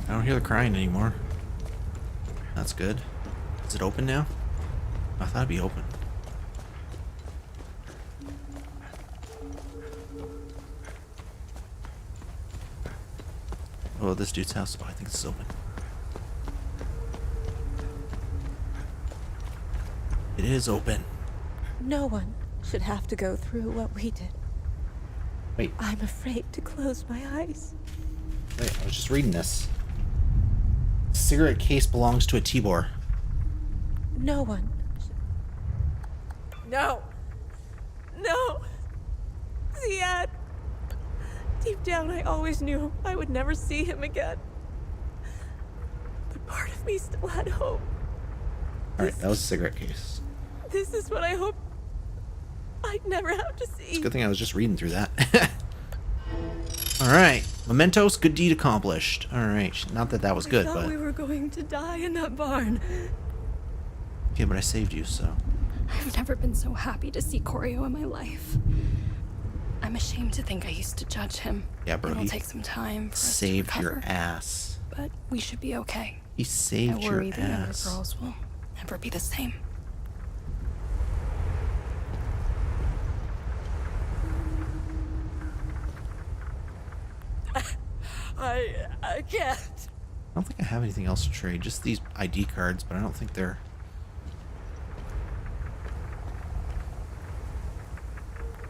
I don't hear the crying anymore. That's good. Is it open now? I thought it'd be open. Oh, this dude's house. Oh, I think it's open. It is open. No one should have to go through what we did. Wait. I'm afraid to close my eyes. Wait, I was just reading this. Cigarette case belongs to a Tibor. No one. No. No. Ziad. Deep down, I always knew I would never see him again. But part of me still had hope. Alright, that was a cigarette case. This is what I hoped I'd never have to see. It's a good thing I was just reading through that. Alright. Mementos, good deed accomplished. Alright. Not that that was good, I thought but... we were going to die in that barn. Okay, but I saved you, so... I've never been so happy to see Corio in my life. I'm ashamed to think I used to judge him. Yeah, bro, It'll he take some time for us to saved your recover. ass. But we should be okay. He saved I worry your the younger ass. girls will never be the same. I can't. I don't think I have anything else to trade. Just these ID cards, but I don't think they're...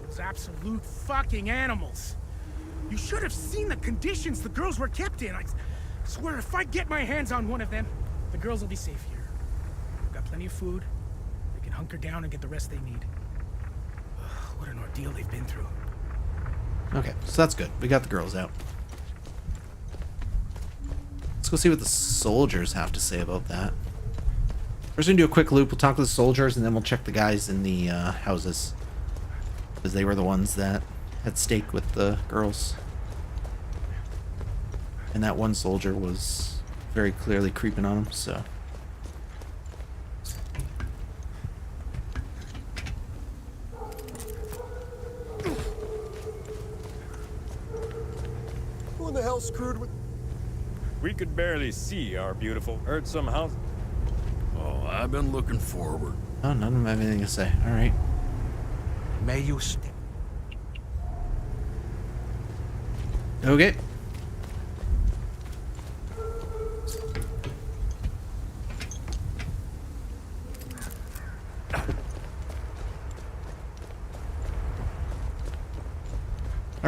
Those absolute fucking animals. You should have seen the conditions the girls were kept in. I swear if I get my hands on one of them, the girls will be safe here. We've got plenty of food. They can hunker down and get the rest they need. What an ordeal they've been through. Okay, so that's good. We got the girls out. Let's go see what the soldiers have to say about that. We're just gonna do a quick loop. We'll talk to the soldiers, and then we'll check the guys in the houses. Because they were the ones that had stake with the girls. And that one soldier was very clearly creeping on them, so... Who in the hell screwed with... We could barely see our beautiful... Heard some house... Oh, I've been looking forward. Oh, none of them have anything to say. Alright. May you stay. Okay.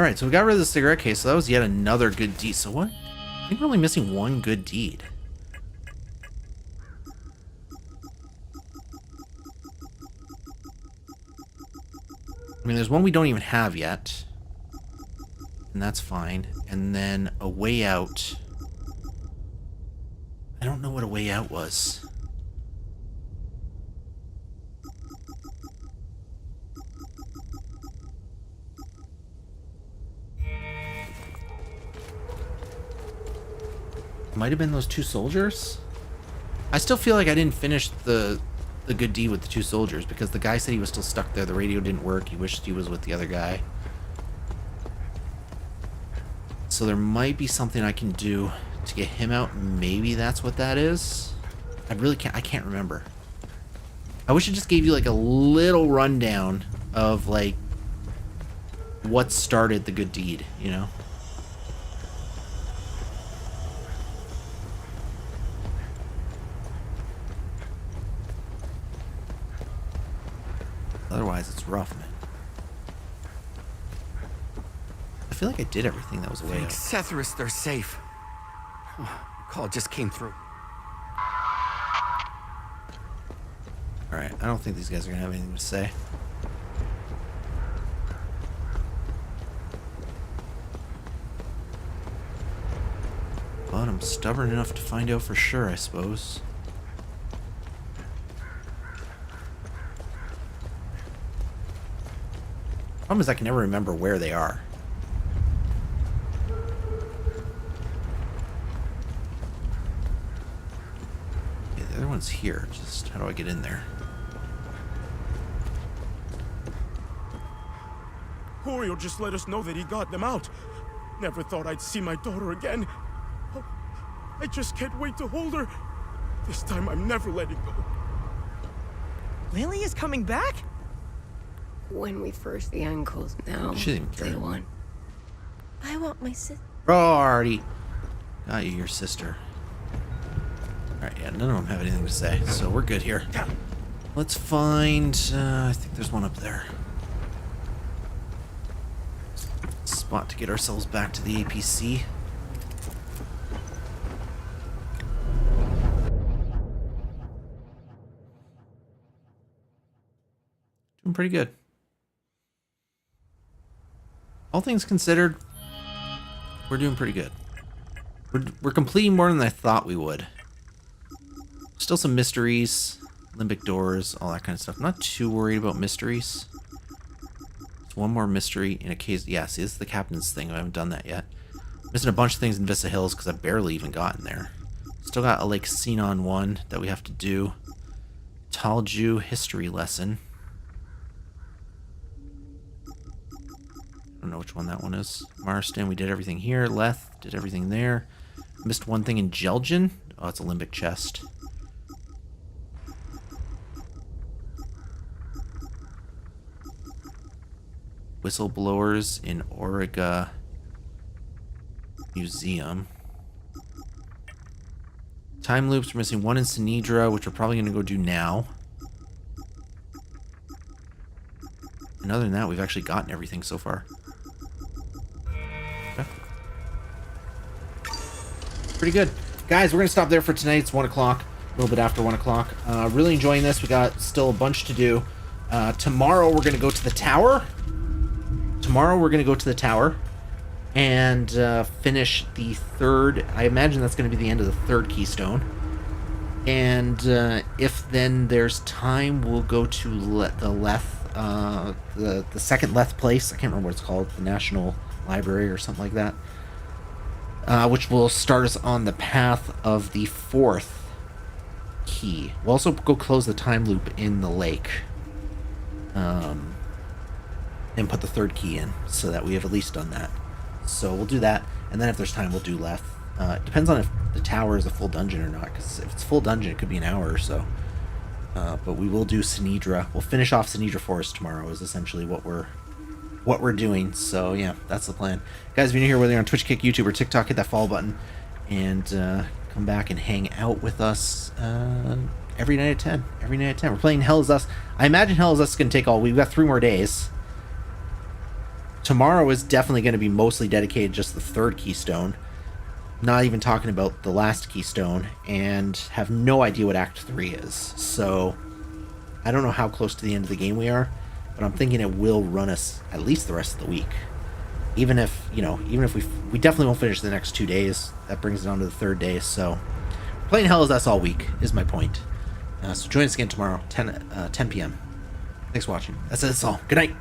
Alright, so we got rid of the cigarette case, so that was yet another good deed. So what? I think we're only missing one good deed. I mean, there's one we don't even have yet. And that's fine. And then a way out. I don't know what a way out was. Might have been those two soldiers. I still feel like I didn't finish the good deed with the two soldiers because the guy said he was still stuck there. The radio didn't work. He wished he was with the other guy. So there might be something I can do to get him out. Maybe that's what that is. I can't remember. I wish it just gave you like a little rundown of like what started the good deed, you know? Otherwise, it's rough, man. I feel like I did everything that was a way out. Sethris, they're safe. Call just came through. Alright, I don't think these guys are gonna have anything to say. But I'm stubborn enough to find out for sure, I suppose. Problem is I can never remember where they are. Okay, the other one's here. Just how do I get in there? Corio just let us know that he got them out. Never thought I'd see my daughter again. Oh, I just can't wait to hold her. This time I'm never letting go. Lily is coming back? When we first the uncles, now She didn't care. they want. I want my sister. Oh, already got you, your sister. Alright, yeah, none of them have anything to say, so we're good here. Let's find, I think there's one up there. Spot to get ourselves back to the APC. Doing pretty good. All things considered, we're doing pretty good. We're completing more than I thought we would. Still some mysteries, limbic doors, all that kind of stuff. I'm not too worried about mysteries. There's one more mystery in a case. Yeah, see, this is the captain's thing. I haven't done that yet. Missing a bunch of things in Vista Hills because I've barely even gotten there. Still got a Lake Xenon one that we have to do. Talju history lesson. I don't know which one that one is. Marston, we did everything here. Leth, did everything there. Missed one thing in Jelgen. Oh, it's a limbic chest. Whistleblowers in Auriga Museum. Time loops, we're missing one in Sinedra, which we're probably going to go do now. And other than that, we've actually gotten everything so far. Okay. Pretty good. Guys, we're going to stop there for tonight. It's 1 o'clock, a little bit after 1 o'clock. Really enjoying this. We got still a bunch to do. Tomorrow, we're going to go to the tower. And finish the third. I imagine that's going to be the end of the third keystone. And if then there's time, we'll go to the Leth, the second Leth place. I can't remember what it's called, the National Library or something like that. Which will start us on the path of the fourth key. We'll also go close the time loop in the lake. And put the third key in so that we have at least done that. So we'll do that, and then if there's time, we'll do Leth. It depends on if the tower is a full dungeon or not, because if it's full dungeon, it could be an hour or so. But we will do Sinedra. We'll finish off Sinedra Forest tomorrow is essentially what we're doing. So yeah, that's the plan. Guys, if you're new here, whether you're on Twitch, Kick, YouTube, or TikTok, hit that follow button, and come back and hang out with us every night at 10. Every night at 10. We're playing Hell Is Us. I imagine Hell Is Us is going to take all... We've got 3 more days. tomorrow is definitely going to be mostly dedicated just the third keystone. Not even talking about the last keystone, and have no idea what Act 3 is. So I don't know how close to the end of the game we are, but I'm thinking it will run us at least the rest of the week. Even if, you know, even if we definitely won't finish the next 2 days. That brings it on to the third day. So playing Hell is Us all week is my point. So join us again tomorrow, 10 p.m. Thanks for watching. That's all. Good night.